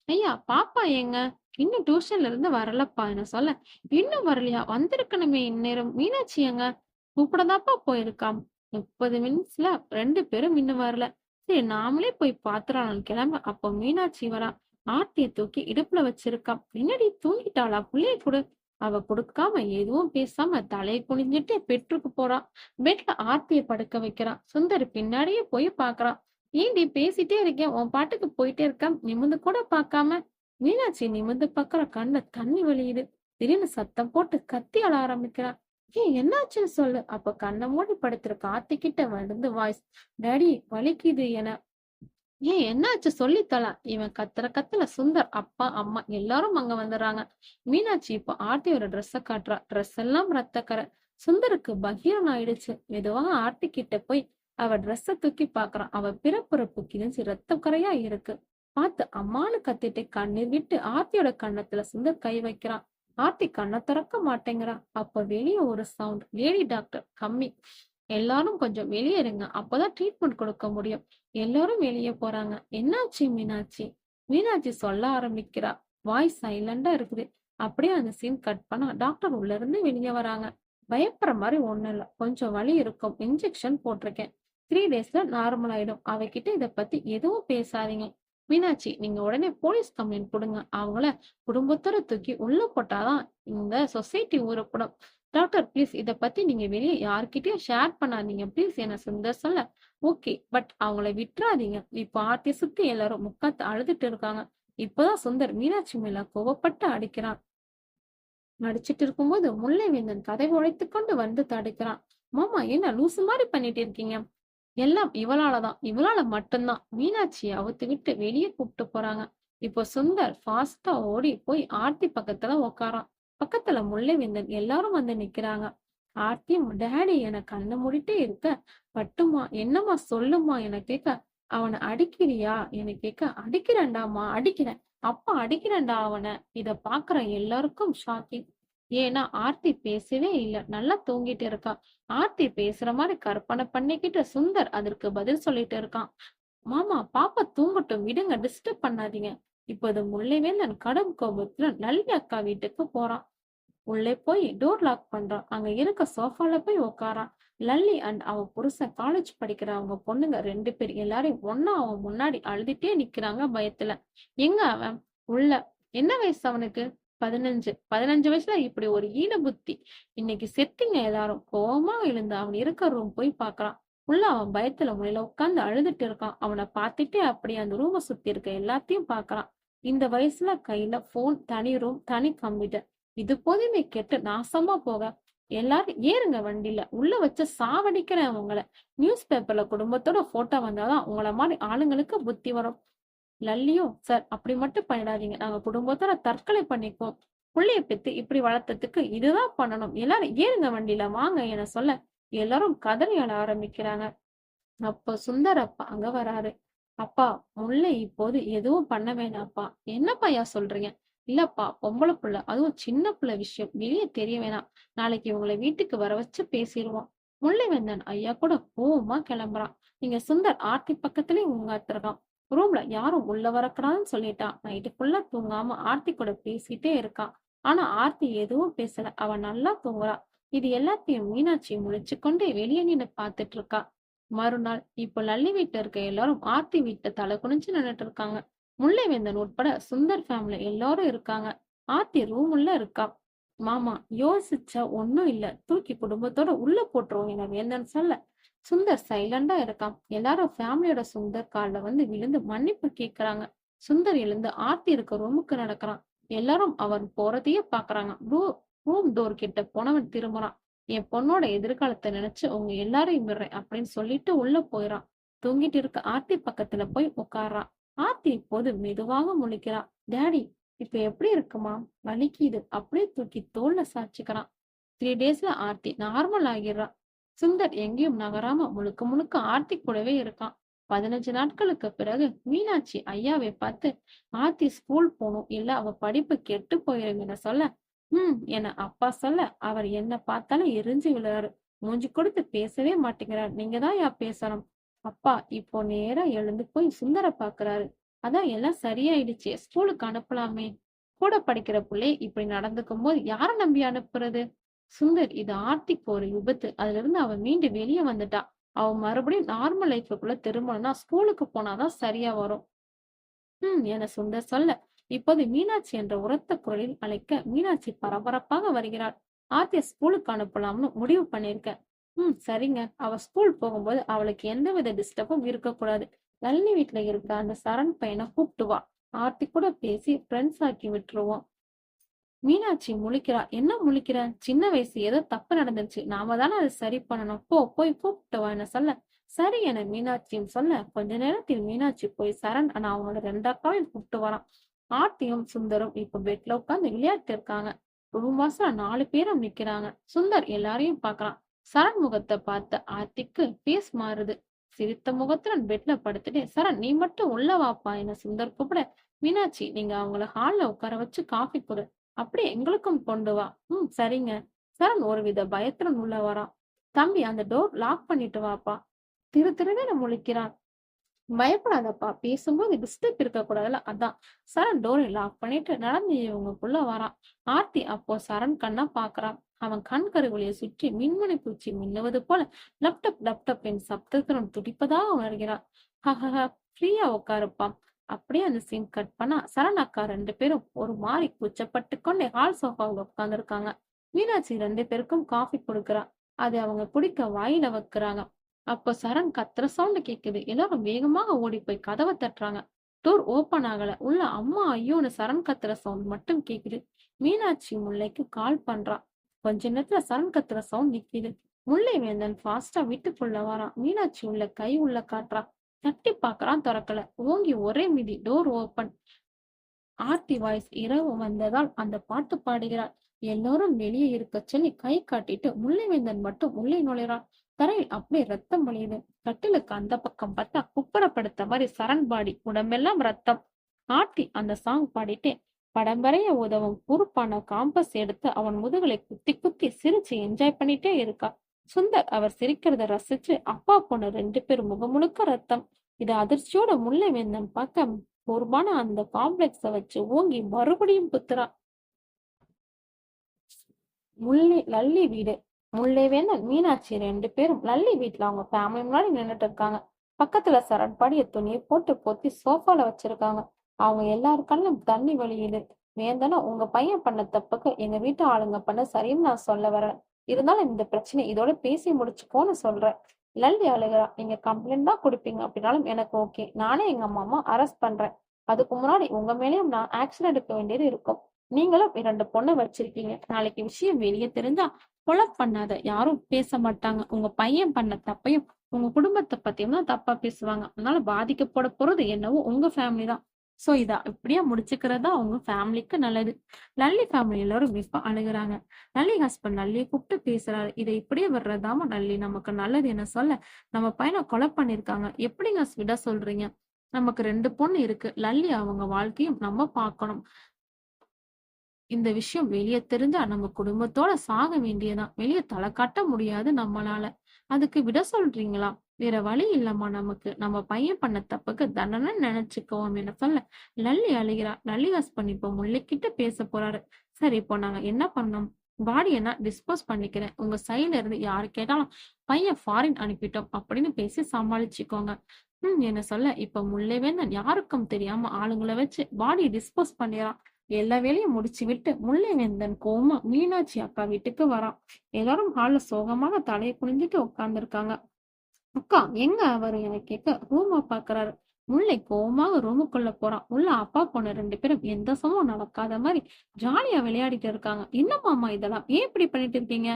ஐயா பாப்பா ஏங்க இன்னும் டியூஷன்ல இருந்து வரலப்பா என சொல்ல, இன்னும் வரலையா? வந்திருக்கணுமே இந்நேரம். மீனாட்சி எங்க? கூப்பிடதாப்பா போயிருக்காம். 30 மினிட்ஸ்ல 2 பேரும் இன்னும் வரல. சரி நாமளே போய் பாத்துறான்னு கிளம்ப, அப்போ மீனாட்சி வரா. ஆர்த்திய தூக்கி இடுப்புல வச்சிருக்கான். என்னடி தூங்கிட்டாளா? புள்ளைய கொடு. அவ கொடுக்காம எதுவும் பேசாம தலையை குனிஞ்சிட்டு பெட்ருக்கு போறான். பெட்ல ஆர்த்திய படுக்க வைக்கிறான். சுந்தர் பின்னாடியே போய் பாக்குறான். ஏண்டி பேசிட்டே இருக்கேன், உன் பாட்டுக்கு போயிட்டே இருக்க, நிமிந்து கூட பாக்காம? மீனாட்சி நிமிர்ந்து பாக்குற, கண்ணுல தண்ணி வலியுது. திடீர்னு சத்தம் போட்டு கத்தி அழ ஆரம்பிக்கிறா. ஏன் என்னாச்சுன்னு சொல்லு. அப்ப கண்ணை மூடி படுத்திருக்க ஆர்த்தி கிட்ட வந்து வாய்ஸ், டாடி வலிக்குது என. ஏன் என்னாச்சு சொல்லித்தல. இவன் கத்துற கத்துல சுந்தர் அப்பா அம்மா எல்லாரும் அங்க வந்துடுறாங்க. மீனாட்சி இப்ப ஆர்த்தியோட ட்ரெஸ்ஸ காட்டுறா. ட்ரெஸ் எல்லாம் ரத்தக்கரை. சுந்தருக்கு பகீரன் ஆயிடுச்சு. மெதுவாக ஆர்த்தி கிட்ட போய் அவ ட்ரெஸ்ஸ தூக்கி பாக்குறான். அவ பிறப்புறப்பு கிழிஞ்சு ரத்த கரையா இருக்கு. பார்த்து அம்மானு கத்திட்டு கண்ணீர் விட்டு ஆர்த்தியோட கன்னத்துல சுந்தர் கை வைக்கிறான். ஆர்த்தி கண்ணை திறக்க மாட்டேங்கிறா. அப்ப வெளியே ஒரு சவுண்ட், லேடி டாக்டர் கம்மி, எல்லாரும் கொஞ்சம் வெளியே இருங்க, அப்பதான் ட்ரீட்மெண்ட் கொடுக்க முடியும். எல்லாரும் வெளியே போறாங்க. என்னாச்சு மீனாட்சி? மீனாட்சி சொல்ல ஆரம்பிக்கிறா. வாய்ஸ் சைலண்டா இருக்குது. அப்படியே அந்த சீன் கட் பண்ணா டாக்டர் உள்ள இருந்து வெளியே வராங்க. பயப்படுற மாதிரி ஒண்ணும் இல்ல, கொஞ்சம் வலி இருக்கும், இன்ஜெக்ஷன் போட்டிருக்கேன், 3 டேஸ்ல நார்மல் ஆயிடும். அவகிட்ட இத பத்தி எதுவும் பேசாதீங்க. மீனாட்சி, நீங்க உடனே போலீஸ் கம்ப்ளைண்ட் கொடுங்க. அவங்கள குடும்பத்தோட தூக்கி உள்ள போட்டாதான் இந்த சொசைட்டி ஊறப்படும். டாக்டர் ப்ளீஸ், இத பத்தி நீங்க வெளியே யார்கிட்டயும் ஷேர் பண்ணாதீங்க ப்ளீஸ் என சுந்தர் சொல்ல, ஓகே பட் அவங்கள விட்டுறாதீங்க. இப்ப ஆர்த்திய சுத்தி எல்லாரும் முக்காத்து அழுதுட்டு இருக்காங்க. இப்பதான் சுந்தர் மீனாட்சி மேல கோவப்பட்டு அடிக்கிறான். நடிச்சிட்டு இருக்கும்போது முல்லைவேந்தன் கதவை உடைத்துக் கொண்டு வந்து தடுக்கிறான். மாமா, என்ன லூசு மாதிரி பண்ணிட்டு இருக்கீங்க? எல்லாம் இவளாலதான், இவளால மட்டும்தான். மீனாட்சியை அவுத்து விட்டு வெளியே கூப்பிட்டு போறாங்க. இப்போ சுந்தர் ஃபாஸ்டா ஓடி போய் ஆர்த்தி பக்கத்துல உக்காரான். பக்கத்துல முல்லைவேந்தன் எல்லாரும் வந்து நிக்கிறாங்க. ஆர்த்தியும் டாடி என கண்ணை மூடிட்டே இருக்க, பட்டுமா என்னம்மா சொல்லுமா என கேட்க, அவனை அடிக்கிறியா என கேட்க, அடிக்கிறேன்டாமா அடிக்கிறேன், அப்பா அடிக்கிறேன்டா அவனை. இத பாக்குற எல்லாருக்கும் ஷாக்கிங். ஏன்னா ஆர்த்தி பேசவே இல்ல, நல்லா தூங்கிட்டு இருக்கா. ஆர்த்தி பேசுற மாதிரி கற்பனை பண்ணிக்கிட்டு சுந்தர் அதற்கு பதில் சொல்லிட்டு இருக்கான். மாமா, பாப்பா தூங்கட்டும் விடுங்க, டிஸ்டர்ப் பண்ணாதீங்க. இப்போது முல்லைவேந்தன் கடும் கோபத்துல நல்லி அக்கா வீட்டுக்கு போறான். உள்ளே போய் டோர் லாக் பண்றான். அங்க இருக்க சோஃபால போய் உட்காரான். லல்லி அண்ட் அவ புருஷன் காலேஜ் படிக்கிற அவங்க பொண்ணுங்க 2 பேர் எல்லாரையும் ஒன்னா அவன் முன்னாடி அழுதுட்டே நிக்கிறாங்க பயத்துல. எங்க அவன்? உள்ள. என்ன வயசு அவனுக்கு? 15. 15 வயசுல இப்படி ஒரு ஈன புத்தி. இன்னைக்கு செத்திங்க எல்லாரும். கோவமா எழுந்து அவன் இருக்க ரூம் போய் பாக்குறான். உள்ள அவன் பயத்துல முறையில உட்கார்ந்து அழுதுட்டு இருக்கான். அவனை பார்த்துட்டே அப்படியே அந்த ரூமை சுத்தி இருக்க எல்லாத்தையும் பாக்குறான். இந்த வயசுல கையில போன், தனி ரூம், தனி கம்ப்யூட்டர், இது போதுமே கெட்டு நாசமா போக. எல்லாரும் ஏறுங்க வண்டியில, உள்ள வச்சு சாவடிக்கிறேன் உங்களை. நியூஸ் பேப்பர்ல குடும்பத்தோட போட்டோ வந்தாதான் உங்களை மாதிரி ஆளுங்களுக்கு புத்தி வரும். லல்லியும், சார் அப்படி மட்டும் பண்ணிடாதீங்க, நாங்க குடும்பத்தோட தற்கொலை பண்ணிக்குவோம். புள்ளைய பெத்து இப்படி வளர்த்ததுக்கு இதுதான் பண்ணணும். எல்லாரும் ஏறுங்க வண்டியில வாங்க என சொல்ல எல்லாரும் கதறி அழ ஆரம்பிக்கிறாங்க. அப்ப சுந்தர் அப்பா அங்க வராரு. அப்பா, முல்லை இப்போது எதுவும் பண்ண வேணாப்பா. என்னப்பா சொல்றீங்க? இல்லப்பா, பொம்பளை புள்ள, அதுவும் சின்ன புள்ள விஷயம் வெளியே தெரிய வேணாம். நாளைக்கு இவங்களை வீட்டுக்கு வர வச்சு பேசிடுவோம். முல்லைவேந்தன் ஐயா கூட கோவமா கிளம்புறான். நீங்க சுந்தர் ஆர்த்தி பக்கத்துலயே உங்காத்திருக்கான். ரூம்ல யாரும் உள்ள வரக்கூடாதுன்னு சொல்லிட்டான். நைட்டு ஃபுல்லா தூங்காம ஆர்த்தி கூட பேசிட்டே இருக்கான். ஆனா ஆர்த்தி எதுவும் பேசல, அவன் நல்லா தூங்குறா. இது எல்லாத்தையும் மீனாட்சி முழிச்சு கொண்டு வெளியே நின்னு பாத்துட்டு இருக்கா. மறுநாள் இப்போ லல்லி வீட்டுல இருக்க எல்லாரும் ஆர்த்தி வீட்டுல தலை குனிஞ்சு நின்னுட்டு இருக்காங்க. முல்லைவேந்தன் உட்பட சுந்தர் ஃபேமிலி எல்லாரும் இருக்காங்க. ஆர்த்தி ரூம் உள்ள இருக்கா. மாமா, யோசிச்சா ஒண்ணும் இல்ல, தூக்கி குடும்பத்தோட உள்ள போட்டுருவோம் என வேந்தன் சொல்ல சுந்தர் சைலண்டா இருக்கான். எல்லாரும் ஃபேமிலியோட சுந்தர் கால்ல வந்து விழுந்து மன்னிப்பு கேக்குறாங்க. சுந்தர் எழுந்து ஆர்த்தி இருக்க ரூமுக்கு நடக்கிறான். எல்லாரும் அவன் போறதையே பாக்குறாங்க. ரூம் டோர் கிட்ட போனவன் திரும்புறான். என் பொண்ணோட எதிர்காலத்தை நினைச்சு உங்க எல்லாரையும் விடுறேன் அப்படின்னு சொல்லிட்டு உள்ள போயிறான். தூங்கிட்டு இருக்க ஆர்த்தி பக்கத்துல போய் உட்கார்றான். ஆர்த்தி இப்போது மெதுவாக முழிக்கிறா. டாடி, இப்ப எப்படி இருக்குமா? வலிக்குது. அப்படியே தூக்கி தோல்ல சாச்சுக்கிறான். 3 டேஸ்ல ஆர்த்தி நார்மல் ஆகிடுறா. சுந்தர் எங்கேயும் நகராம முழுக்க முழுக்க ஆர்த்தி கூடவே இருக்கான். 15 நாட்களுக்கு பிறகு மீனாட்சி ஐயாவை பார்த்து, ஆர்த்தி ஸ்கூல் போகணும், இல்ல அவ படிப்பு கெட்டு போயிருங்கன்னு சொல்ல, என அப்பா சொல்ல அவர் என்ன பார்த்தாலும் எரிஞ்சு விழுறாரு. மூஞ்சி கொடுத்து பேசவே மாட்டேங்கிறார். நீங்க தான் பேசணும். அப்பா இப்போ நேரா எழுந்து போய் சுந்தர பாக்குறாரு. அதான் எல்லாம் சரியாயிடுச்சு, ஸ்கூலுக்கு அனுப்பலாமே. கூட படிக்கிற பிள்ளை இப்படி நடந்துக்கும் போது யார நம்பி அனுப்புறது? சுந்தர், இது ஆர்த்திக்கு ஒரு விபத்து. அதுல இருந்து அவ மீண்டு வெளியே வந்துட்டா. அவ மறுபடியும் நார்மல் லைஃபுக்குள்ள திரும்பணும்னா ஸ்கூலுக்கு போனாதான் சரியா வரும். என சுந்தர் சொல்ல இப்போது மீனாட்சி என்ற உரத்த குரலில் அழைக்க மீனாட்சி பரபரப்பாக வருகிறாள். ஆர்த்திய ஸ்கூலுக்கு அனுப்பலாம்னு முடிவு பண்ணிருக்க. சரிங்க. அவ ஸ்கூல் போகும்போது அவளுக்கு எந்தவித டிஸ்டர்பும் இருக்கக்கூடாது. லல்லி வீட்டுல இருக்க அந்த சரண் பையனை கூப்பிட்டு வா. ஆர்த்தி கூட பேசி ஃப்ரெண்ட்ஸ் ஆக்கி விட்டுருவோம். மீனாட்சி முழிக்கிறா. என்ன முழிக்கிற? சின்ன வயசு ஏதோ தப்பு நடந்துருச்சு. நாம தானே அதை சரி பண்ணணும். போ போய் கூப்பிட்டு வா என சொல்ல, சரி என மீனாட்சியும் சொல்ல, கொஞ்ச நேரத்தில் மீனாட்சி போய் சரண் ஆனா அவங்களோட 2 அக்காவையும் கூப்பிட்டு வரான். ஆர்த்தியும் சுந்தரும் இப்ப பெட்ல உட்கார்ந்து விளையாட்டு இருக்காங்க. ரூம் வாசல்ல 4 பேரும் நிக்கிறாங்க. சுந்தர் எல்லாரையும் பாக்குறான். சரண் முகத்தை பார்த்த ஆர்த்திக்கு பேஸ் மாறுது. சிரித்த முகத்துடன் பெட்ல படுத்துட்டு, சரண் நீ மட்டும் உள்ள வாப்பா என சுந்தர் கூப்பிட, மீனாட்சி நீங்க அவங்கள ஹால்ல உட்கார வச்சு காஃபி கொடு, அப்படியே எங்களுக்கும் கொண்டு வா. சரிங்க. சரண் ஒருவித பயத்துடன் உள்ள வரான். தம்பி அந்த டோர் லாக் பண்ணிட்டு வாப்பா. திரு திருன்னு முழிக்கிறான். பயப்படாதப்பா, பேசும்போது டிஸ்டர்ப் இருக்க கூடாதுல்ல, அதான். சரண் டோரை லாக் பண்ணிட்டு நடந்து இவங்களுக்குள்ள வரான். ஆர்த்தி அப்போ சரண் கண்ணா பாக்குறான். அவன் கண் கருவிழியை சுற்றி மின்மணி பூச்சி மின்னுவது போல லப்டப் லப்டப் என் சப்தத்துடன் துடிப்பதாக உணர்கிறான். ஹஹஹ, ஃப்ரீயா உட்காருப்பா. அப்படியே அந்த சீன் கட் பண்ணா சரண் அக்கா 2 பேரும் ஒரு மாறி கூச்சப்பட்டு கொண்டே ஹால் சோஃபாவில் உட்கார்ந்துருக்காங்க. மீனாட்சி 2 பேருக்கும் காஃபி கொடுக்குறா. அது அவங்க குடிக்க வாயில வைக்கிறாங்க. அப்ப சரண் கத்துற சவுண்ட் கேக்குது. எல்லாரும் வேகமாக ஓடி போய் கதவை தட்டுறாங்க. டோர் ஓபன் ஆகல. உள்ள அம்மா ஐயோன்னு சரண் கத்துற சவுண்ட் மட்டும் கேக்குது. மீனாட்சி முல்லைக்கு கால் பண்றா. கொஞ்ச நேரத்துல சரண் கத்துற சவுண்ட் நிக்குது. முல்லை வேந்தன் ஃபாஸ்டா வீட்டுக்குள்ள வரான். மீனாட்சி உள்ள கை உள்ள காட்டுறா. தட்டி பாக்குறான், திறக்கல. ஓங்கி ஒரே மிதி, டோர் ஓபன். ஆர்த்தி வாய்ஸ் இரவு வந்ததால் அந்த பாட்டு பாடுகிறாள். எல்லாரும் வெளியே இருக்க சொல்லி கை காட்டிட்டு முல்லைவேந்தன் மட்டும் உள்ளே நுழைறான். தரையில் அப்படியே ரத்தம் வழியுது. கட்டிலுக்கு அந்த பக்கம் பார்த்தா குப்புறப்படுத்த மாதிரி சரண் பாடி உடம்பெல்லாம் ரத்தம். ஆர்த்தி அந்த சாங் பாடிட்டே படம் வரைய உதவும் பொறுப்பான காம்பஸ் எடுத்து அவன் முதுகலை குத்தி குத்தி சிரிச்சு என்ஜாய் பண்ணிட்டே இருக்கா. சுந்தர் அவர் சிரிக்கிறத ரசிச்சு அப்பா பொண்ணு 2 பேர் முகமுழுக்க ரத்தம். இது அதிர்ச்சியோட முல்லைவேந்தன் பார்க்க பொறுப்பான அந்த காம்ப்ளெக்ஸ வச்சு ஓங்கி மறுபடியும் குத்துறா. லல்லி வீடு. முல்லைவேந்தன் மீனாட்சி 2 பேரும் லல்லி வீட்டுல அவங்க ஃபேமிலி முன்னாடி நின்னுட்டு இருக்காங்க. பக்கத்துல சரண் படிய துணியை போட்டு பொத்தி சோஃபால வச்சிருக்காங்க. அவங்க எல்லாரு கண்ணும் தண்ணி வழியுது. வேந்தனா உங்க பையன் பண்ண தப்புக்கு எங்க வீட்டு ஆளுங்க பண்ண சரின்னு நான் சொல்ல வரேன். இருந்தாலும் இந்த பிரச்சனை இதோட பேசி முடிச்சுக்கோன்னு சொல்றேன். லல்லி அழுகிறா. நீங்க கம்ப்ளைண்ட் தான் கொடுப்பீங்க அப்படின்னாலும் எனக்கு ஓகே. நானே எங்க அம்மா அரெஸ்ட் பண்றேன். அதுக்கு முன்னாடி உங்க மேலேயும் நான் ஆக்ஷன் எடுக்க வேண்டியது இருக்கும். நீங்களும் 2 பொண்ணு வச்சிருக்கீங்க. நாளைக்கு விஷயம் வெளியே தெரிஞ்சா கொலை பண்ணாத யாரும் பேச மாட்டாங்க. உங்க பையன் பண்ண தப்பையும் உங்க குடும்பத்தை பத்தியும் தான் தப்பா பேசுவாங்க. அதனால பாதிக்கப்பட போறது என்னவோ உங்க ஃபேமிலி தான். சோ இதா இப்படியா முடிச்சுக்கிறதா உங்க ஃபேமிலிக்கு நல்லது. லல்லி ஃபேமிலி எல்லாரும் இப்ப அழுகுறாங்க. லல்லி ஹஸ்பண்ட் லல்லியை கூப்பிட்டு பேசுறாரு. இதை இப்படியே வர்றதாம லல்லி நமக்கு நல்லது என்ன சொல்ல, நம்ம பையனை கொலை பண்ணிருக்காங்க, எப்படிங்க விட சொல்றீங்க? நமக்கு 2 பொண்ணு இருக்கு. லல்லி அவங்க வாழ்க்கையும் நம்ம பார்க்கணும். இந்த விஷயம் வெளியே தெரிஞ்சா நம்ம குடும்பத்தோட சாக வேண்டியதான். வெளியே தலை காட்ட முடியாது நம்மளால. அதுக்கு விட சொல்றீங்களா? வேற வழி இல்லம்மா நமக்கு. நம்ம பையன் பண்ண தப்புக்கு தண்டனை நினைச்சுக்குவோம் என சொல்ல லல்லி அழுகிறா. லல்லி ஹஸ்பண்ட் இப்போ முல்லைக்கிட்ட பேச போறாரு. சரி இப்போ நாங்க என்ன பண்ணோம்? பாடியை நான் டிஸ்போஸ் பண்ணிக்கிறேன். உங்க சைட்ல இருந்து யாரு கேட்டாலும் பையன் ஃபாரின் அனுப்பிட்டோம் அப்படின்னு பேசி சமாளிச்சுக்கோங்க. என்ன சொல்ல இப்ப முல்லைவேந்தன் யாருக்கும் தெரியாம ஆளுங்களை வச்சு பாடி டிஸ்போஸ் பண்ணிடுறான். எல்லா வேலையும் முடிச்சு விட்டு முல்லைவேந்தன் கோவமா மீனாட்சி அக்கா வீட்டுக்கு வரான். எல்லாரும் ஹால்ல சோகமாக தலையை குனிஞ்சிட்டு உட்கார்ந்துருக்காங்க. அக்கா எங்க அவரு என கேட்க ரூமா பாக்குறாரு. முல்லை கோவமாக ரூமுக்குள்ள போறான். உள்ள அப்பா பொண்ணு 2 பேரும் எந்த சமம் நடக்காத மாதிரி ஜாலியா விளையாடிட்டு இருக்காங்க. என்ன மாமா இதெல்லாம் ஏன் இப்படி பண்ணிட்டு இருக்கீங்க?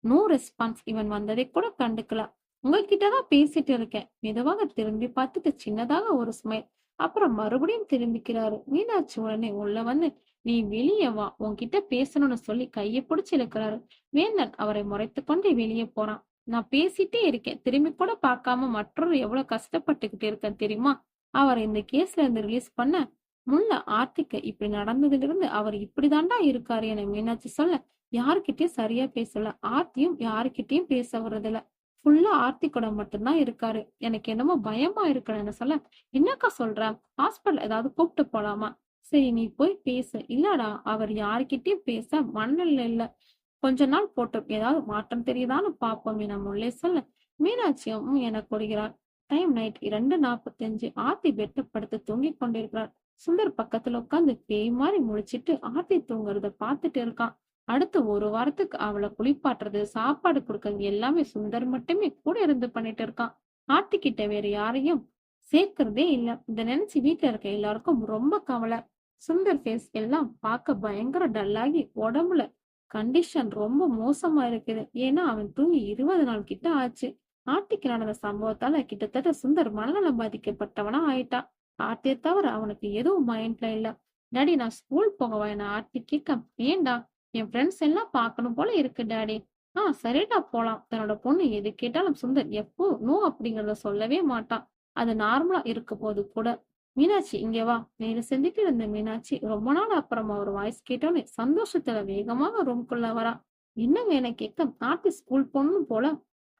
No response. இவன் வந்ததை கூட கண்டுக்கல. உங்ககிட்டதான் பேசிட்டு இருக்கேன். மெதுவாக திரும்பி பார்த்துட்டு சின்னதாக ஒரு ஸ்மைல். அப்புறம் மறுபடியும் திரும்பிக்கிறாரு. மீனாட்சி உடனே உள்ள வந்து நீ வெளியே வா, உன்கிட்ட பேசணும்னு சொல்லி கையை பிடிச்சு இழுக்கிறாரு. வேந்தன் அவரை முறைத்து கொண்டே வெளியே போறான். நான் பேசிட்டே இருக்கேன், திரும்பி கூட பார்க்காம மற்றொரு எவ்வளவு கஷ்டப்பட்டுக்கிட்டு இருக்கேன் தெரியுமா? அவரை இந்த கேஸ்ல இருந்து ரிலீஸ் பண்ண முல்ல ஆர்த்திக்கு இப்படி நடந்ததுல இருந்து அவர் இப்படிதாண்டா இருக்காரு என மீனாட்சி சொல்ல யாருக்கிட்டயும் சரியா பேசல. ஆர்த்தியும் யாருக்கிட்டயும் பேச வர்றதில்ல. ஃபுல்லா ஆர்த்தி கூட மட்டும்தான் இருக்காரு. எனக்கு என்னமோ பயமா இருக்கணும்னு சொல்ல என்னக்கா சொல்ற? ஹாஸ்பிட்டல் ஏதாவது கூப்பிட்டு போலாமா? சரி நீ போய் பேசு. இல்லடா அவர் யாருக்கிட்டயும் பேச மண்ணில் இல்ல. கொஞ்ச நாள் போட்டோம், ஏதாவது மாற்றம் தெரியுதான்னு பாப்போம் என முல்லை சொல்ல மீனாட்சியும் என கொடுக்கிறார். Time night 2:45. ஆர்த்தி பெட்டு படுத்து தூங்கிக் கொண்டிருக்கிறார். சுந்தர் பக்கத்துல உட்காந்து பேய் மாதிரி முழிச்சிட்டு ஆர்த்தி தூங்குறத பாத்துட்டு இருக்கான். அடுத்து 1 வாரத்துக்கு அவளை குளிப்பாட்டுறது சாப்பாடு கொடுக்கறது எல்லாமே சுந்தர் மட்டுமே கூட இருந்து பண்ணிட்டு இருக்கான். ஆர்த்தி கிட்ட வேற யாரையும் சேர்க்கிறதே இல்ல. இத நினைச்சு வீட்டுல இருக்க எல்லாருக்கும் ரொம்ப கவலை. சுந்தர் ஃபேஸ் எல்லாம் பார்க்க பயங்கர டல்லாகி உடம்புல கண்டிஷன் ரொம்ப மோசமா இருக்குது. ஏன்னா அவன் தூங்கி 20 நாள் கிட்ட ஆச்சு. ஆர்த்திக்கு நடந்த சம்பவத்தால கிட்டத்தட்ட சுந்தர் மனநலம் பாதிக்கப்பட்டவனா ஆயிட்டான். ஆர்த்தியை தவிர அவனுக்கு எதுவும் மைண்ட்ல இல்ல. டாடி நான் ஸ்கூல் போகவா என ஆர்த்தி கேட்க, ஏன்டா என் ஃப்ரெண்ட்ஸ் எல்லாம் பார்க்கணும் போல இருக்கு டாடி. சரிடா போலாம். தன்னோட பொண்ணு எது கேட்டாலும் சுந்தர் எப்போ நோ அப்படிங்கறத சொல்லவே மாட்டான். அது நார்மலா இருக்க போது கூட. மீனாட்சி இங்க வா. மேல செஞ்சுட்டு இருந்த மீனாட்சி ரொம்ப நாள் அப்புறமா ஒரு வாய்ஸ் கேட்டோன்னே சந்தோஷத்துல வேகமாக ரூம்குள்ள வரா. என்னங்க என கேட்க, ஆர்த்தி ஸ்கூல் பொண்ணு போல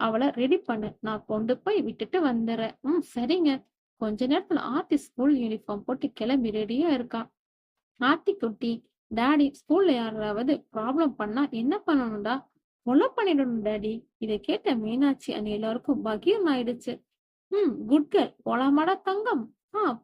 அவளை ரெடி பண்ணு, நான் கொண்டு போய் விட்டுட்டு வந்துடுறேன். சரிங்க. கொஞ்ச நேரத்துல ஆர்த்தி ஸ்கூல் யூனிஃபார்ம் போட்டு கிளம்பி ரெடியா இருக்கா. ஆர்த்தி குட்டி, டாடி ஸ்கூல்ல யாராவது ப்ராப்ளம் பண்ணா என்ன பண்ணணும்டா? கொலை பண்ணிடணும் டாடி. இதை கேட்ட மீனாட்சி அங்க எல்லாருக்கும் பகீர்னு ஆயிடுச்சு. Good girl. போலாமாடா தங்கம்?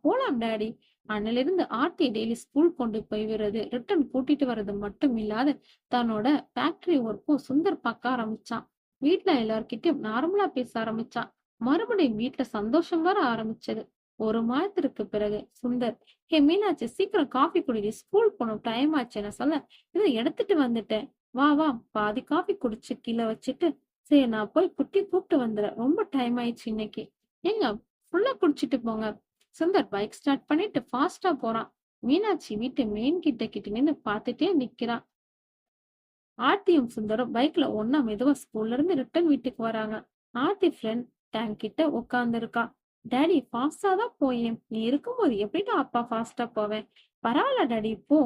போலாம் டாடி. அன்னிலிருந்து ஆர்த்தி டெய்லி ஸ்கூல் கொண்டு போய் விடுறது, ரிட்டர்ன் கூட்டிட்டு வர்றது மட்டும் இல்லாத தன்னோட ஃபேக்டரி ஒர்க்கும் சுந்தர் பார்க்க ஆரம்பிச்சான். வீட்ல எல்லார்கிட்டயும் நார்மலா பேச ஆரம்பிச்சான். மறுபடியும் வீட்ல சந்தோஷம் வர ஆரம்பிச்சது. ஒரு மாதத்திற்கு பிறகு சுந்தர், ஹே மீனாட்சி சீக்கிரம் காஃபி குடிடி, ஸ்கூல் போகணும் டைம் ஆச்சுன்னு சொல்ல, இதை எடுத்துட்டு வந்துட்டேன். வா வா. பாதி காஃபி குடிச்சு கீழே வச்சுட்டு, சரி நான் போய் குட்டி கூப்பிட்டு வந்துடுறேன், ரொம்ப டைம் ஆயிடுச்சு இன்னைக்கு. ஏங்க ஃபுல்லா குடிச்சிட்டு போங்க. சுந்தர் பைக் ஸ்டார்ட் பண்ணிட்டு ஃபாஸ்டா போறான். மீனாட்சி வீட்டு மெயின் கிட்ட நின்னு பாத்துட்டே நிக்கிறான். ஆர்த்தியும் சுந்தரும் பைக்ல ஒன்னா மெதுவா ஸ்கூல்ல இருந்து ரிட்டர்ன் வீட்டுக்கு வராங்க. ஆர்த்தி ஃப்ரெண்ட் டேங்க் கிட்ட உட்கார்ந்து இருக்கா. டாடி ஃபாஸ்டா தான் போயேன், நீ இருக்கும்போது எப்படிடா அப்பா ஃபாஸ்டா போவேன்? பரவாயில்ல டாடி போ.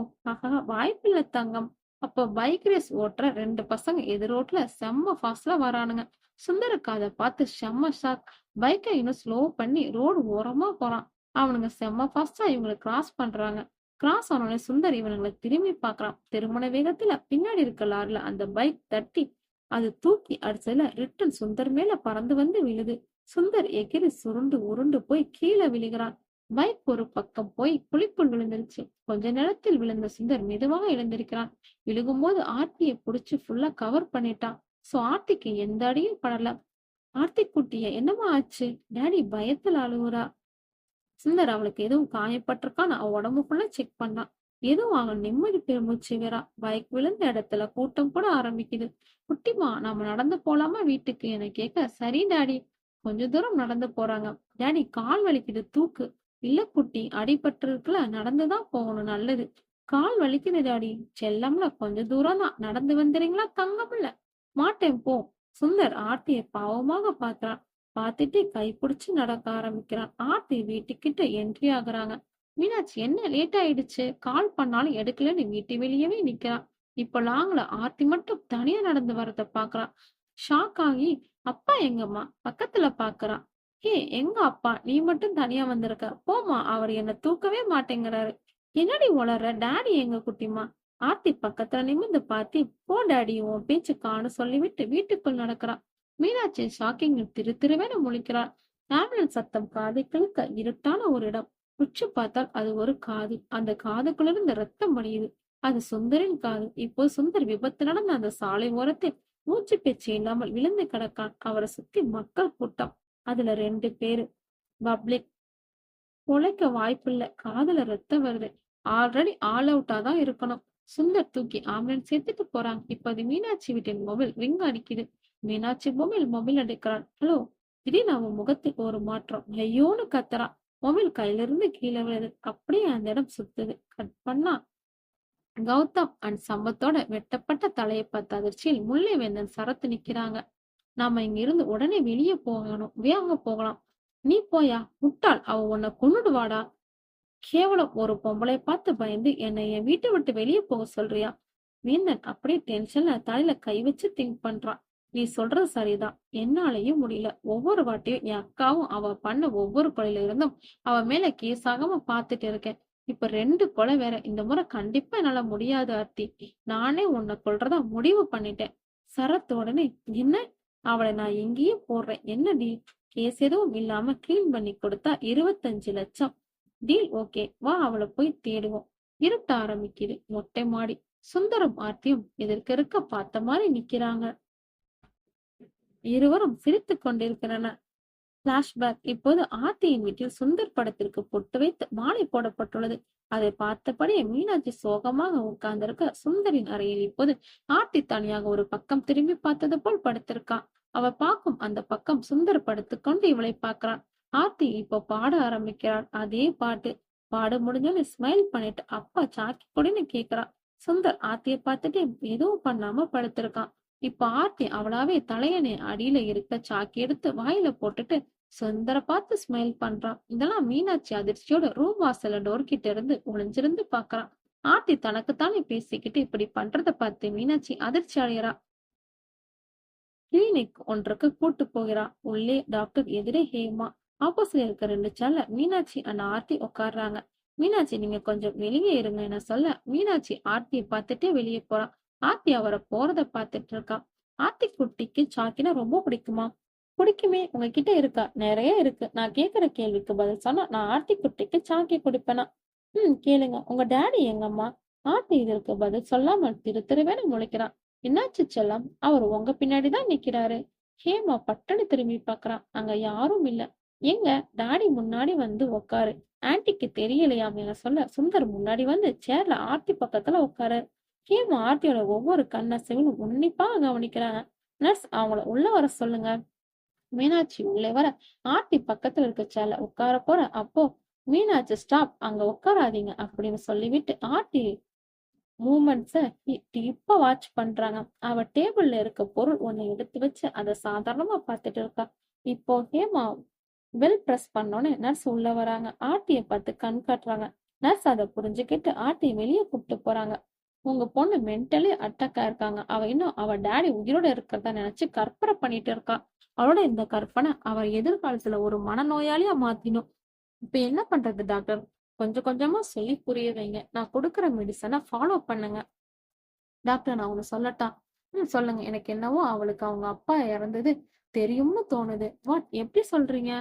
வாய்ப்பில்ல தங்கம். அப்போ பைக் ரேஸ் ஓட்டுற ரெண்டு பசங்க எதிர் ரோட்ல செம்ம ஃபாஸ்ட்ல வரானுங்க. சுந்தருக்கு அதை பார்த்து செம்ம ஷாக். பைக்கை இன்னும் ஸ்லோ பண்ணி ரோடு ஓரமா போறான். அவனுங்க செம்ம ஃபாஸ்டா இவங்களை கிராஸ் பண்றாங்க. கிராஸ் ஆனோடனே சுந்தர் இவனுங்களை திரும்பி பார்க்கறான். திருமண வேகத்துல பின்னாடி இருக்க லாரில அந்த பைக் தட்டி அது தூக்கி அடிச்சதுல ரிட்டன் சுந்தர் மேல பறந்து வந்து விழுது. சுந்தர் எகிரி சுருண்டு உருண்டு போய் கீழே விழுகிறான். பைக் ஒரு பக்கம் போய் குழிக்குள் விழுந்துருச்சு. கொஞ்ச நேரத்தில் விழுந்த சுந்தர் மெதுவாக எழுந்திருக்கிறான். விழுகும்போது ஆர்த்தியை புடிச்சு ஃபுல்லா கவர் பண்ணிட்டான். சோ ஆர்த்திக்கு எந்த அடியும் படல. ஆர்த்தி குட்டிய என்னமா ஆச்சு? டாடி பயத்துல அழுவுறா. சுந்தர் அவளுக்கு எதுவும் காயப்பட்டிருக்கான்னு அவ உடம்பு ஃபுல்லா செக் பண்ணான். எதுவும் அவன் நிம்மதி பெருமூச்சு வரா. பைக் விழுந்த இடத்துல கூட்டம் கூட ஆரம்பிக்குது. குட்டிமா நாம நடந்து போலாமா வீட்டுக்கு என கேட்க, சரி டாடி. கொஞ்ச தூரம் நடந்து போறாங்க. டாடி கால் வலிக்குது தூக்கு. இல்ல குட்டி, அடிபட்டு இருக்குல்ல, நடந்துதான் போகணும் நல்லது. கால் வலிக்குது டாடி. செல்லம்ல கொஞ்ச தூரம் தான், நடந்து வந்துறீங்களா தங்கம்ல? மாட்டேன் போ. சுந்தர் ஆர்த்தியை பாவமாக பார்த்தான். பார்த்துட்டு கைப்பிடிச்சு நடக்க ஆரம்பிக்கிறான். ஆர்த்தி வீட்டுக்கிட்ட என்ட்ரி ஆகுறாங்க. மீனாட்சி என்ன லேட் ஆயிடுச்சு, கால் பண்ணாலும் எடுக்கலன்னு வீட்டு வெளியவே நிக்கிறான். இப்ப லாங்ல ஆர்த்தி மட்டும் தனியா நடந்து வரத பாக்குறான். ஷாக் ஆகி, அப்பா எங்கம்மா பக்கத்துல பாக்குறான். எங்க அப்பா, நீ மட்டும் தனியா வந்திருக்க, போமா, அவர் என்ன தூக்கவே மாட்டேங்கிறாரு. என்னடி உளற, டாடி எங்க குட்டிமா? ஆர்த்தி பக்கத்துல நிமிர்ந்து பார்த்து, போ டாடி உன் பேச்சு காணு சொல்லிவிட்டு வீட்டுக்குள் நடக்கிறான். மீனாட்சி ஷாக்கிங் திரு திருவென முழிக்கிறாள். ஆம்புலன்ஸ் சத்தம் காதை கிழக்க இருட்டான ஒரு இடம். உற்று பார்த்தால் அது ஒரு காது. அந்த காதுக்குள்ளிருந்து ரத்தம் வடியுது. அது சுந்தரின் காது. இப்போ சுந்தர் விபத்து நடந்த அந்த சாலை ஓரத்தில் மூச்சு பேச்சு இல்லாமல் விழுந்து கிடக்கான். அவரை சுத்தி மக்கள் கூட்டம். அதுல 2 பேரு. பப்ளிக். பொழைக்க வாய்ப்பில்ல. காதுல ரத்தம் வருது. ஆல்ரெடி ஆல் அவுட்டா தான் இருக்கணும். சுந்தர் தூக்கி ஆம்புலன்ஸ் எடுத்துட்டு போறாங்க. இப்ப அது மீனாட்சி வீட்டின் மொபைல் ரிங் அடிக்குது. மீனாட்சி மொபைல் எடுக்கிறாள். ஹலோ. திடீர்னு அவன் முகத்துக்கு ஒரு மாற்றம். ஐயோன்னு கத்துறான். மொபைல் கையில இருந்து கீழே விழுது. அப்படியே அந்த இடம் சுத்துது. கட் பண்ணா கௌதம் அண்ட் சம்பத்தோட வெட்டப்பட்ட தலையை பார்த்த அதிர்ச்சியில் முல்லை வேந்தன் சரத்து நிக்கிறாங்க. நாம இங்க இருந்து உடனே வெளியே போகணும். வேக போகலாம். நீ போயா முட்டாள், அவ உன்னை கொன்னுடுவாடா. கேவலம் ஒரு பொம்பளை பார்த்து பயந்து என்னை என் வீட்டை விட்டு வெளியே போக சொல்றியா? வேந்தன் அப்படியே டென்ஷன்ல தலையில கை வச்சு திங்க் பண்றான். நீ சொல்றது சரிதான், என்னாலயும் முடியல. ஒவ்வொரு வாட்டியும் என் அக்காவும் அவ பண்ண ஒவ்வொரு கொலையில இருந்தும் அவ மேல கேஸ் ஆகாம பாத்துட்டு இருக்கேன். இப்ப 2 கொலை வேற. இந்த முறை கண்டிப்பா என்னால முடியாது ஆர்த்தி. நானே உன்னை கொல்றதா முடிவு பண்ணிட்டேன். சரத் உடனே, என்ன? அவளை நான் எங்கேயே போடுறேன், என்னடி? கேஸ் எதுவும் இல்லாம கிளீன் பண்ணி கொடுத்தா 25 லட்சம். டீல் ஓகே, வா அவளை போய் தேடுவோம். இருட்ட ஆரம்பிக்குது. மொட்டை மாடி. சுந்தரம் ஆர்த்தியும் எதிர்க்க இருக்க பார்த்த மாதிரி நிக்கிறாங்க. இருவரும் சிரித்துக் கொண்டிருக்கிறனர். பிளாஷ்பேக். இப்போது ஆர்த்தியின் வீட்டில் சுந்தர் படத்திற்கு பொட்டு வைத்து மாலை போடப்பட்டுள்ளது. அதை பார்த்தபடியே மீனாட்சி சோகமாக உட்கார்ந்திருக்க, சுந்தரின் அறையில் இப்போது ஆர்த்தி தனியாக ஒரு பக்கம் திரும்பி பார்த்தது போல் படுத்திருக்கான். அவ பார்க்கும் அந்த பக்கம் சுந்தர் படுத்துக்கொண்டு இவளை பார்க்கிறான். ஆர்த்தி இப்போ பாட ஆரம்பிக்கிறாள். அதே பாட்டு. பாட முடிஞ்சோன்னு ஸ்மைல் பண்ணிட்டு அப்பா சாக்கி கொடின்னு கேக்குறான். சுந்தர் ஆர்த்திய பார்த்துட்டு எதுவும் பண்ணாம படுத்திருக்கான். இப்ப ஆர்த்தி அவளாவே தலையணை அடியில இருக்க சாக்கி எடுத்து வாயில போட்டுட்டு சுந்தர பார்த்து ஸ்மைல் பண்றான். இதெல்லாம் மீனாட்சி அதிர்ச்சியோட ரூம் வாசல்ல டோர் கிட்ட இருந்து ஒளிஞ்சிருந்து பாக்குறான். ஆர்த்தி தனக்குத்தானே பேசிக்கிட்டு இப்படி பண்றத பார்த்து மீனாட்சி அதிர்ச்சி அடைகிறா. கிளினிக் ஒன்றுக்கு கூட்டு போகிறா. உள்ளே டாக்டர், எதிரே ஹேமா. ஆப்போசிட்ல இருக்க 2 சேர்ல மீனாட்சி அண்ட் ஆர்த்தி உட்கார்றாங்க. மீனாட்சி, நீங்க கொஞ்சம் வெளியே இருங்க என சொல்ல, மீனாட்சி ஆர்த்தியை பார்த்துட்டே வெளியே போறா. ஆர்த்தி அவரை போறத பார்த்துட்டு இருக்கா. ஆர்த்தி குட்டிக்கு சாக்கினா ரொம்ப பிடிக்குமா? பிடிக்குமே, உங்ககிட்ட இருக்கா? நிறைய இருக்கு. நான் கேக்குற கேள்விக்கு பதில் சொன்னா நான் ஆர்த்தி குட்டிக்கு சாக்கி குடிப்பேனா? கேளுங்க. உங்க டாடி எங்கம்மா? ஆர்த்தி இதற்கு பதில் சொல்லாமல் திரு திருவேன முழிக்கிறான். என்னாச்சு செல்லம்? அவர் உங்க பின்னாடிதான் நிக்கிறாரு. ஹேமா பட்டன்னு திரும்பி பாக்குறான். அங்க யாரும் இல்ல. எங்க? டாடி முன்னாடி வந்து உக்காரு. ஆன்ட்டிக்கு தெரியலையாம் என சொல்ல, சுந்தர் முன்னாடி வந்து சேர்ல ஆர்த்தி பக்கத்துல உட்காரு. ஹேமா ஆர்த்தியோட ஒவ்வொரு கண்ணசையும் உன்னிப்பா கவனிக்கிறாங்க. நர்ஸ், அவங்கள உள்ள வர சொல்லுங்க. மீனாட்சி உள்ளே வர, ஆர்த்தி பக்கத்துல இருக்க சேர்ல உட்கார போற. அப்போ மீனாட்சி, ஸ்டாப், அங்க உட்காராதீங்க அப்படின்னு சொல்லிவிட்டு ஆர்த்தி மூமெண்ட்ஸ டீப்பா வாட்ச் பண்றாங்க. அவ டேபிள்ல இருக்க பொருள் ஒண்ணு எடுத்து வச்சு அதை சாதாரணமா பார்த்துட்டு இருக்கா. இப்போ ஹேமா பெல் பிரஸ் பண்ணோன்னு நர்ஸ் உள்ள வராங்க. ஆர்த்திய பார்த்து கண் காட்டுறாங்க. நர்ஸ் அதை புரிஞ்சுக்கிட்டு ஆர்த்தியை வெளியே கூப்பிட்டு போறாங்க. உங்க பொண்ணு மென்டலி அட்டாக்கா இருக்காங்க. அவ இன்னும் அவ டாடி உயிரோட இருக்கிறதா நினைச்சு கற்பனை பண்ணிட்டு இருக்கா. அவளோட இந்த கற்பனை அவர் எதிர்காலத்துல ஒரு மனநோயாளியா மாத்தினும். இப்ப என்ன பண்றது டாக்டர்? கொஞ்சம் கொஞ்சமா சொல்லி புரிய வைங்க. நான் கொடுக்குற மெடிசனை ஃபாலோ பண்ணுங்க. டாக்டர், நான் ஒண்ணு சொல்லட்டா? சொல்லுங்க. எனக்கு என்னவோ அவளுக்கு அவங்க அப்பா இறந்தது தெரியும்னு தோணுது. வாட்? எப்படி சொல்றீங்க?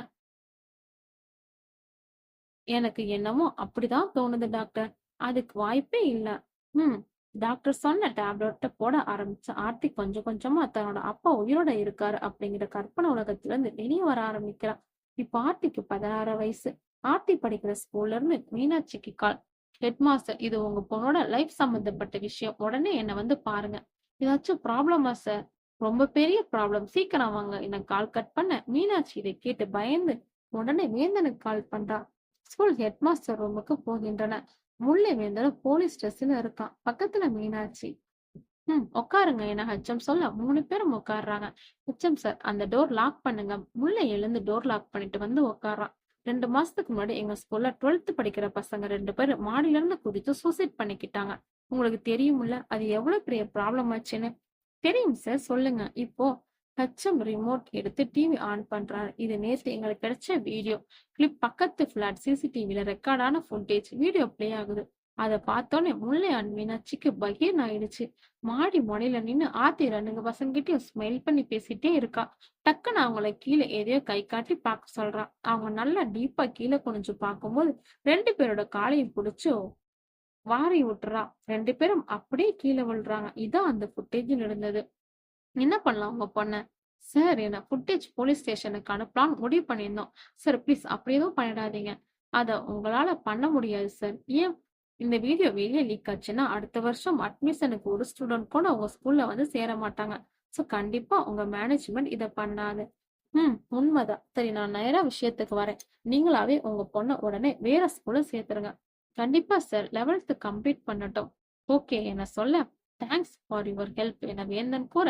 எனக்கு என்னமோ அப்படிதான் தோணுது டாக்டர். அதுக்கு வாய்ப்பே இல்ல. ம் டாக்டர் சொன்ன டேப்லெட்ட போட ஆரம்பிச்ச ஆர்த்தி கொஞ்சம் கொஞ்சமா தன்னோட அப்பா உயிரோட இருக்காரு அப்படிங்கிற கற்பனை உலகத்துல இருந்து வெளியே வர ஆரம்பிக்கிறா. இப்ப ஆர்த்திக்கு 16 வயசு. ஆர்த்தி படிக்கிற ஸ்கூல்ல இருந்து மீனாட்சிக்கு கால். ஹெட் மாஸ்டர், இது உங்க பொண்ணோட லைஃப் சம்பந்தப்பட்ட விஷயம். உடனே என்ன வந்து பாருங்க. ஏதாச்சும் ப்ராப்ளமா சார்? ரொம்ப பெரிய ப்ராப்ளம். சீக்கிரம் வாங்க. என்ன கால் கட் பண்ண மீனாட்சி இதை கேட்டு பயந்து உடனே வேந்தனுக்கு கால் பண்றா. ஸ்கூல் ஹெட் மாஸ்டர் ரூமுக்கு போகின்றன. முல்லை வேந்தனும் போலீஸ் ட்ரெஸ்ல இருக்கான். பக்கத்துல மீனாட்சி. உட்காருங்க என ஹெச்எம் சொல்ல 3 பேரும் உட்கார்றாங்க. ஹெச்எம் சார், அந்த டோர் லாக் பண்ணுங்க. முல்லை எழுந்து டோர் லாக் பண்ணிட்டு வந்து உட்கார்றான். 2 மாசத்துக்கு முன்னாடி எங்க ஸ்கூல்ல 12th படிக்கிற பசங்க 2 பேர் மாடியில இருந்து குதிச்சு சூசைட் பண்ணிக்கிட்டாங்க. உங்களுக்கு தெரியும்ல அது எவ்வளவு பெரிய ப்ராப்ளம் ஆச்சுன்னு? தெரியும் சார், சொல்லுங்க. இப்போ ஹெச்எம் ரிமோட் எடுத்து டிவி ஆன் பண்றாரு. இது நேத்து எங்களுக்கு கிடைச்ச வீடியோ கிளிப். பக்கத்து பிளாட் சிசிடிவில ரெக்கார்டான ஃபுட்டேஜ் வீடியோ பிளே ஆகுது. அதை பார்த்தோன்னே முல்லை அண்ட் மீனாட்சிக்கு பகீர்னு ஆயிடுச்சு. மாடி முனையில நின்னு ஆர்த்தி 2 பசங்கிட்டயும் ஸ்மைல் பண்ணி பேசிட்டே இருக்கா. டக்குன்னு அவங்கள கீழே எதையோ கை காட்டி பார்க்க சொல்றான். அவங்க நல்லா டீப்பா கீழே குனிஞ்சு பார்க்கும்போது 2 பேரோட காலையும் பிடிச்சு வாரி விட்டுறா. 2 பேரும் அப்படியே கீழே விழுறாங்க. இதான் அந்த ஃபுட்டேஜில் இருந்தது. என்ன பண்ணலாம் உங்க பொண்ண? சார், என்ன ஃபுட்டேஜ் போலீஸ் ஸ்டேஷனுக்கு அனுப்பலாம்னு முடிவு பண்ணியிருந்தோம். சார் ப்ளீஸ் அப்படி எதுவும் பண்ணிடாதீங்க. அத உங்களால பண்ண முடியாது சார். ஏன்? இந்த வீடியோ வெளியே லீக் ஆச்சுன்னா அடுத்த வருஷம் அட்மிஷனுக்கு ஒரு ஸ்டூடெண்ட் கூட உங்க ஸ்கூல்ல வந்து சேர மாட்டாங்க. சோ கண்டிப்பா உங்க மேனேஜ்மெண்ட் இத பண்ணாது. உண்மைதான். சரி, நான் நேரா விஷயத்துக்கு வரேன். நீங்களாவே உங்க பொண்ண உடனே வேற ஸ்கூல்ல சேர்த்துருங்க. கண்டிப்பா சார். 11th கம்ப்ளீட் பண்ணட்டும். ஓகே என சொல்ல, தேங்க்ஸ் ஃபார் யுவர் ஹெல்ப் என வேந்தன் கூற,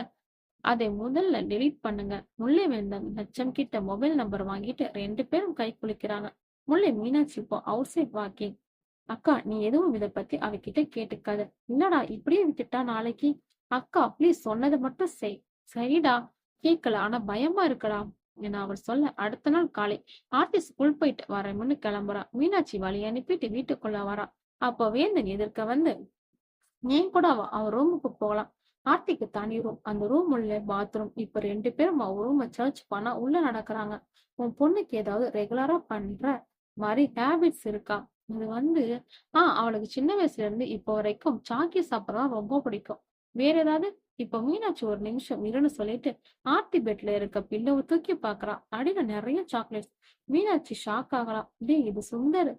அதை முதல்ல டெலீட் பண்ணுங்க. முல்லை வேந்தன் ஹெச்எம் கிட்ட மொபைல் நம்பர் வாங்கிட்டு 2 பேரும் கை குலுக்கிறாங்க. முல்லை, மீனாட்சி இப்போ அவுட் சைட் வாக்கிங். அக்கா, நீ எதுவும் இத பத்தி அவகிட்ட கேட்டுக்காத. இல்லடா, இப்படியே விட்டுட்டா நாளைக்கு. அக்கா ப்ளீஸ், சொன்னதை மட்டும் செய். சரிடா. கேட்கல, ஆனா பயமா இருக்குடா என அவர் சொல்ல, அடுத்த நாள் காலை ஆர்த்தி ஸ்கூல் போயிட்டு வரேன்னு கிளம்புறா. மீனாட்சி வழி அனுப்பிட்டு வீட்டுக்குள்ள வரா. அப்போ வேந்தன் எதிர்க்க வந்து, ஏன் கூட அவ ரூமுக்கு போகலாம். ஆர்த்திக்கு தனி ரூம். அந்த ரூம் உள்ள பாத்ரூம். இப்ப 2 பேரும் அவ ரூம சர்ச் பண்ணா உள்ள நடக்கிறாங்க. உன் பொண்ணுக்கு ஏதாவது ரெகுலரா பண்ற மாதிரி ஹேபிட்ஸ் இருக்கா? இது வந்து அவளுக்கு சின்ன வயசுல இருந்து இப்போ வரைக்கும் சாக்கி சாப்பிடறதா ரொம்ப பிடிக்கும். வேற ஏதாவது? இப்ப மீனாட்சி ஒரு நிமிஷம் இருன்னு சொல்லிட்டு ஆர்த்தி பெட்ல இருக்க பில்லோவை தூக்கி பாக்குறா. அடியில நிறைய சாக்லேட்ஸ். மீனாட்சி ஷாக் ஆகலாம். டேய் இது சுந்தர்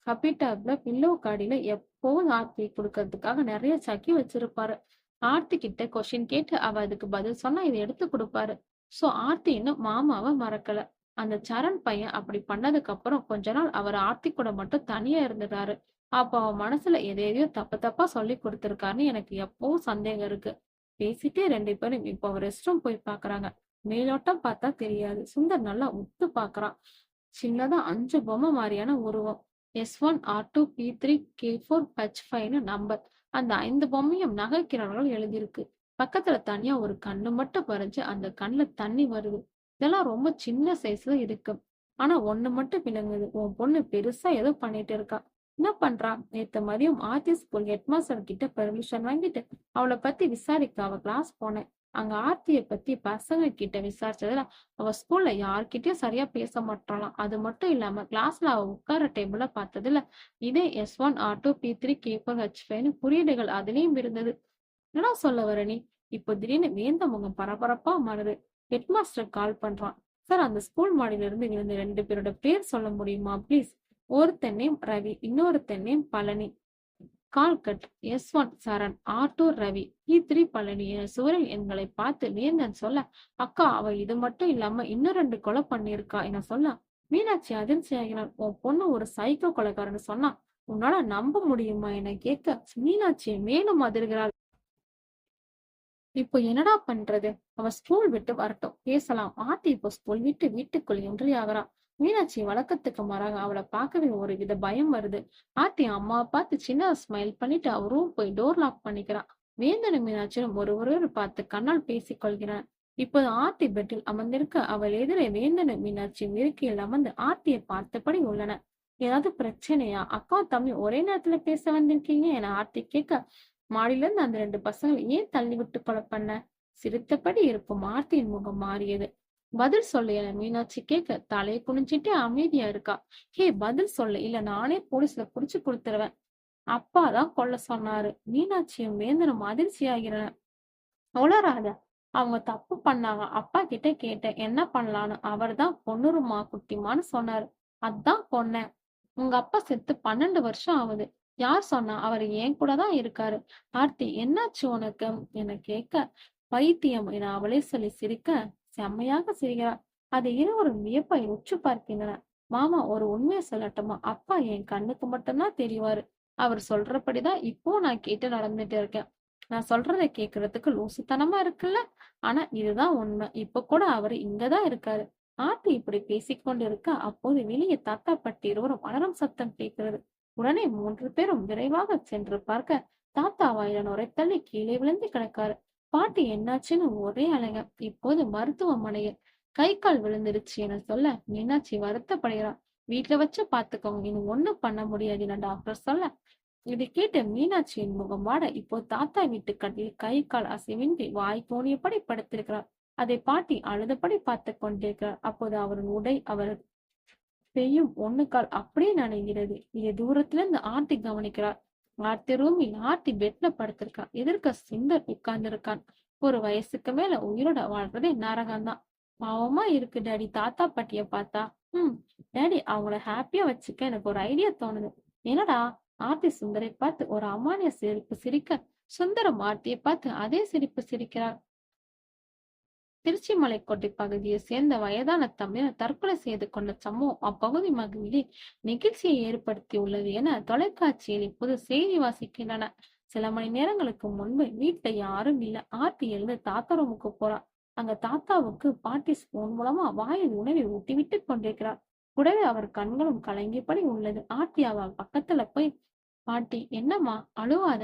கபிட்டாப்ல பில்லோவுக்கு அடியில எப்பவும் ஆர்த்தி கொடுக்கறதுக்காக நிறைய சக்கி வச்சிருப்பாரு. ஆர்த்தி கிட்ட கொஸ்டின் கேட்டு அவ அதுக்கு பதில் சொன்னா இதை எடுத்து கொடுப்பாரு. சோ ஆர்த்தி இன்னும் மாமாவை மறக்கல. அந்த சரண் பையன் அப்படி பண்ணதுக்கு அப்புறம் கொஞ்ச நாள் அவர் ஆர்த்தி கூட மட்டும் தனியா இருந்துட்டாரு. அப்ப அவன் மனசுல எதையோ தப்பு தப்பா சொல்லி கொடுத்திருக்காருன்னு எனக்கு எப்பவும் சந்தேகம் இருக்கு. பேசிட்டே ரெண்டு பேரும் இப்போ ரெஸ்ட் ரூம் போய் பாக்குறாங்க. மேலோட்டம் பார்த்தா தெரியாது. சுந்தர் நல்லா உத்து பாக்குறான். சின்னதா 5 பொம்மை மாதிரியான உருவம். S1R2P3K4H5ன்னு நம்பர். அந்த 5 பொம்மையும் நகைக்கிறவர்கள் எழுதியிருக்கு. பக்கத்துல தனியா ஒரு கண்ணு மட்டும் பறிஞ்சு அந்த கண்ணுல தண்ணி வருது. இதெல்லாம் ரொம்ப சின்ன சைஸ்ல இருக்கு. ஆனா ஒண்ணு மட்டும் விளங்குது. உன் பொண்ணு பெருசா ஏதோ பண்ணிட்டு இருக்கா. என்ன பண்றா? நேத்து மதியம் ஆர்த்தி ஸ்கூல் ஹெட்மாஸ்டர் கிட்ட பெர்மிஷன் வாங்கிட்டு அவளை பத்தி விசாரிக்க அவ கிளாஸ் போனேன். அங்க ஆர்த்திய பத்தி பசங்க கிட்ட விசாரிச்சதுல அவ ஸ்கூல்ல யார்கிட்டயும் சரியா பேச மாட்டாளாம். அது மட்டும் இல்லாம கிளாஸ்ல அவ உட்கார டேபிள பார்த்ததுல இதே S1R2P3K4H5ன்னு குறியீடுகள் அதுலயும் இருந்தது. என்னடா சொல்ல வர நீ? இப்போ திடீர்னு வேந்த முகம் பரபரப்பா மாறுது. ஹெட்மாஸ்டர் கால் பண்றான். சார் அந்த ஸ்கூல் மாடியில இருந்து விழுந்த 2 பேரோட பேர் சொல்ல முடியுமா ப்ளீஸ்? ஒருத்தன் நேம் ரவி, இன்னொருத்தன் name Palani. Call cut. S1 சரண், R2 ரவி, P3 பழனி என சுவரில் எண்களை பார்த்து வேந்தன் சொல்ல, அக்கா அவ இது மட்டும் இல்லாம இன்னும் 2 கொலை பண்ணியிருக்கா என சொல்ல, மீனாட்சி அதிர்ச்சி ஆகினாள். உன் பொண்ணு ஒரு சைக்கோ கொலைக்காரன்னு சொன்னா உன்னால நம்ப முடியுமா என கேட்க மீனாட்சி மேலும் அதிர்கிறாள். இப்போ என்னடா பண்றது? அவ ஸ்கூல் விட்டு வரட்டும் பேசலாம். ஆர்த்தி இப்போ ஸ்கூல் விட்டு வீட்டுக்குள் என்ட்ரி ஆகுறா. மீனாட்சி வழக்கத்துக்கு மாறாக அவளை பார்க்கவே ஒரு வித பயம் வருது. ஆர்த்தி அம்மாவை பார்த்து சின்ன ஸ்மைல் பண்ணிட்டு அவ ரூம் போய் டோர் லாக் பண்ணிக்கிறான். வேந்தனும் மீனாட்சியும் ஒருவரோடு பார்த்து கண்ணால் பேசிக் கொள்கிறான். இப்போது ஆர்த்தி பெட்டில் அமர்ந்திருக்க அவள் எதிரே வேந்தனும் மீனாட்சியும் இருக்கையில் அமர்ந்து ஆர்த்தியை பார்த்தபடி உள்ளன. ஏதாவது பிரச்சனையா? அக்கா தம்பி ஒரே நேரத்துல பேச வந்திருக்கீங்க என ஆர்த்தி கேட்க, மாடியில இருந்து அந்த 2 பசங்களை ஏன் தள்ளி விட்டு கொலை பண்ண? சிரித்தபடி இருக்கும் ஆர்த்தியின் முகம் மாறியது. பதில் சொல்ல என மீனாட்சி கேட்க தலையை குனிஞ்சிட்டே அமைதியா இருக்கா. ஹே பதில் சொல்ல இல்ல நானே போலீஸ்ல புடிச்சு கொடுத்துருவேன். அப்பாதான் கொல்ல சொன்னாரு. மீனாட்சியும் வேந்தனும் அதிர்ச்சி ஆகிறன. உளராத. அவங்க தப்பு பண்ணாங்க. அப்பா கிட்ட கேட்டேன் என்ன பண்ணலான்னு. அவர்தான் பொண்ணுருமா குட்டிமான்னு சொன்னாரு. அதான் கொன்னேன். உங்க அப்பா செத்து 12 வருஷம் ஆகுது. யார் சொன்னா? அவர் என் கூட தான் இருக்காரு. ஆர்த்தி என்னாச்சு உனக்கு என கேட்க, பைத்தியம் என அவளே சொல்லி சிரிக்க செம்மையாக சிரிக்கிறார். அதை இருவரும் வியப்பை உற்று பார்க்கின்றனர். மாமா ஒரு உண்மையை சொல்லட்டுமா? அப்பா என் கண்ணுக்கு மட்டும்தான் தெரிவாரு. அவர் சொல்றபடிதான் இப்போ நான் கேட்டு நடந்துட்டு இருக்கேன். நான் சொல்றதை கேக்குறதுக்கு லூசுத்தனமா இருக்குல்ல. ஆனா இதுதான் உண்மை. இப்ப கூட அவரு இங்கதான் இருக்காரு. ஆர்த்தி இப்படி பேசிக்கொண்டு இருக்க அப்போது வெளியே தாத்தா பாட்டி இருவரும் அலறும் சத்தம் கேட்கிறது. உடனே 3 பேரும் விரைவாக சென்று பார்க்க தாத்தா வாயில நுரைத்தள்ளி கீழே விழுந்து கிடக்காரு. பாட்டி என்னாச்சுன்னு ஒரே அழக. இப்போது மருத்துவமனையில் கை கால் விழுந்துருச்சு என சொல்ல மீனாட்சி வருத்தப்படுகிறார். வீட்டுல வச்சு பாத்துக்கோங்க, இன்னும் ஒண்ணும் பண்ண முடியாது என டாக்டர் சொல்ல, இதை கேட்ட மீனாட்சியின் முகம் வாட இப்போ தாத்தா வீட்டு கட்டில் கை கால் அசைவின்றி வாய் கோணியபடி படுத்திருக்கிறார். அதை பாட்டி அழுதபடி பார்த்து கொண்டிருக்கிறார். அப்போது அவரின் உடை அவர் செய்யும் ஒண்ணு கால் அப்படியே நனைகிறது. இதை தூரத்துல இருந்து ஆர்த்தி கவனிக்கிறார். ஆர்த்தி ரூமில் ஆர்த்தி பெட்ல படுத்திருக்கா. எதிர்க்க சுந்தர் உட்கார்ந்து இருக்கான். ஒரு வயசுக்கு மேல உயிரோட வாழ்றதே நரகம்தான். பாவமா இருக்கு டாடி தாத்தா பாட்டிய பார்த்தா. டாடி அவங்கள ஹாப்பியா வச்சுக்க எனக்கு ஒரு ஐடியா தோணுது. என்னடா? ஆர்த்தி சுந்தரை பார்த்து ஒரு அமானிய சிரிப்பு சிரிக்க சுந்தரம் ஆர்த்தியை பார்த்து அதே சிரிப்பு சிரிக்கிறார். திருச்சி மலைக்கோட்டை பகுதியை சேர்ந்த வயதான தமிழர் தற்கொலை செய்து கொண்ட சம்பவம் அப்பகுதி மகளிரில் நெகிழ்ச்சியை ஏற்படுத்தி உள்ளது என தொலைக்காட்சியில் இப்போது செய்தி வாசிக்கின்றன. சில மணி நேரங்களுக்கு முன்பு வீட்டுல யாரும் இல்ல. ஆர்த்தி எழுந்து தாத்தா ரூமுக்கு போறா. அங்க தாத்தாவுக்கு பாட்டி ஸ்பூன் மூலமா வாயில் உணவை ஊட்டி விட்டு கொண்டிருக்கிறார். கூடவே அவர் கண்களும் கலங்கியபடி உள்ளது. ஆர்த்தி அவ பக்கத்துல போய், பாட்டி என்னம்மா அழுவாத.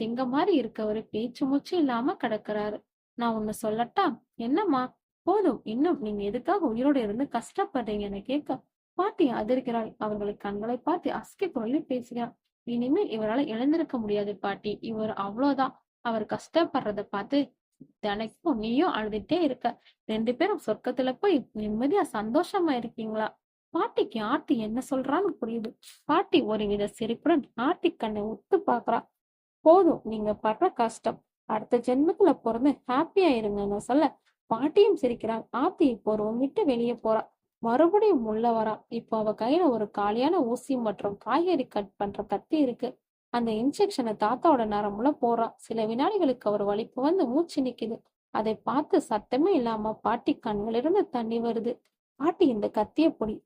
சிங்கம் மாதிரி இருக்கவரு பேச்சு மூச்சு இல்லாம கிடக்குறாரு. நான் ஒண்ணு சொல்லட்டா? என்னம்மா? போதும், இன்னும் நீங்க எதுக்காக உயிரோட இருந்து கஷ்டப்படுறீங்கன்னு கேட்க பாட்டி அதிர்கிறாள். அவர்களை கண்களை பார்த்து அஸ்கி குரலில் பேசுகிறார். இனிமேல் இவரால எழுந்திருக்க முடியாது பாட்டி. இவர் அவ்வளவுதான். அவர் கஷ்டப்படுறத பார்த்து தினைக்கும் நீயும் அழுதுட்டே இருக்க. 2 பேரும் சொர்க்கத்துல போய் நிம்மதியா சந்தோஷமா இருக்கீங்களா? பாட்டிக்கு ஆர்த்தி என்ன சொல்றான்னு புரியுது. பாட்டி ஒருவித சிரிப்புடன் ஆர்த்தி கண்ணை உத்து பாக்குறா. போதும், நீங்க படுற கஷ்டம் அடுத்த ஜென்மத்துல பிறந்து ஹாப்பியா இருங்கன்னு சொல்ல பாட்டியும் சிரிக்கிறாள். ஆர்த்தி இப்போ ரூம் விட்டு வெளியே போறா. மறுபடியும் உள்ள வரா. இப்போ அவ கையில ஒரு காலியான ஊசி மற்றும் காய்கறி கட் பண்ற கத்தி இருக்கு. அந்த இன்ஜெக்ஷனை தாத்தாவோட நரம்புல போறா. சில வினாடிகளுக்கு அவர் வலிப்பு வந்து மூச்சு நிக்குது. அதை பார்த்து சத்தமே இல்லாம பாட்டி கண்களிலிருந்து தண்ணி வருது. பாட்டி இந்த கத்திய பொடி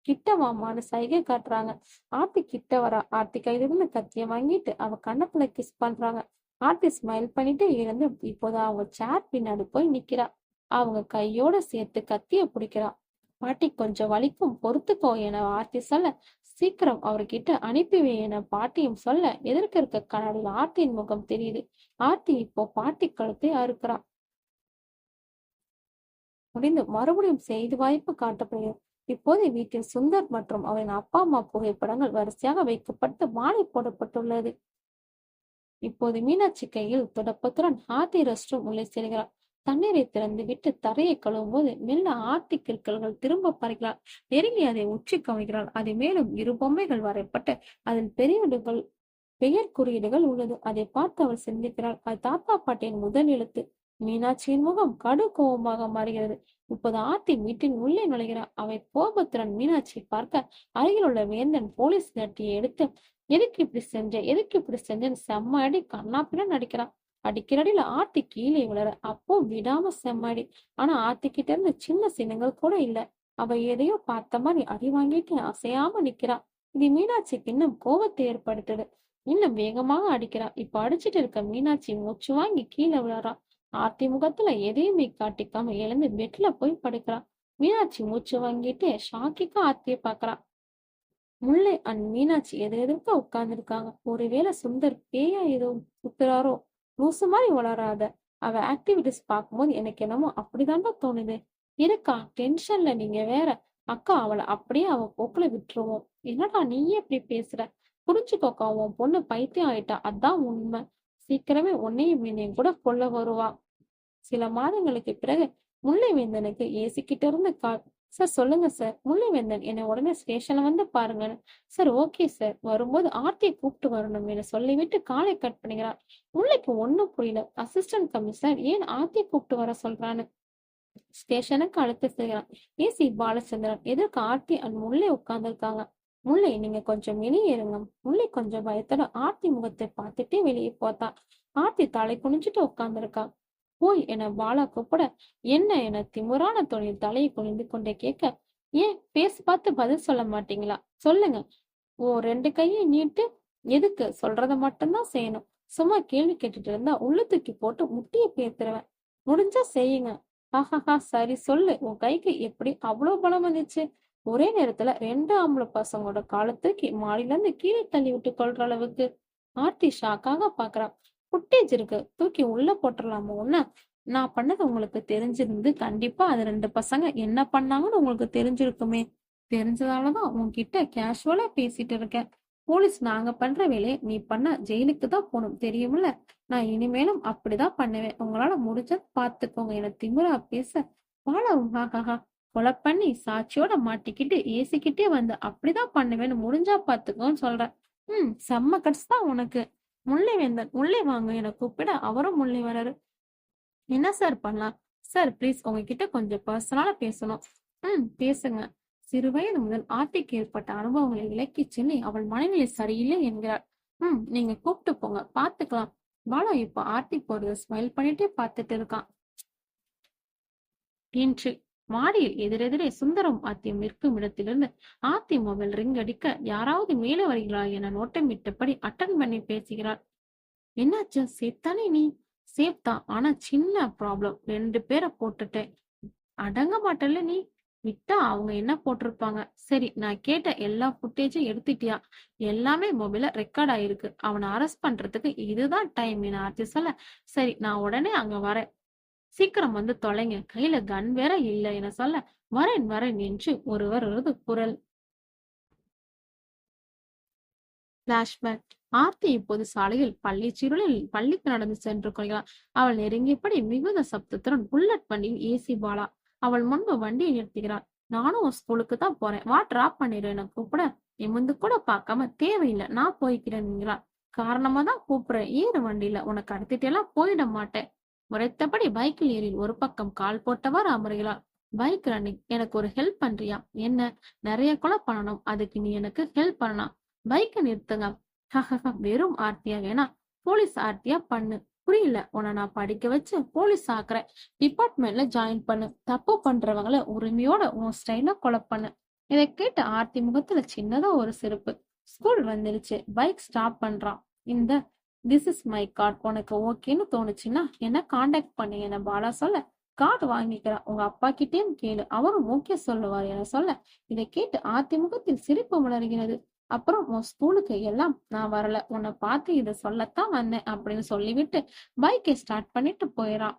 கிட்ட வாமான்னு சைகை காட்டுறாங்க. ஆர்த்தி கிட்ட வரா. ஆர்த்தி கையில இருந்து கத்திய வாங்கிட்டு அவ கன்னத்துல கிஸ் பண்றாங்க. ஆர்த்தி ஸ்மைல் பண்ணிட்டு இருந்து இப்போது அவங்க சேர் பின்னாடி போய் நிக்கிறா. அவங்க கையோட சேர்த்து கத்திய பிடிக்கிறா. பாட்டி கொஞ்சம் வலிக்கும், பொறுத்துக்கோ என ஆர்த்தி சொல்ல, சீக்கிரம் அவர்கிட்ட அனுப்பிவே என பாட்டியும் சொல்ல, எதிர்க்க இருக்க கண்ணாடியில் ஆர்த்தியின் முகம் தெரியுது. ஆர்த்தி இப்போ பாட்டி கழுத்தை அறுக்கிறா. முடிந்து மறுபடியும் செய்தி வாய்ப்பு காட்டப்படுகிறது. இப்போது வீட்டில் சுந்தர் மற்றும் அவரின் அப்பா அம்மா புகைப்படங்கள் வரிசையாக வைக்கப்பட்டு மாலை போடப்பட்டுள்ளது. இப்போது மீனாட்சி கையில் துடப்பத்துடன் ஆர்த்தி ரெஸ்ட் ரூம் உள்ளே செல்கிறார். தண்ணீரை திறந்து விட்டு தரையை கழுவும் போது மெல்ல ஆர்த்தி கிற்கல்கள் திரும்ப பறிக்கிறார். நெருங்கி அதை உச்சி கவிக்கிறாள். அதை மேலும் இரு பொம்மைகள் வரைப்பட்டு அதில் பெயர் குறியீடுகள் உள்ளது. அதை பார்த்து அவள் சிந்திக்கிறாள். அது தாத்தா பாட்டியின் முதல் எழுத்து. மீனாட்சியின் முகம் கடு கோபமாக மாறுகிறது. இப்போது ஆர்த்தி வீட்டின் உள்ளே நுழைகிறார். அவை கோபத்துடன் மீனாட்சியை பார்க்க அருகில் உள்ள வேந்தன் போலீஸ் லட்டியை எடுத்து எதுக்கு இப்படி செஞ்சேன்னு செம்ம அடி கண்ணாப்பின்னு நடிக்கிறான். அடிக்கிறடியில ஆர்த்தி கீழே விழற. அப்போ விடாம செம்ம அடி. ஆனா ஆர்த்தி கிட்ட இருந்து சின்ன சின்னங்கள் கூட இல்ல. அவ எதையோ பார்த்த மாதிரி அடி வாங்கிட்டு அசையாம நிக்கிறா. இது மீனாட்சிக்கு இன்னும் கோபத்தை ஏற்படுத்துது. இன்னும் வேகமாக அடிக்கிறா. இப்ப அடிச்சிட்டு இருக்க மீனாட்சி மூச்சு வாங்கி கீழே விழறா. ஆர்த்தி முகத்துல எதையுமே காட்டிக்காம எழுந்து பெட்ல போய் படுக்கிறா. மீனாட்சி மூச்சு வாங்கிட்டு ஷாக்கிக்கா ஆர்த்திய பாக்குறா. முல்லை அண்ட் மீனாட்சி எதிர்க்க உட்கார்ந்து இருக்காங்க. ஒருவேளை சுந்தர் பேயா ஏதோ சுத்துறாரோ? லூசு மாதிரி வளராத. அவ ஆக்டிவிட்டிஸ் பார்க்கும்போது எனக்கு என்னமோ அப்படிதான்டா தோணுது. இருக்கா டென்ஷன்ல நீங்க வேற. அக்கா அவளை அப்படியே அவ போக்குல விட்டுருவோம். என்னடா நீயே இப்படி பேசுற? புரிஞ்சுக்கோக்கா, உன் பொண்ணு பைத்தியம் ஆயிட்டா. அதான் உண்மை. சீக்கிரமே உன்னையும் என்னையும் கூட கொல்ல வருவா. சில மாதங்களுக்கு பிறகு முல்லைவேந்தனுக்கு ஏசி கிட்ட இருந்து கால். சார் சொல்லுங்க சார். முல்லைவேந்தன் என்னை உடனே ஸ்டேஷன்ல வந்து பாருங்க. Sir okay sir. வரும்போது ஆர்த்தியை கூப்பிட்டு வரணும் என சொல்லிவிட்டு காலை கட் பண்ணிக்கிறார். முல்லைக்கு ஒண்ணும் புரியல. அசிஸ்டன்ட் கமிஷனர் ஏன் ஆர்த்தியை கூப்பிட்டு வர சொல்றான்னு ஸ்டேஷனுக்கு அழைத்து செல்கிறான். ஏசி பாலச்சந்திரன் எதற்கு ஆர்த்தி அண்ட் முல்லை உட்கார்ந்து இருக்காங்க. முல்லை நீங்க கொஞ்சம் வெளியே இருங்க. முல்லை கொஞ்சம் பயத்தோட ஆர்த்தி முகத்தை பார்த்துட்டே வெளியே போத்தா. ஆர்த்தி தலை குனிஞ்சிட்டு உட்கார்ந்து இருக்கா. போய் என பாலா கூப்பிட என்ன என திமுறான தொழில் தலையை குனிந்து கொண்டே கேட்க, ஏன் பேசி பார்த்து பதில் சொல்ல மாட்டீங்களா? சொல்லுங்க. ஓ 2 கையை நீட்டு. எதுக்கு? சொல்றத மட்டும்தான் செய்யணும். சும்மா கேள்வி கேட்டுட்டு இருந்தா உள்ள தூக்கி போட்டு முட்டிய பேத்துருவேன். முடிஞ்சா செய்யுங்க. ஹாஹாஹா சரி சொல்லு. உன் கைக்கு எப்படி அவ்வளவு பலம் வந்துச்சு? ஒரே நேரத்துல 2 ஆம்பளை பசங்களோட காலை தூக்கி மாடியில இருந்து கீழே தள்ளி விட்டு கொள்ற அளவுக்கு. ஆர்த்தி ஷாக்காக பாக்குறான். ஃபுட்டேஜ் இருக்கு. தூக்கி உள்ள போட்டுடலாமா உன்ன? நான் பண்ணது உங்களுக்கு தெரிஞ்சிருந்து கண்டிப்பா அது 2 பசங்க என்ன பண்ணாங்கன்னு உங்களுக்கு தெரிஞ்சிருக்குமே. தெரிஞ்சதாலதான் உன்கிட்ட கேஷுவலா பேசிட்டு இருக்கேன். போலீஸ் நாங்க பண்ற வேலையை நீ பண்ண ஜெயிலுக்கு தான் போகணும் தெரியுமில்ல. நான் இனிமேலும் அப்படிதான் பண்ணுவேன். உங்களால முடிஞ்சது பாத்துக்கோங்க என திமிரா பேச பாலவும் ஹாஹாஹா கொலை பண்ணி சாட்சியோட மாட்டிக்கிட்டு ஏசிக்கிட்டே வந்து அப்படிதான் பண்ணுவேன்னு முடிஞ்சா பாத்துக்கோன்னு சொல்றேன். செம்ம கட்ஸ் தான் உனக்கு. முல்லை வேந்தன் உள்ளே வாங்க என கூப்பிட அவரும் முல்லை வராரு. என்ன சார் பண்ணலாம்? சார் ப்ளீஸ் உங்ககிட்ட கொஞ்சம் பர்சனலா பேசணும். பேசுங்க. சிறுவயது முதல் ஆர்த்திக்கு ஏற்பட்ட அனுபவங்களை விலக்கி சொல்லி அவள் மனநிலை சரியில்லை என்கிறார். நீங்க கூப்பிட்டு போங்க, பாத்துக்கலாம். பாலா இப்ப ஆர்த்தி போறது ஸ்மைல் பண்ணிட்டே பார்த்துட்டு இருக்கான். இன்று மாடியில் எதிரெதிரே சுந்தரம் ஆத்தியம் நிற்கும் இடத்திலிருந்து ஆர்த்தி மொபைல் ரிங் அடிக்க யாராவது மேலே வருகிறா என நோட்டமிட்டபடி அட்டன் பண்ணி பேசுகிறார். என்னாச்சு? சேஃப்தானே நீ? சேஃப் தான். ஆனா சின்ன ப்ராப்ளம். 2 பேரை போட்டுட்டேன். அடங்க மாட்டல நீ? விட்டா அவங்க என்ன போட்டிருப்பாங்க? சரி நான் கேட்ட எல்லா ஃபுட்டேஜும் எடுத்துட்டியா? எல்லாமே மொபைல ரெக்கார்ட் ஆயிருக்கு. அவனை அரெஸ்ட் பண்றதுக்கு இதுதான் டைம் என ஆர்த்தி சொல்ல, சரி நான் உடனே அங்க வரேன். சீக்கிரம் வந்து தொலைங்க. கையில கன் வேற இல்ல என சொல்ல, வரேன் வரேன் என்று ஒருவரது குரல். பிளாஷ்பேக். ஆர்த்தி இப்போது சாலையில் பள்ளிக்கு நடந்து சென்று கொள்கிறாள். அவள் நெருங்கியபடி மிகுந்த சப்தத்துடன் புல்லட் வண்டியில் ஏசி பாலா அவள் முன்பு வண்டியை நிறுத்துகிறாள். நானும் ஸ்கூலுக்கு தான் போறேன், வா டிராப் பண்ணிடு என கூப்பிட நிமிந்து கூட பார்க்காம தேவையில்லை நான் போய்க்கிறேன் என்கிறாள். காரணமா தான் கூப்பிடுறேன், ஏறு வண்டியில, உனக்கு கடத்திட்டு எல்லாம் போயிட மாட்டேன். முறைத்தபடி பைக்கில் ஏறி ஒரு பக்கம் கால் போட்டவர் அமர்கிறாள். பைக் ரன்னிங், எனக்கு ஒரு ஹெல்ப் பண்றியா? என்ன? நிறைய கொலை பண்ணணும், அதுக்கு நீ எனக்கு ஹெல்ப் பண்ணலாம். பைக்கை நிறுத்துங்க. வெறும் ஆர்த்தியா வேணா, போலீஸ் ஆர்த்தியா பண்ணு. புரியல, உன்னை நான் படிக்க வச்சு போலீஸ் ஆக்குறேன். டிபார்ட்மெண்ட்ல ஜாயின் பண்ணு. தப்பு பண்றவங்கள உரிமையோட உன் ஸ்டைல கொலை பண்ணு. இதை கேட்டு ஆர்த்தி முகத்துல சின்னதா ஒரு சிரிப்பு. ஸ்கூல் வந்துருச்சு. பைக் ஸ்டாப் பண்றான். இந்த திஸ் இஸ் மை கார்டு, உனக்கு ஓகேன்னு தோணுச்சுன்னா என்ன காண்டாக்ட் பண்ணி என பாலா சொல்ல, கார்டு வாங்கிக்கிறா, உங்க அப்பா கிட்டேயும் கேளு, அவரும் ஓகே சொல்லுவார் என சொல்ல, இதை கேட்டு அதிமுகத்தில் சிரிப்பு மலர்கிறது. அப்புறம் உன் ஸ்கூலுக்கு எல்லாம் நான் வரல, உன்னை பார்த்து இதை சொல்லத்தான் வந்தேன் அப்படின்னு சொல்லிவிட்டு பைக்கை ஸ்டார்ட் பண்ணிட்டு போயிடான்.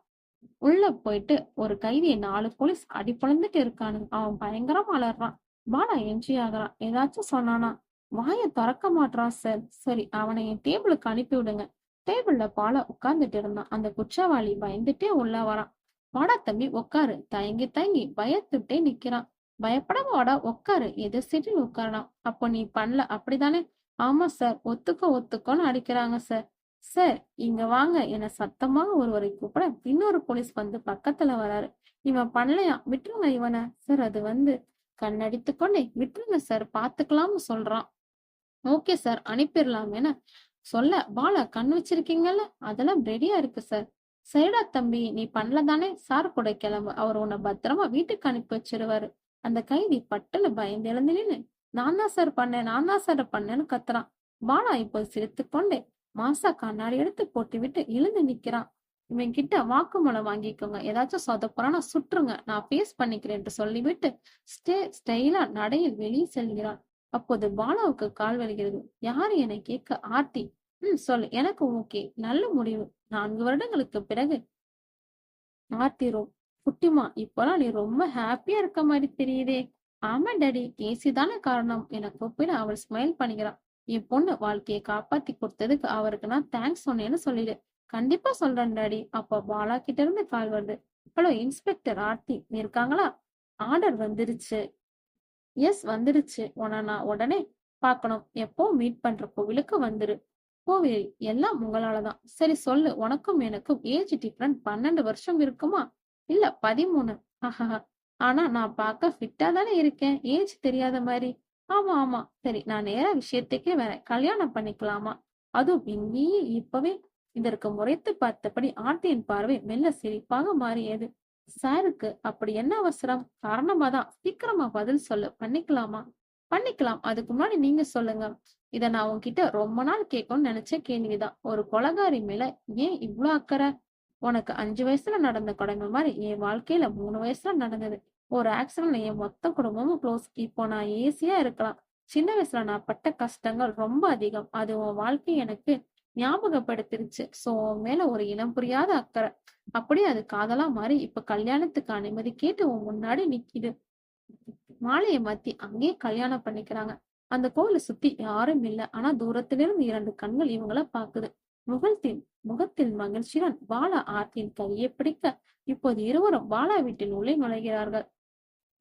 உள்ள போயிட்டு ஒரு கைதியை 4 போலீஸ் அடி பொழந்துட்டு இருக்கானுங்க. அவன் பயங்கரமா அலறான். பாலா என்ட்ரி ஆகுறான். ஏதாச்சும் சொன்னானா? வாயை திறக்க மாட்டான் சார். சரி, அவனை என் டேபிளுக்கு அனுப்பி விடுங்க. டேபிள்ல பாலா உட்கார்ந்துட்டு இருந்தான். அந்த குற்றவாளி பயந்துட்டே உள்ள வரான். வாடா தம்பி உட்காரு. தயங்கி தயங்கி பயத்துட்டே நிக்கிறான். பயப்படாம வாடா உட்காரு. எது சீட்டில் உட்காரலாம். அப்போ நீ பண்ணல அப்படிதானே? ஆமா சார், ஒத்துக்கோன்னு அடிக்கிறாங்க சார். சார், இங்க வாங்க என சத்தமாக ஒருவரை கூப்பிட இன்னொரு போலீஸ் வந்து பக்கத்துல வராரு. இவன் பண்ணலையா, விட்டுருங்க இவனை. சார், அது வந்து கண்ணடித்து கொண்டே விட்டுருங்க சார், பாத்துக்கலாம்னு சொல்றான். ஓகே சார், அனுப்பிடலாம் என சொல்ல, பாலா கண் வச்சிருக்கீங்கல்ல, அதெல்லாம் ரெடியா இருக்கு சார். சரிடா தம்பி, நீ பண்ணல தானே, சார் கூட கிளம்பு, அவர் உன்னை பத்திரமா வீட்டுக்கு அனுப்பி வச்சிருவாரு. அந்த கைதி பட்டுன்னு பயந்து எழுந்து நின்னு, நான் தான் சார் பண்ணேன்னு கத்துறான். பாலா இப்போ சிரித்து கொண்டே மாசா கண்ணாடி எடுத்து போட்டு விட்டு எழுந்து நிக்கிறான். இவன் கிட்ட வாக்குமூலம் வாங்கிக்கோங்க, ஏதாச்சும் சொதப்புறானா சுற்றுங்க, நான் பேஸ் பண்ணிக்கிறேன் சொல்லிவிட்டு ஸ்டைலா நடையில் வெளியே செல்கிறான். அப்போது பாலாவுக்கு கால் வருகிறது. யாரு என கேட்க ஆர்த்தி, சொல்லு, எனக்கு ஓகே, நல்ல முடிவு. 4 வருடங்களுக்கு பிறகு ஆர்த்தி குட்டிமா, இப்பெல்லாம் நீ ரொம்ப ஹாப்பியா இருக்க மாதிரி தெரியுதே. ஆமா டாடி, ஏசி தானே காரணம் என கூப்பிட அவள் ஸ்மைல் பண்ணிக்கிறான். என் பொண்ணு வாழ்க்கையை காப்பாத்தி கொடுத்ததுக்கு அவருக்கு நான் தேங்க்ஸ் சொன்னேன்னு சொல்லிடு. கண்டிப்பா சொல்றேன் டாடி. அப்ப பாலா கிட்ட இருந்து கால் வருது. ஹலோ இன்ஸ்பெக்டர் ஆர்த்தி இருக்காங்களா? ஆர்டர் வந்துருச்சு. எஸ் வந்துருச்சு. உன்னை நான் உடனே பார்க்கணும். எப்போ மீட் பண்ற கோவிலுக்கு வந்துரு. கோவில் எல்லாம் உங்களாலதான். சரி சொல்லு, உனக்கும் எனக்கும் ஏஜ் டிஃபரண்ட் 12 வருஷம் இருக்குமா? இல்ல 13. ஆஹா, ஆனா நான் பார்க்க ஃபிட்டா தானே இருக்கேன், ஏஜ் தெரியாத மாதிரி. ஆமா ஆமா, சரி, நான் நேரா விஷயத்துக்கே வரேன். கல்யாணம் பண்ணிக்கலாமா? அதுவும் இங்கேயே இப்பவே? இதற்கு முறைத்து பார்த்தபடி ஆர்த்தியின் பார்வை மெல்ல சிரிப்பாக மாறியது. சாருக்கு அப்படி என்ன அவசரம்? காரணமாதான், சீக்கிரமா பதில் சொல்லு. பண்ணிக்கலாமா? பண்ணிக்கலாம், அதுக்கு முன்னாடி நீங்க சொல்லுங்க. இத நான் உன்கிட்ட ரொம்ப நாள் கேட்கணும்னு நினைச்ச கேள்விதான். ஒரு கொலகாரி மேல ஏன் இவ்ளோ அக்கறை? உனக்கு 5 வயசுல நடந்த கொடுமை மாதிரி என் வாழ்க்கையில 3 வயசுல நடந்தது. ஒரு ஆக்சிடென்ட்ல என் மொத்த குடும்பமும் க்ளோஸ். இப்போ நான் ஈஸியா இருக்கலாம். சின்ன வயசுல நான் பட்ட கஷ்டங்கள் ரொம்ப அதிகம். அது உன் வாழ்க்கை எனக்கு ஞாபகப்படுத்திருச்சு. சோ உன் மேல ஒரு இனம் புரியாத அக்கறை. அப்படியே அது காதலா மாறி இப்ப கல்யாணத்துக்கு அனுமதி கேட்டு உன் முன்னாடி நிக்குது. மாலையை மாத்தி அங்கேயே கல்யாணம் பண்ணிக்கிறாங்க. அந்த கோவிலை சுத்தி யாரும் இல்ல. ஆனா தூரத்திலிருந்து 2 கண்கள் இவங்கள பாக்குது. முகத்தில் முகத்தில் மகிழ்ச்சியுடன் பாலா ஆர்த்தியின் கையை பிடிக்க, இப்போது இருவரும் பாலா வீட்டின் உள்ளே நுழைகிறார்கள்.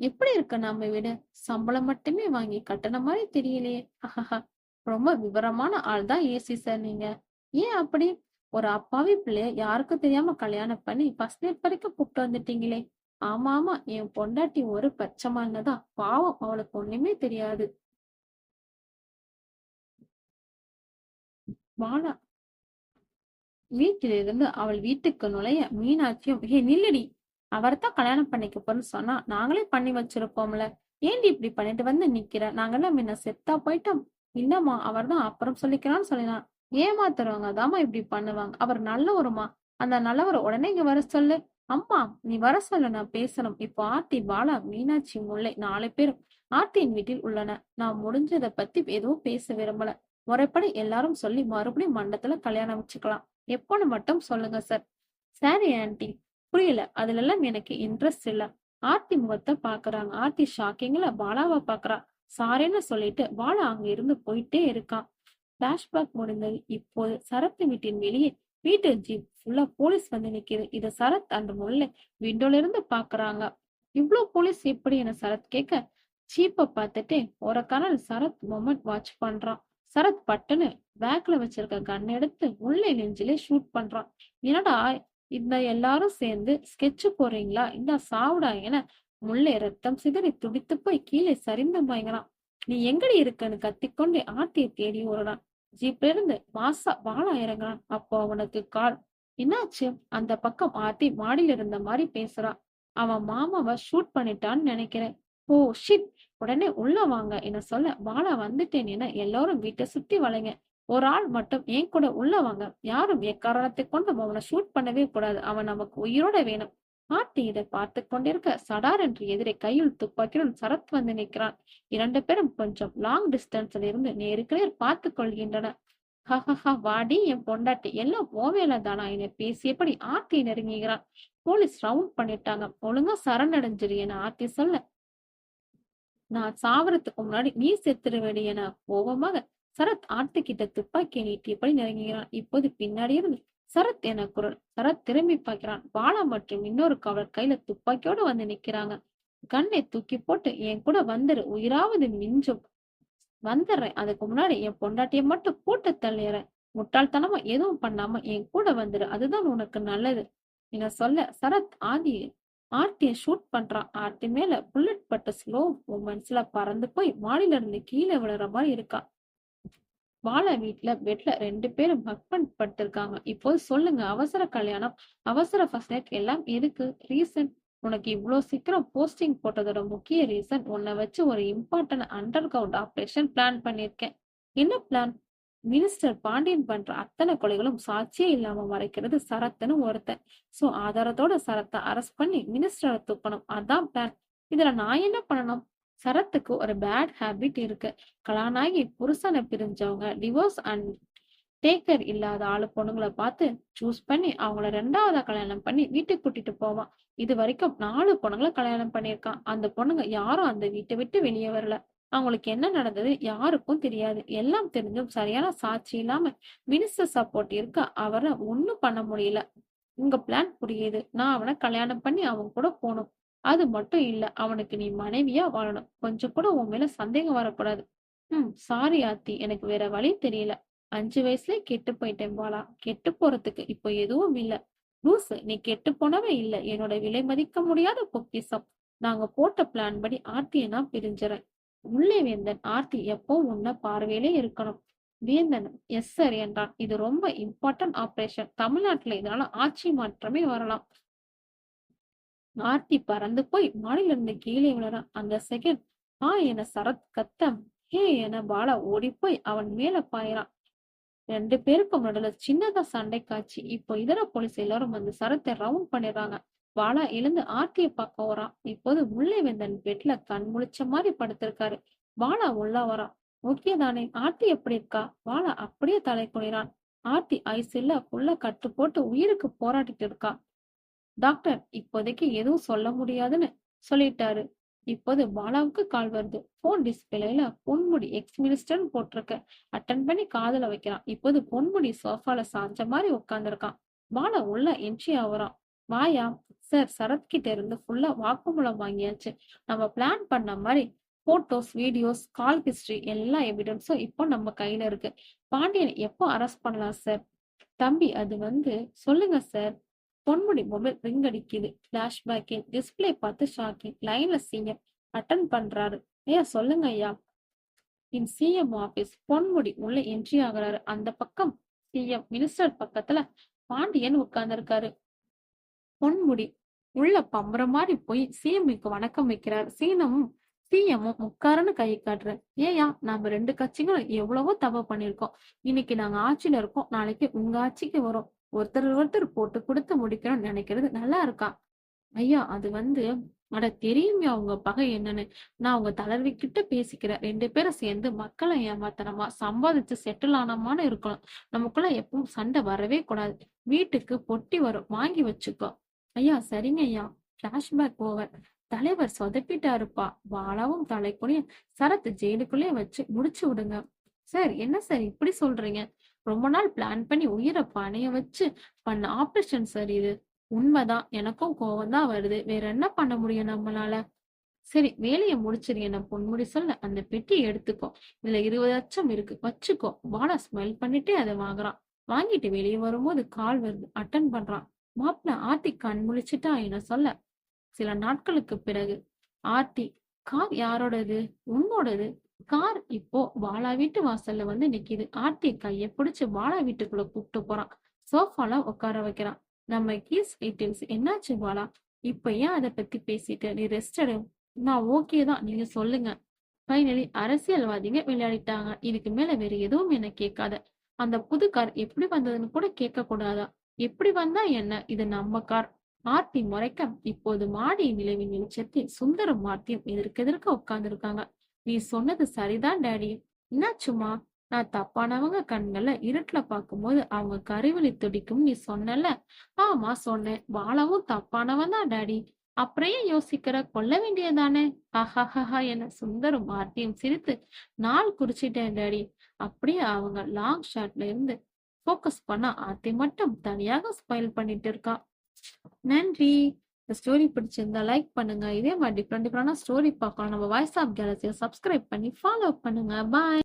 எப்படி இருக்கு நம்ம வீடு? சம்பளம் மட்டுமே வாங்கி கட்டண மாதிரி தெரியலையே. அஹஹா, ரொம்ப விவரமான ஆள் தான் ஏசி சார் நீங்க. ஏன் அப்படி? ஒரு அப்பாவி பிள்ளைய யாருக்கும் தெரியாம கல்யாணம் பண்ணி ஃபர்ஸ்ட் நைட் வரைக்கும் கூப்பிட்டு வந்துட்டீங்களே. ஆமா ஆமா, என் பொண்டாட்டி ஒரு பச்சைமாங்கதான், பாவம், அவளுக்கு ஒண்ணுமே தெரியாது. பாலா வீட்டிலிருந்து அவள் வீட்டுக்கு நுழைய மீனாட்சியும், ஏ நில்லடி, அவர்தான் கல்யாணம் பண்ணிக்க போறேன்னு சொன்னா நாங்களே பண்ணி வச்சிருப்போம்ல, ஏண்டி இப்படி பண்ணிட்டு வந்து நிக்கிற? நாங்கெல்லாம் முன்ன செத்தா போயிட்டோம். இல்லம்மா, அவர்தான் அப்புறம் சொல்லிக்கலாம்னு சொல்லினான். ஏமாத்துறவங்க தாமா இப்படி பண்ணுவாங்க. அவர் நல்லவருமா. அந்த நல்லவரை உடனே இங்க வர சொல்லு. அம்மா, நீ வர சொல்லு, நான் பேசணும். இப்போ ஆர்த்தி, பாலா, மீனாட்சி, முல்லை 4 பேரும் ஆர்த்தியின் வீட்டில் உள்ளன. நான் முடிஞ்சதை பத்தி எதுவும் பேச விரும்பல. முறைப்படி எல்லாரும் சொல்லி மறுபடியும் மண்டத்துல கல்யாணம் வச்சுக்கலாம். எப்போன்னு மட்டும் சொல்லுங்க சார். சரி ஆன்ட்டி, புரியல, அதுல எல்லாம் எனக்கு இன்ட்ரெஸ்ட் இல்ல. ஆர்த்தி முகத்தை பாக்குறாங்க. ஆர்த்தி ஷாக்கிங்ல பாலாவை பாக்குறா. சாரின்னு சொல்லிட்டு பாலா அங்க இருந்து போயிட்டே இருக்கான். பிளாஷ்பேக் முடிந்தது. இப்போது சரத் வீட்டின் வெளியே வீட்டு ஜீப் ஃபுல்லா போலீஸ் வந்து நிக்குது. இத சரத் அந்த முல்லை விண்டோல இருந்து பாக்குறாங்க. இவ்ளோ போலீஸ் எப்படி என சரத் கேட்க, ஜீப்பை பார்த்துட்டே ஒரு கனல் சரத் மொமெண்ட் வாட்ச் பண்றான். சரத் பட்டுன்னு பேக்ல வச்சிருக்க கன் எடுத்து உள்ளே நெஞ்சிலே ஷூட் பண்றான். என்னடா இந்த எல்லாரும் சேர்ந்து ஸ்கெட்ச் போடுறீங்களா, இந்த சாவுடா என முல்லை ரத்தம் சிதறி துடித்து போய் கீழே சரிந்து மயங்கறான். நீ எங்கடி இருக்கன்னு கத்திக்கொண்டே ஆர்த்தியை தேடி ஓடுறான். ஜீப்ல இருந்து மாசா பாலா இறங்குறான். அப்போ அவனுக்கு கால். என்னாச்சு? அந்த பக்கம் ஆர்த்தி மாடியில இருந்த மாதிரி பேசுறான். அவன் மாமாவை ஷூட் பண்ணிட்டான்னு நினைக்கிறேன். Oh shit. உடனே உள்ள வாங்க என சொல்ல பாலா வந்துட்டேன் என எல்லாரும் வீட்டை சுத்தி வளைங்க. ஒரு ஆள் மட்டும் என் கூட உள்ள வாங்க. யாரும் எக்காரணத்தை கொண்டும் அவனை ஷூட் பண்ணவே கூடாது. அவன் நமக்கு உயிரோட வேணும். ஆர்த்தி இதை பார்த்து கொண்டிருக்க சடார் என்று எதிரே கையில் துப்பாக்கியுடன் சரத் வந்து நிற்கிறான். 2 பேரும் கொஞ்சம் லாங் டிஸ்டன்ஸ்ல இருந்து நேருக்கு நேர் பார்த்து கொள்கின்றனர். ஹஹஹா வாடி என் பொண்டாட்டி, எல்லாம் போவேல தானா என பேசியபடி ஆர்த்தி நெருங்குகிறான். போலீஸ் ரவுண்ட் பண்ணிட்டாங்க, ஒழுங்கா சரணடைஞ்சிரு என ஆர்த்தி சொல்ல, நான் சாவறதுக்கு முன்னாடி நீ செத்துருவேடி என கோபமாக சரத் ஆர்த்தி கிட்ட துப்பாக்கியை நீட்டியபடி நெருங்குகிறான். இப்போது பின்னாடி இருந்து சரத் என குரல். சரத் திரும்பி பார்க்கிறான். பாலா மற்றும் இன்னொரு காவலர் கையில துப்பாக்கியோட வந்து நிக்கிறாங்க. கண்ணை தூக்கி போட்டு என் கூட வந்துரு, உயிராவது மிஞ்சும். வந்துடுறேன், அதுக்கு முன்னாடி என் பொண்டாட்டியை மட்டும் போட்டு தள்ளிடுறேன். முட்டாள்தனமா எதுவும் பண்ணாம என் கூட வந்துரு, அதுதான் உனக்கு நல்லது என சொல்ல சரத் ஆர்த்திய ஷூட் பண்றான். ஆர்த்தி மேல புல்லட் பட்டு ஸ்லோ மூமெண்ட்ஸ்ல பறந்து போய் மாடியில இருந்து கீழே விழுற மாதிரி இருக்கா. பாலா வீட்டுல பெட்ல 2 பேரும் ஹக் பட்டிருக்காங்க. இப்போ சொல்லுங்க, அவசர கல்யாணம், அவசர ஃபர்ஸ்ட் நைட் எல்லாம் எதுக்கு? ரீசன்? உனக்கு இவ்வளவு சீக்கிரம் போஸ்டிங் போட்டதோட முக்கிய ரீசன், உன்னை வச்சு ஒரு important under ground operation plan பண்ணிருக்கேன். என்ன பிளான்? மினிஸ்டர் பாண்டியன் பண்ற அத்தனை கொலைகளும் சாட்சியே இல்லாம மறைக்கிறது சரத்துன்னு ஒருத்தன். சோ ஆதாரத்தோட சரத்தை அரெஸ்ட் பண்ணி மினிஸ்டரை தூக்கணும். அதான் பிளான். இதுல நான் என்ன பண்ணணும்? சரத்துக்கு ஒரு பேட் ஹேபிட் இருக்கு. கல்யாணாகி புருஷனை பிரிஞ்சவங்க, டிவோர்ஸ் அண்ட் டேக்கர் இல்லாத ஆளு பொண்ணுங்களை பார்த்து சூஸ் பண்ணி அவங்கள 2வது கல்யாணம் பண்ணி வீட்டுக்கு கூட்டிட்டு போவான். இது வரைக்கும் 4 பொண்ணுங்களை கல்யாணம் பண்ணியிருக்கான். அந்த பொண்ணுங்க யாரும் அந்த வீட்டை விட்டு வெளியே வரல. அவங்களுக்கு என்ன நடந்தது யாருக்கும் தெரியாது. எல்லாம் தெரிஞ்சும் சரியான சாட்சி இல்லாம மினிஸ்டர் சப்போர்ட் இருக்க அவரை ஒண்ணும் பண்ண முடியல. உங்க பிளான் புரியுது. நான் அவனை கல்யாணம் பண்ணி அவன் கூட போகணும். அது மட்டும் இல்ல, அவனுக்கு நீ மனைவியா வாழணும். கொஞ்சம் கூட உன் மேல சந்தேகம் வரக்கூடாது. சாரி ஆத்தி, எனக்கு வேற வழி தெரியல. 5 வயசுலயே கெட்டு போயிட்டேன் பாலா. கெட்டு போறதுக்கு இப்போ எதுவும் இல்ல. லூசு, நீ கெட்டு போனவே இல்ல. என்னோட விலை மதிக்க முடியாத பொக்கிஷம். நாங்க போட்ட பிளான் படி ஆர்த்தியை நான் பிரிஞ்சுறேன். உள்ளே வேந்தன், ஆர்த்தி எப்போ உன்ன பார்வையிலே இருக்கணும். வேந்தன் எஸ் சார் என்றான். இது ரொம்ப இம்பார்ட்டன்ட் ஆபரேஷன். தமிழ்நாட்டுல இதனால ஆட்சி மாற்றமே வரலாம். ஆர்த்தி பறந்து போய் மாடியில இருந்து கீழே விழறான். அந்த செகண்ட் என சரத் கத்தம், ஹே என பாலா ஓடி போய் அவன் மேல பாயிறான். 2 பேருக்கும் நடுவுல சின்னதா சண்டை காட்சி. இப்போ இதர போலீஸ் எல்லாரும் வந்து சரத்தை ரவுண்ட் பண்ணிடுறாங்க. பாலா எழுந்து ஆர்த்திய பார்க்க வரான். இப்போது முல்லைவேந்தன் பெட்ல கண் முழிச்ச மாதிரி படுத்திருக்காரு. பாலா உள்ள வரான். ஓகே தானே? ஆர்த்தி எப்படி இருக்கா? பாலா அப்படியே தலை குனிறான். ஆர்த்தி ஐசில்ல ஃபுல்லா கட்டு போட்டு உயிருக்கு போராடிட்டு இருக்கா. டாக்டர் இப்போதைக்கு எதுவும் சொல்ல முடியாதுன்னு சொல்லிட்டாரு. இப்போது பாலாவுக்கு கால் வருது. போன் டிஸ்பிளேல பொன்முடி எக்ஸ் மினிஸ்டர்னு போட்டிருக்க. அட்டன் பண்ணி காதுல வைக்கிறான். இப்போது பொன்முடி சோஃபால சாஞ்ச மாதிரி உட்கார்ந்துருக்கான். பாலா உள்ள என்ட்ரி ஆகுறான். வாயா சார், சரத் கிட்ட இருந்து ஃபுல்லா வாக்குமூலம் வாங்கியாச்சு. நம்ம பிளான் பண்ண மாதிரி போட்டோஸ், வீடியோஸ், கால் ஹிஸ்டரி எல்லா எவிடன்ஸும் இப்போ நம்ம கையில இருக்கு. பாண்டியன் எப்போ அரெஸ்ட் பண்ணலாம் சார்? தம்பி அது சொல்லுங்க சார். பொன்முடி மொபைல் ரிங் அடிக்குது. பிளாஷ்பேக்கிங் டிஸ்பிளே பார்த்து ஷாக்கிங். லைன்ல சிஎம் அட்டன் பண்றாரு. ஐயா சொல்லுங்க ஐயா. இன் சிஎம் ஆபீஸ். பொன்முடி உள்ள என்ட்ரி ஆகுறாரு. அந்த பக்கம் சிஎம் மினிஸ்டர் பக்கத்துல பாண்டியன் உட்கார்ந்து இருக்காரு. பொன்முடி உள்ள பம்புற மாதிரி போய் சிஎம்க்கு வணக்கம் வைக்கிறார். சிஎம்மும் முக்காரன்னு கை காட்டுற. ஏயா, நாம 2 கட்சிகளும் எவ்வளவோ தப்பு பண்ணிருக்கோம். இன்னைக்கு நாங்க ஆட்சியில இருக்கோம், நாளைக்கு உங்க ஆட்சிக்கு வரும். ஒருத்தர் போட்டு கொடுத்து முடிக்கணும்னு நினைக்கிறது நல்லா இருக்கா? ஐயா அது அட தெரியுமே உங்க பகை என்னன்னு. நான் உங்க தலைவிக்கிட்ட பேசிக்கிறேன். 2 பேரும் சேர்ந்து மக்களை ஏமாத்தனமா சம்பாதிச்சு செட்டில் ஆனமான்னு இருக்கணும். நமக்குள்ள எப்பவும் சண்டை வரவே கூடாது. வீட்டுக்கு பொட்டி வரும், வாங்கி வச்சுக்கோ. ஐயா சரிங்க ஐயா. Flashback over. தலைவர் சொதப்பிட்டாருப்பா. பாலாவும் தலைக்குனிய சரத் ஜெயிலுக்குள்ளே வச்சு முடிச்சு விடுங்க. சார் என்ன சார் இப்படி சொல்றீங்க? ரொம்ப நாள் பிளான் பண்ணி உயிரை பணைய வச்சு பண்ண ஆபரேஷன் சார் இது. உண்மைதான், எனக்கும் கோவம் தான் வருது. வேற என்ன பண்ண முடியும் நம்மளால? சரி வேலைய முடிச்சிரு என பொன்முடி சொல்ல அந்த பெட்டியை எடுத்துக்கோ. இதுல 20 லட்சம் இருக்கு வச்சுக்கோ. பாலா ஸ்மைல் பண்ணிட்டே அதை வாங்குறான். வாங்கிட்டு வெளியே வரும்போது கால் வருது. அட்டன் பண்றான். மாப்பிள்ள ஆர்த்தி கண் முழிச்சிட்டா என சொல்ல சில நாட்களுக்கு பிறகு ஆர்த்தி, கார் யாரோடது? உன்னோடது. கார் இப்போ பாலா வீட்டு வாசல்ல வந்து நிக்குது. ஆர்த்தி கைய பிடிச்சு பாலா வீட்டுக்குள்ள கூப்பிட்டு போறான். சோஃபால உட்கார வைக்கிறான். நம்ம கீஸ் டீட்டெயில்ஸ் என்னாச்சு பாலா? இப்ப ஏன் அதை பத்தி பேசிட்டு நீ ரெஸ்ட் எடு. நான் ஓகே தான், நீங்க சொல்லுங்க. ஃபைனலி அரசியல்வாதிங்க விளையாடிட்டாங்க. இதுக்கு மேல வேற எதுவும் என்ன கேட்காத. அந்த புது கார் எப்படி வந்ததுன்னு கூட கேட்க கூடாதா? எப்படி வந்தா என்ன? இது நம்ம கார். ஆர்த்தி முறைக்க இப்போது மாடி நிலவின் வெளிச்சத்தில் சுந்தரம் ஆர்த்தியும் எதிர்க்க உட்கார்ந்துருக்காங்க. நீ சொன்னது சரிதான் டாடி. என்னாச்சுமா? நான் தப்பானவங்க கண்களை இருட்டுல பார்க்கும்போது அவங்க கருவிழி துடிக்கும் நீ சொன்னல. ஆமா சொன்னேன். பாலாவும் தப்பானவன் தான் டாடி. அப்புறம் ஏன் யோசிக்கிற? கொல்ல வேண்டியதானே? ஹஹஹஹா என சுந்தரும் ஆர்த்தியும் சிரித்து நாள் குறிச்சிட்டேன் டாடி. அப்படியே அவங்க லாங் ஷாட்ல இருந்து ஃபோக்கஸ் பண்ணா ஆர்த்தி மட்டும் தனியாக ஸ்மைல் பண்ணிட்டு இருக்கா. நன்றி. இந்த ஸ்டோரி பிடிச்சிருந்தா லைக் பண்ணுங்க. இதே மாதிரி டிஃப்ரெண்ட் டிஃப்ரெண்டான ஸ்டோரி பார்க்கலாம். நம்ம வாய்ஸ் ஆஃப் கேலக்ஸியை சப்ஸ்கிரைப் பண்ணி ஃபாலோ பண்ணுங்க. பாய்.